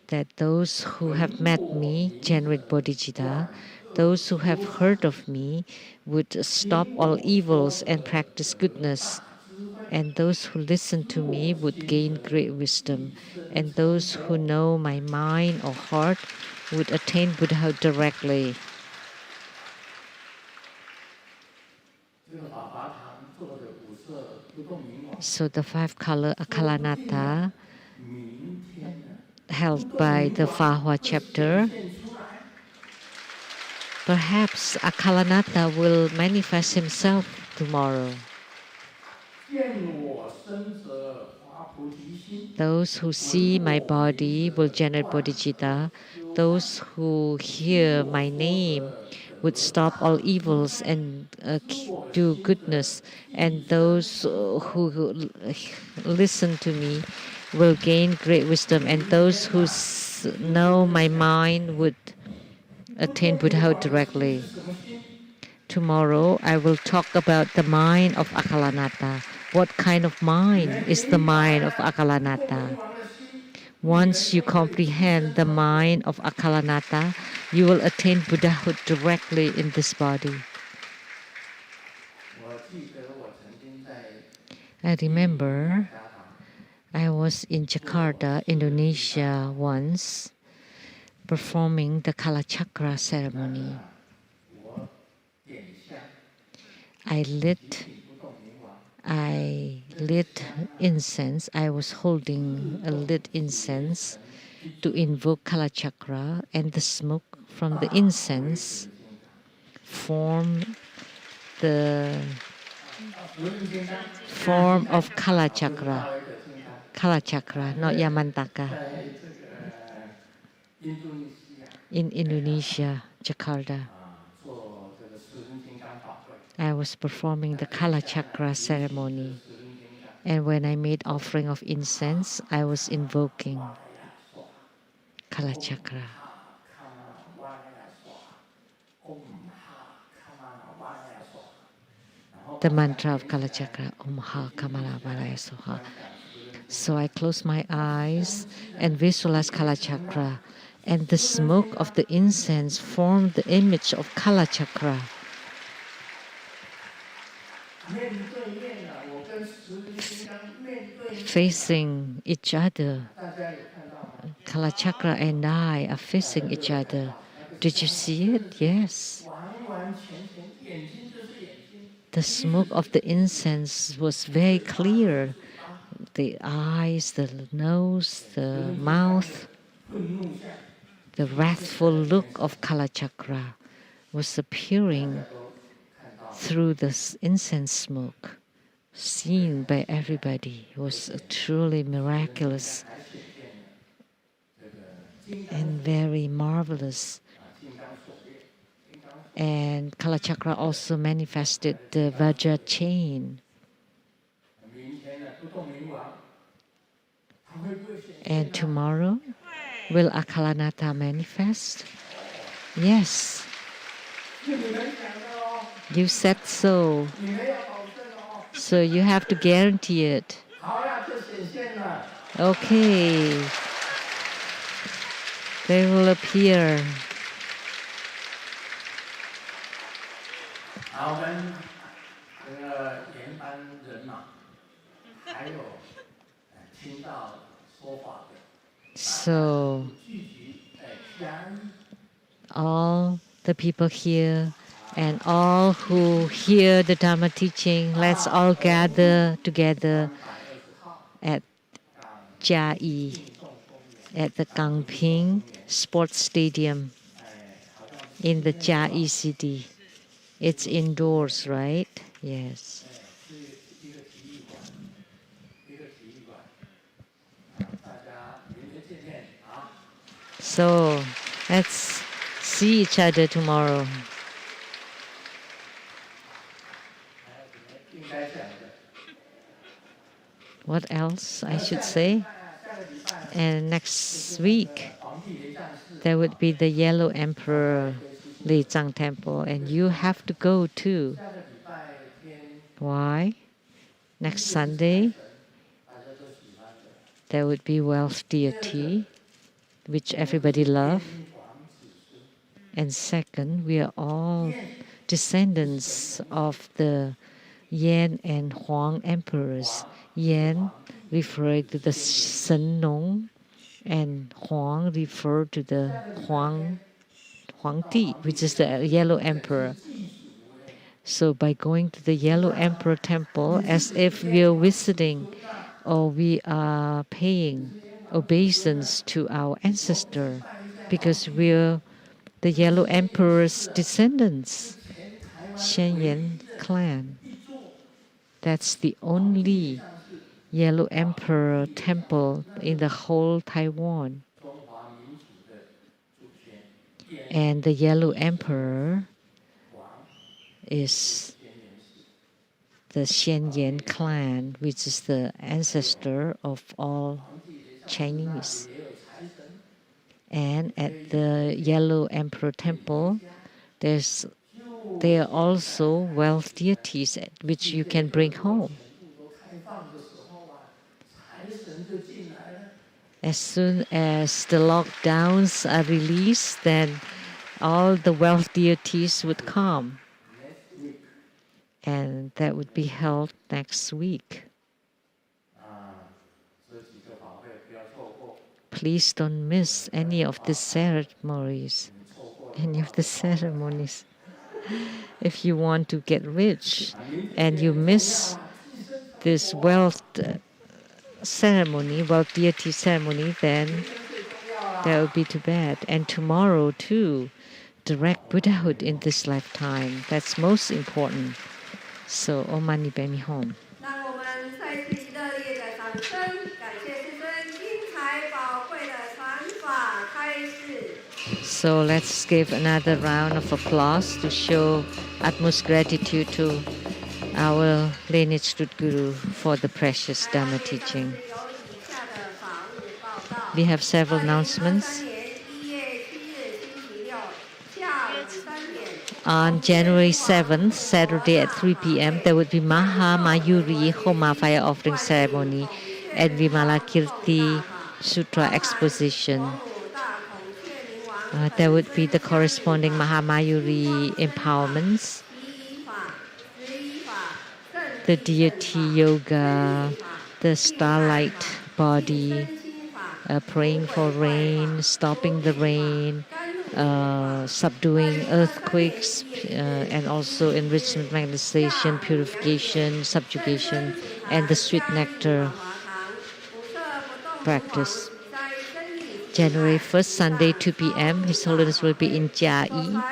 Speaker 4: that those who have met me generate bodhicitta, those who have heard of me would stop all evils and practice goodness, and those who listen to me would gain great wisdom, and those who know my mind or heart would attain Buddhahood directly. So the 5-color Akalanata held by the Fahua chapter, perhaps Akalanata will manifest himself tomorrow. Those who see my body will generate bodhicitta. Those who hear my name would stop all evils and do goodness. And those who listen to me will gain great wisdom. And those who know my mind would attain Buddhahood directly. Tomorrow I will talk about the mind of Akalanata. What kind of mind is the mind of Akalanata? Once you comprehend the mind of Akalanata, you will attain Buddhahood directly in this body. I remember I was in Jakarta, Indonesia once, performing the Kalachakra ceremony. I lit incense. I was holding a lit incense to invoke Kalachakra, and the smoke from the incense formed the form of Kalachakra. Kalachakra, not Yamantaka. In Indonesia, Jakarta. I was performing the Kalachakra ceremony, and when I made offering of incense, I was invoking Kalachakra. The mantra of Kalachakra, Om Ha Kamala Valaya Soha. So I closed my eyes and visualized Kalachakra, and the smoke of the incense formed the image of Kalachakra. Facing each other. Kalachakra and I are facing each other. Did you see it? Yes. The smoke of the incense was very clear. The eyes, the nose, the mouth, the wrathful look of Kalachakra was appearing through this incense smoke, seen by everybody. It was truly miraculous and very marvelous. And Kalachakra also manifested the Vajra chain. And tomorrow, will Akalanata manifest? Yes. You said so. So you have to guarantee it. Okay. They will appear. So all the people here and all who hear the Dharma teaching, let's all gather together at Jia at the Gangping Sports Stadium in the Chiayi city. It's indoors, right? Yes.
Speaker 6: 是一个体育馆，一个体育馆，大家明天见面啊。
Speaker 4: So let's see each other tomorrow.
Speaker 6: 还有什么应该讲的？
Speaker 4: What else I should say?
Speaker 6: 下个礼拜
Speaker 4: And next week
Speaker 6: 皇帝雷战士
Speaker 4: there would be the Yellow Emperor Lizang Temple, and you have to go too.
Speaker 6: 下个礼拜天
Speaker 4: Why? Next Sunday
Speaker 6: 大家都喜欢的
Speaker 4: there would be wealth deity, which everybody love.
Speaker 6: 皇子孙，
Speaker 4: And second, we are all descendants of the Yan and Huang emperors. Yan referring to the Shen Nong, and Huang refer to the Huangdi, which is the Yellow Emperor. So by going to the Yellow Emperor temple, as if we are visiting or we are paying obeisance to our ancestor, because we're the Yellow Emperor's descendants, Shenyan clan. That's the only Yellow Emperor temple in the whole Taiwan.
Speaker 6: 中华民族的祖先，
Speaker 4: And the Yellow Emperor
Speaker 6: 皇
Speaker 4: is
Speaker 6: 天元氏，
Speaker 4: the Shenyan clan, which is the ancestor of all
Speaker 6: 皇帝雷战士
Speaker 4: Chinese.
Speaker 6: 也有财神，
Speaker 4: And at the Yellow Emperor temple, there are also wealth deities which you can bring home.
Speaker 6: 全部都开放的时候啊，财神就进来了。
Speaker 4: As soon as the lockdowns are released, then all the wealth deities would come.
Speaker 6: Next week
Speaker 4: And that would be held next week.
Speaker 6: 啊，这几个法会不要错过，
Speaker 4: Please don't miss any of the ceremonies.
Speaker 6: 你错过了
Speaker 4: Any of the ceremonies. If you want to get rich and you miss this wealth ceremony, wealth deity ceremony, then that would be too bad. And tomorrow too, direct Buddhahood in this lifetime. That's most important. So, Om Mani Padme Hum.
Speaker 3: 让我们再次以热烈的掌声，感谢师尊精彩宝贵的传法开示。
Speaker 4: So let's give another round of applause to show utmost gratitude to our lineage root guru for the precious Dharma teaching.
Speaker 3: 有以下的法务报告。
Speaker 4: We have several announcements.
Speaker 3: 2023年1月7日星期六下午3点。
Speaker 4: On January 7th, Saturday at 3 p.m., there would be Maha Mayuri Homa fire offering ceremony at Vimalakirti Sutra exposition. There would be the corresponding Mahamayuri empowerments, the deity yoga, the starlight body, praying for rain, stopping the rain, subduing earthquakes, and also enrichment, magnetization, purification, subjugation, and the sweet nectar practice. January 1st, Sunday, 2 p.m., His Holiness will be in Chiayi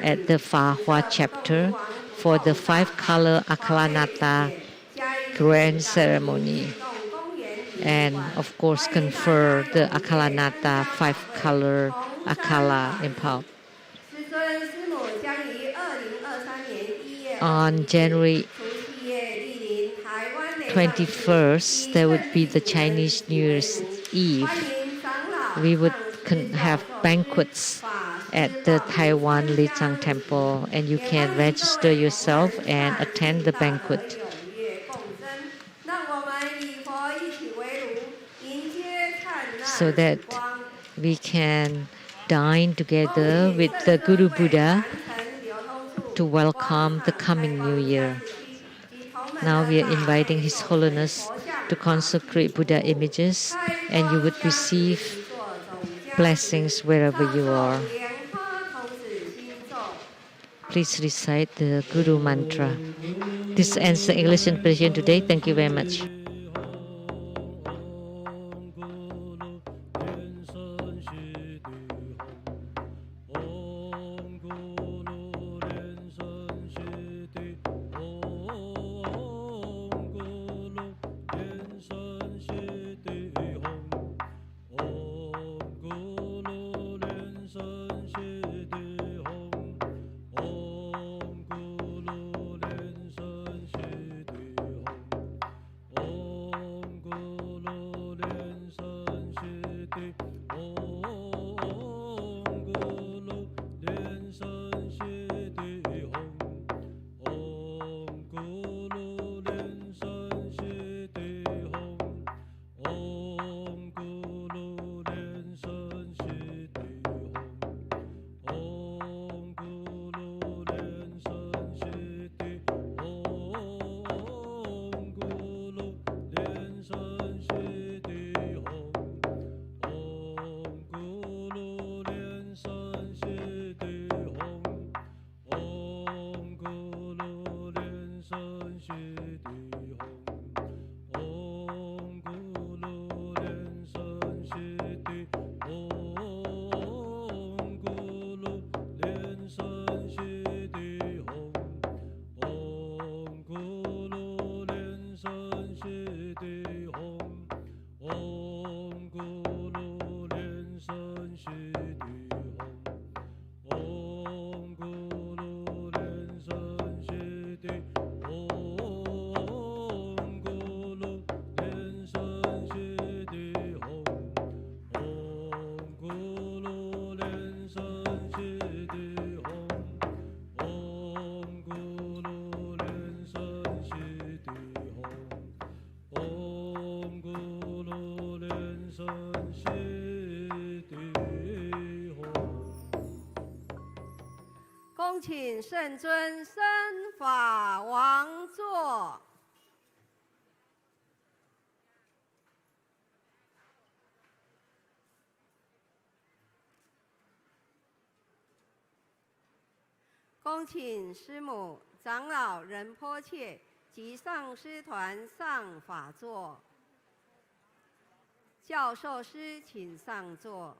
Speaker 4: at the Fa Hua chapter for the 5-color Akalanata grand ceremony. And of course, confer the Akalanata 5-color Akala empower. On January 21st, there would be the Chinese New Year's Eve. We would have banquets at the Taiwan Lizang Temple, and you can register yourself and attend the banquet. So that we can dine together with the Guru Buddha to welcome the coming New Year. Now we are inviting His Holiness to consecrate Buddha images, and you would receive blessings wherever you are. Please recite the Guru mantra. This ends the English interpretation today. Thank you very much.
Speaker 2: Om
Speaker 3: 恭请圣尊升法王座。恭请师母、长老仁波切及上师团上法座。教授师请上座。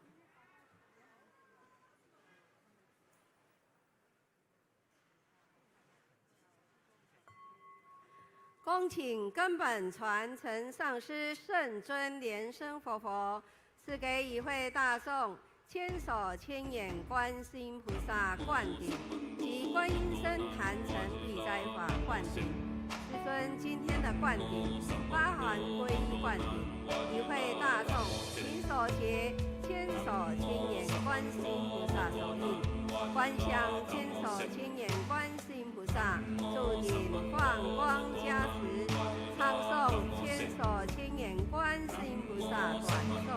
Speaker 3: 恭请根本传承上师圣尊莲生活佛赐给与会大众千手千眼观世音菩萨灌顶及观音身坛城必斋法灌顶。师尊今天的灌顶包含皈依灌顶，与会大众请手结千手千眼观世音菩萨手印，观想千手千眼观世音菩萨注顶放光加持，唱诵千手千眼观世音菩萨短颂。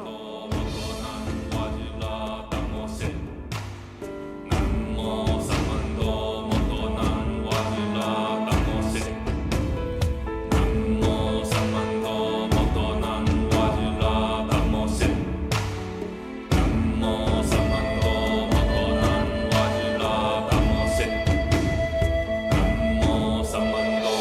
Speaker 2: Samando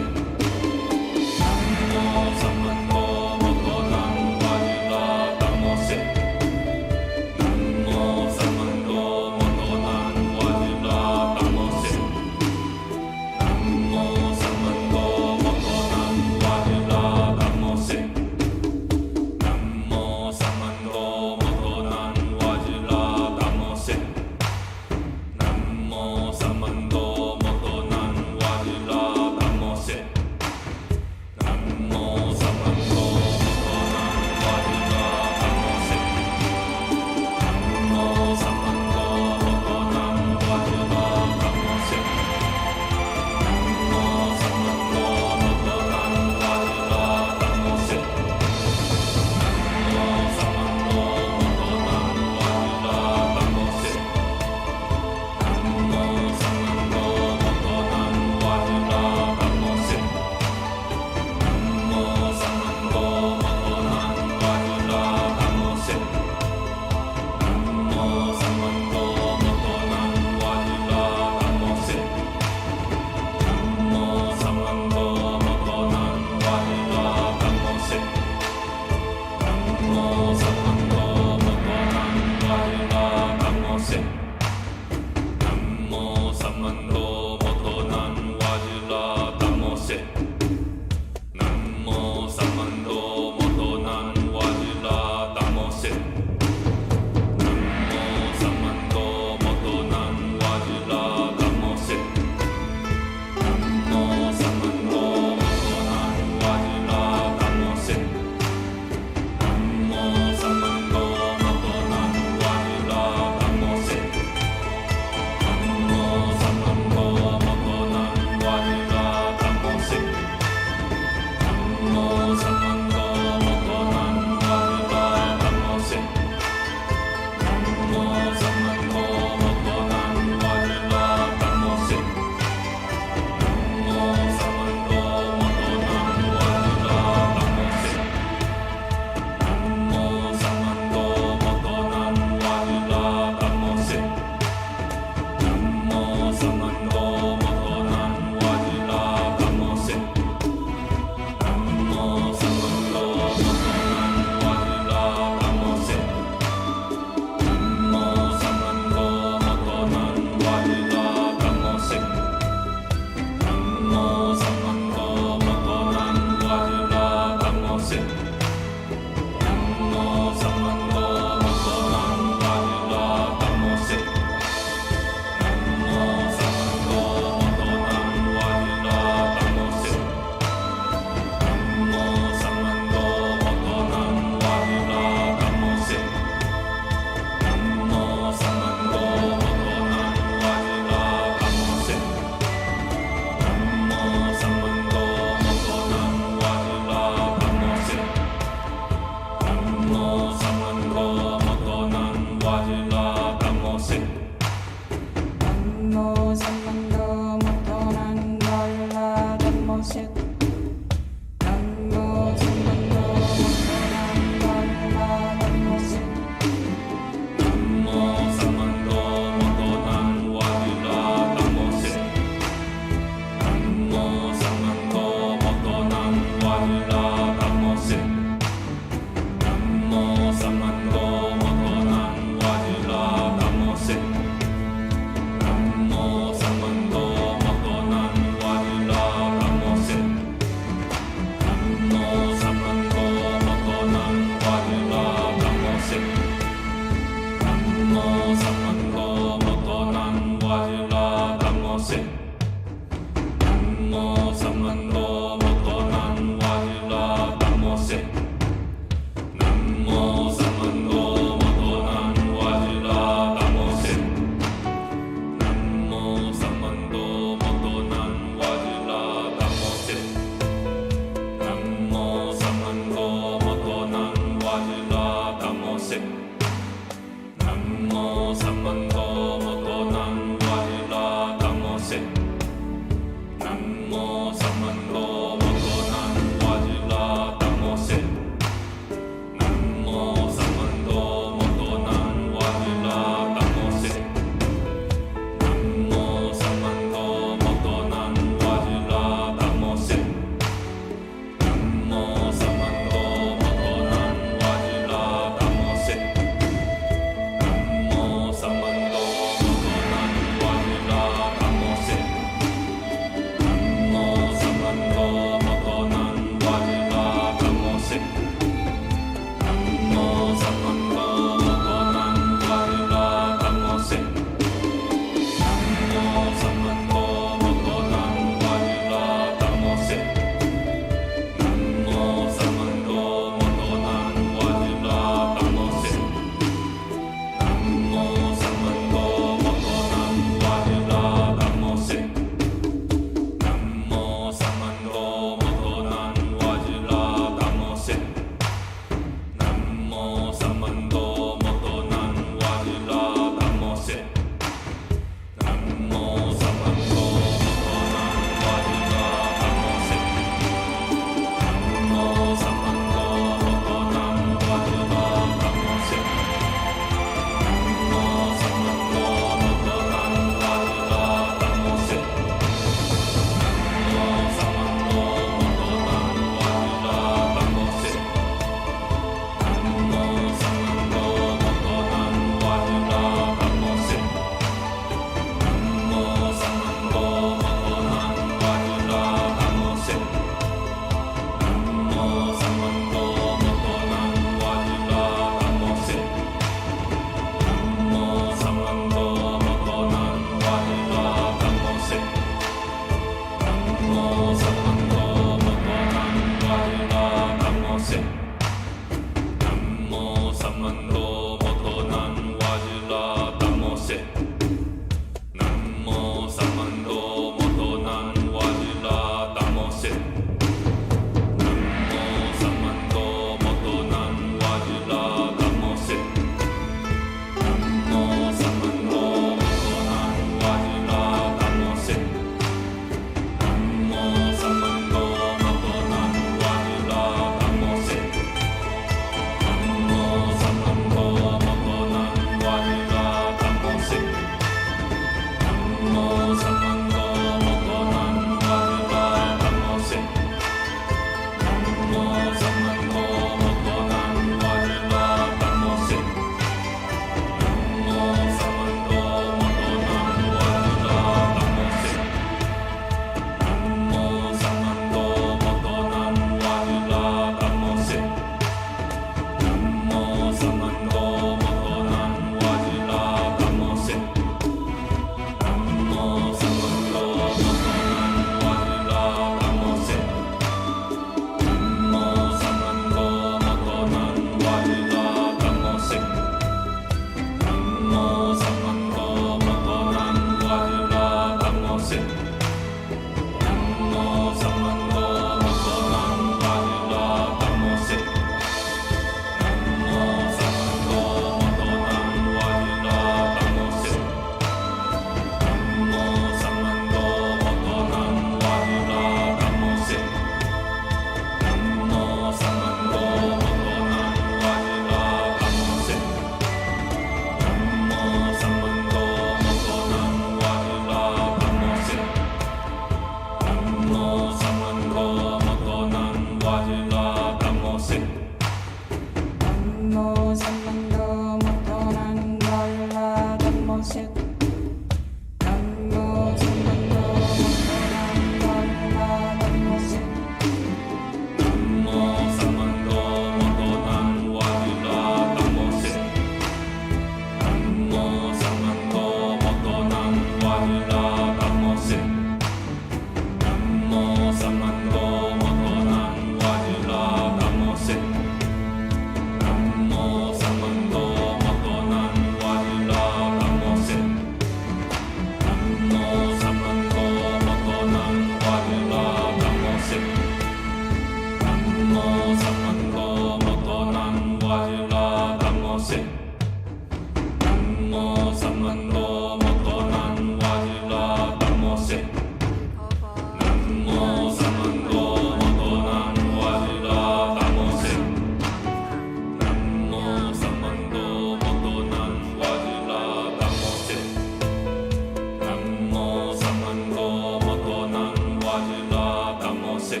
Speaker 2: せ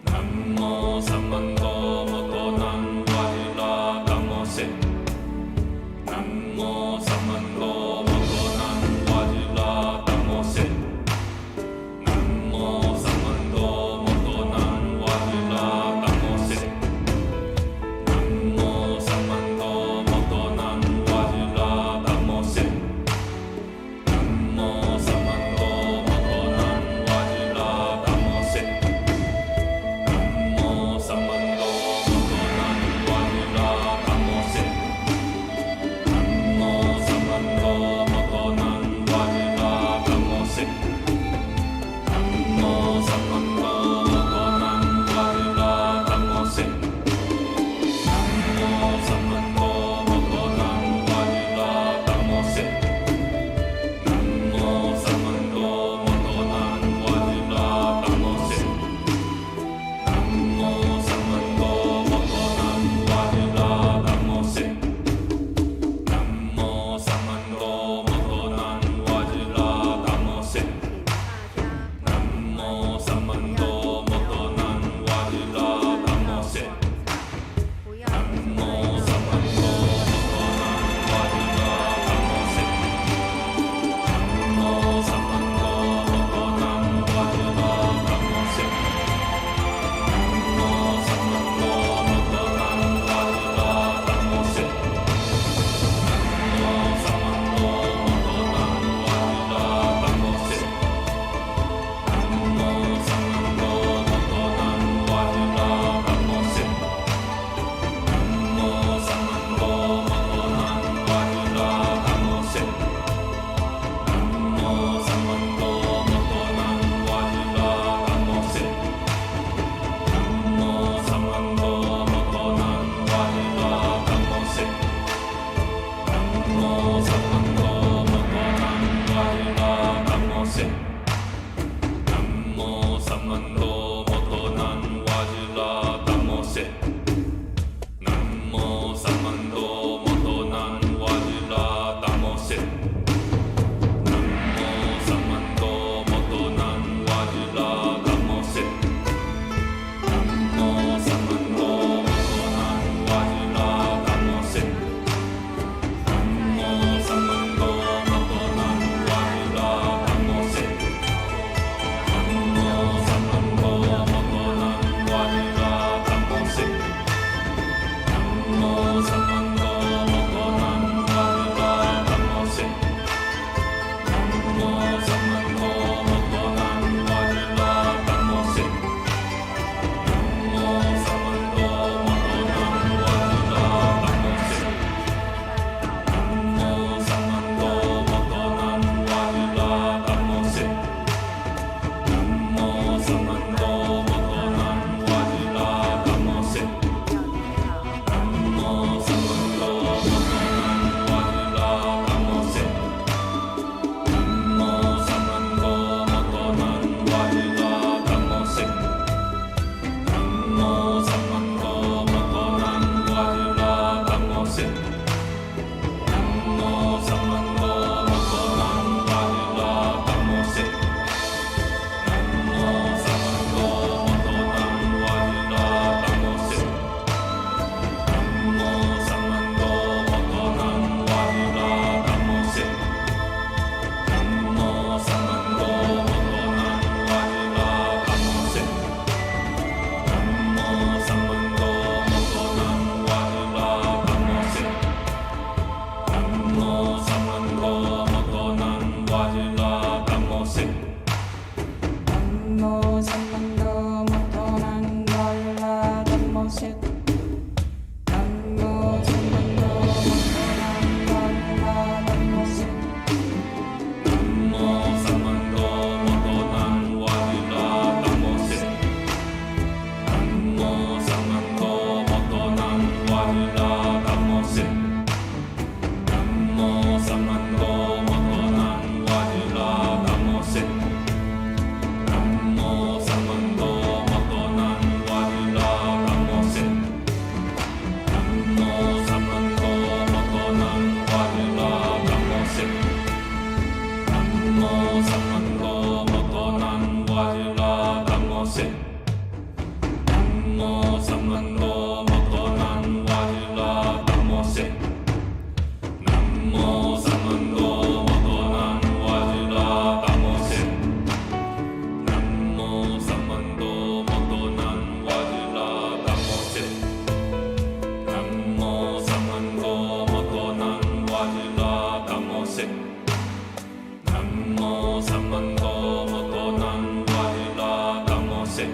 Speaker 2: 南無三万道元南無阿弥陀ダモせ南無三万道元南無阿弥陀ダモせ南無三万道元南無阿弥陀ダモせ南無三万道元南無阿弥陀ダモせ南無三万道元南無阿弥陀ダモせ
Speaker 1: 셋. 남모 삼만도 먹고 난 와질라 남모 셋. 남모 삼만도 먹고 난 와질라 남모 셋. 남모 삼만도 먹고 난 와질라 남모 셋. 남모 삼만도 먹고 난 와질라 남모 셋. 남모 삼만도 먹고 난 와질라 남모 셋.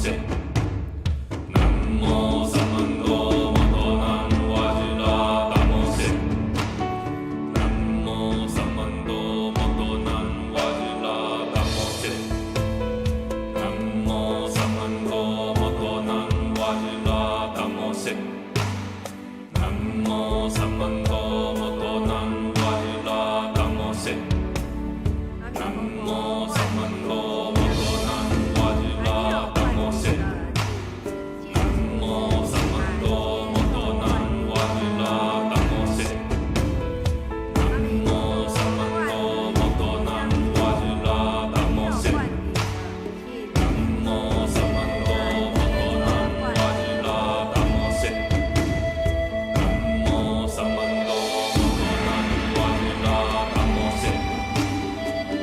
Speaker 1: せ南無三万道元南無阿弥陀ナモせ南無三万道元南無阿弥陀ナモせ南無三万道元南無阿弥陀ナモせ南無三万道元南無阿弥陀ナモせ南無三万道元南無阿弥陀ナモせ南無三万道元南無阿弥陀ナモせ南無三万道元南無阿弥陀ナモせ南無三万道元南無阿弥陀ナモせ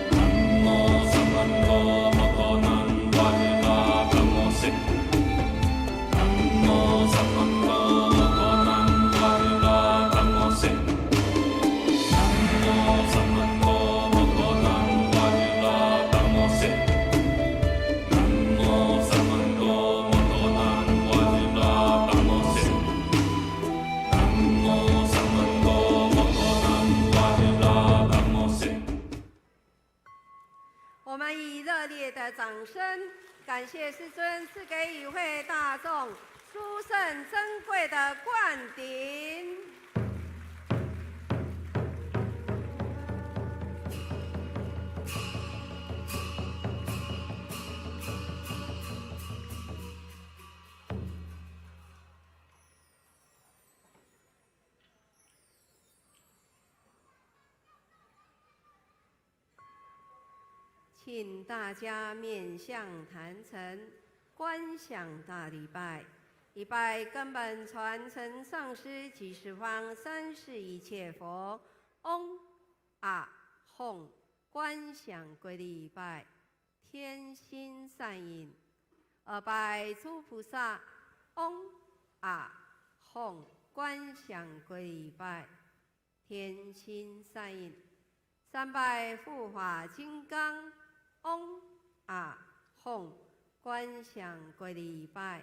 Speaker 1: 南無三万道元南無阿弥陀ナモせ南無三万道元南無阿弥陀ナモせ南無三万道元南無阿弥陀ナモせ南無三万道元南無阿弥陀ナモせ南無三万道元南無阿弥陀ナモせ南無三万道元南無阿弥陀ナモせ。
Speaker 3: 我们以热烈的掌声，感谢师尊赐给与会大众殊胜珍贵的灌顶。请大家面向坛城，观想大礼拜。礼拜根本传承上师及十方三世一切佛，嗡啊吽，观想归礼拜，天心善引。二拜诸菩萨，嗡啊吽，观想归礼拜，天心善引。三拜护法金刚。嗡啊吽，观想归礼拜，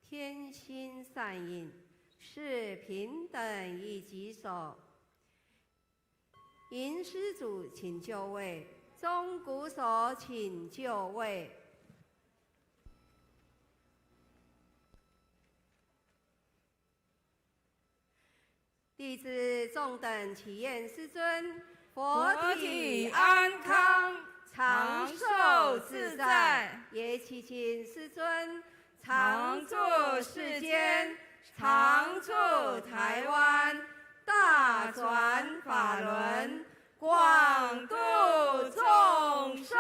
Speaker 3: 天心善引，是平等一举手。迎施主请就位，钟鼓手请就位。弟子众等祈愿师尊佛体安康，长寿自在，也祈请师尊常住世间，常驻台湾，大转法轮，广度众生。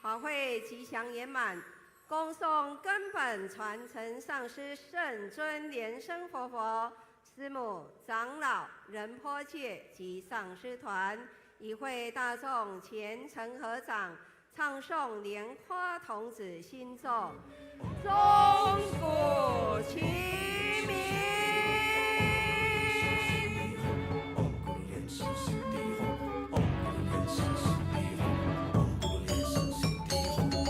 Speaker 3: 法会吉祥圆满，恭送根本传承上师圣尊莲生活佛、师母、长老、仁波切及上师团，与会大众虔诚合掌，唱诵莲花童子心咒，钟鼓齐鸣。生西提吽，吽咕噜莲生西提吽，吽咕噜莲生西提吽，吽咕噜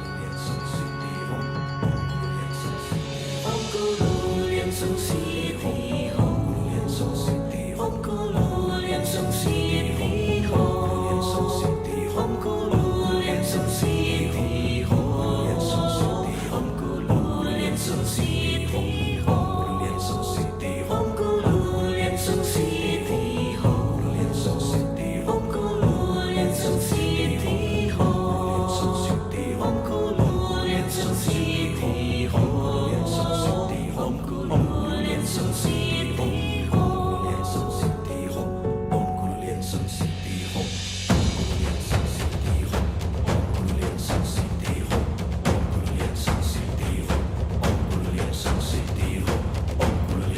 Speaker 3: 莲生西提吽，吽咕噜莲生西提吽，吽咕噜莲生西提吽，吽咕噜莲生西提吽。生西提吽，生西提吽，吽咕噜莲生西提吽，吽咕噜莲生西提吽，吽咕噜莲生西提吽，吽咕噜莲生西提吽，吽咕噜莲生西提吽，吽咕噜莲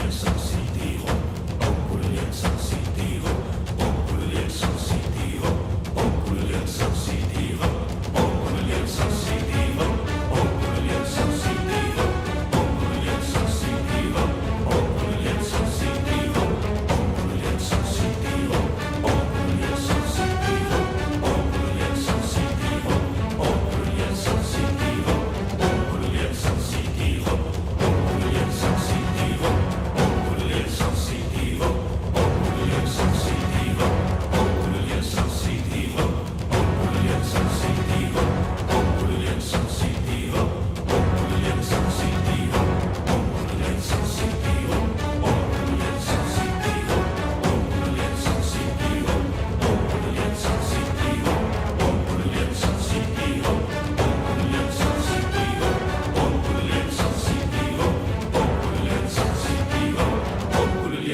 Speaker 3: 生西提吽，吽咕噜莲生西提吽，吽咕噜莲生西提吽，吽咕噜莲生西提吽，吽咕噜莲生西提吽，吽咕噜莲生西提吽。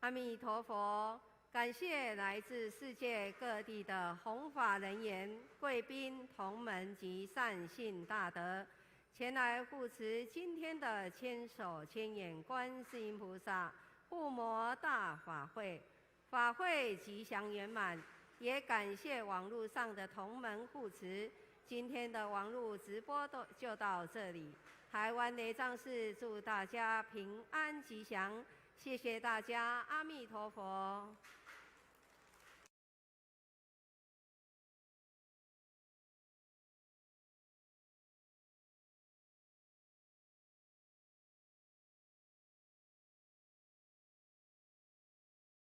Speaker 3: 阿弥陀佛，感谢来自世界各地的弘法人员、贵宾、同门及善信大德，前来护持今天的千手千眼观世音菩萨护摩大法会，法会吉祥圆满。也感谢网络上的同门护持。今天的网络直播就到这里。台湾雷藏寺祝大家平安吉祥，谢谢大家，阿弥陀佛。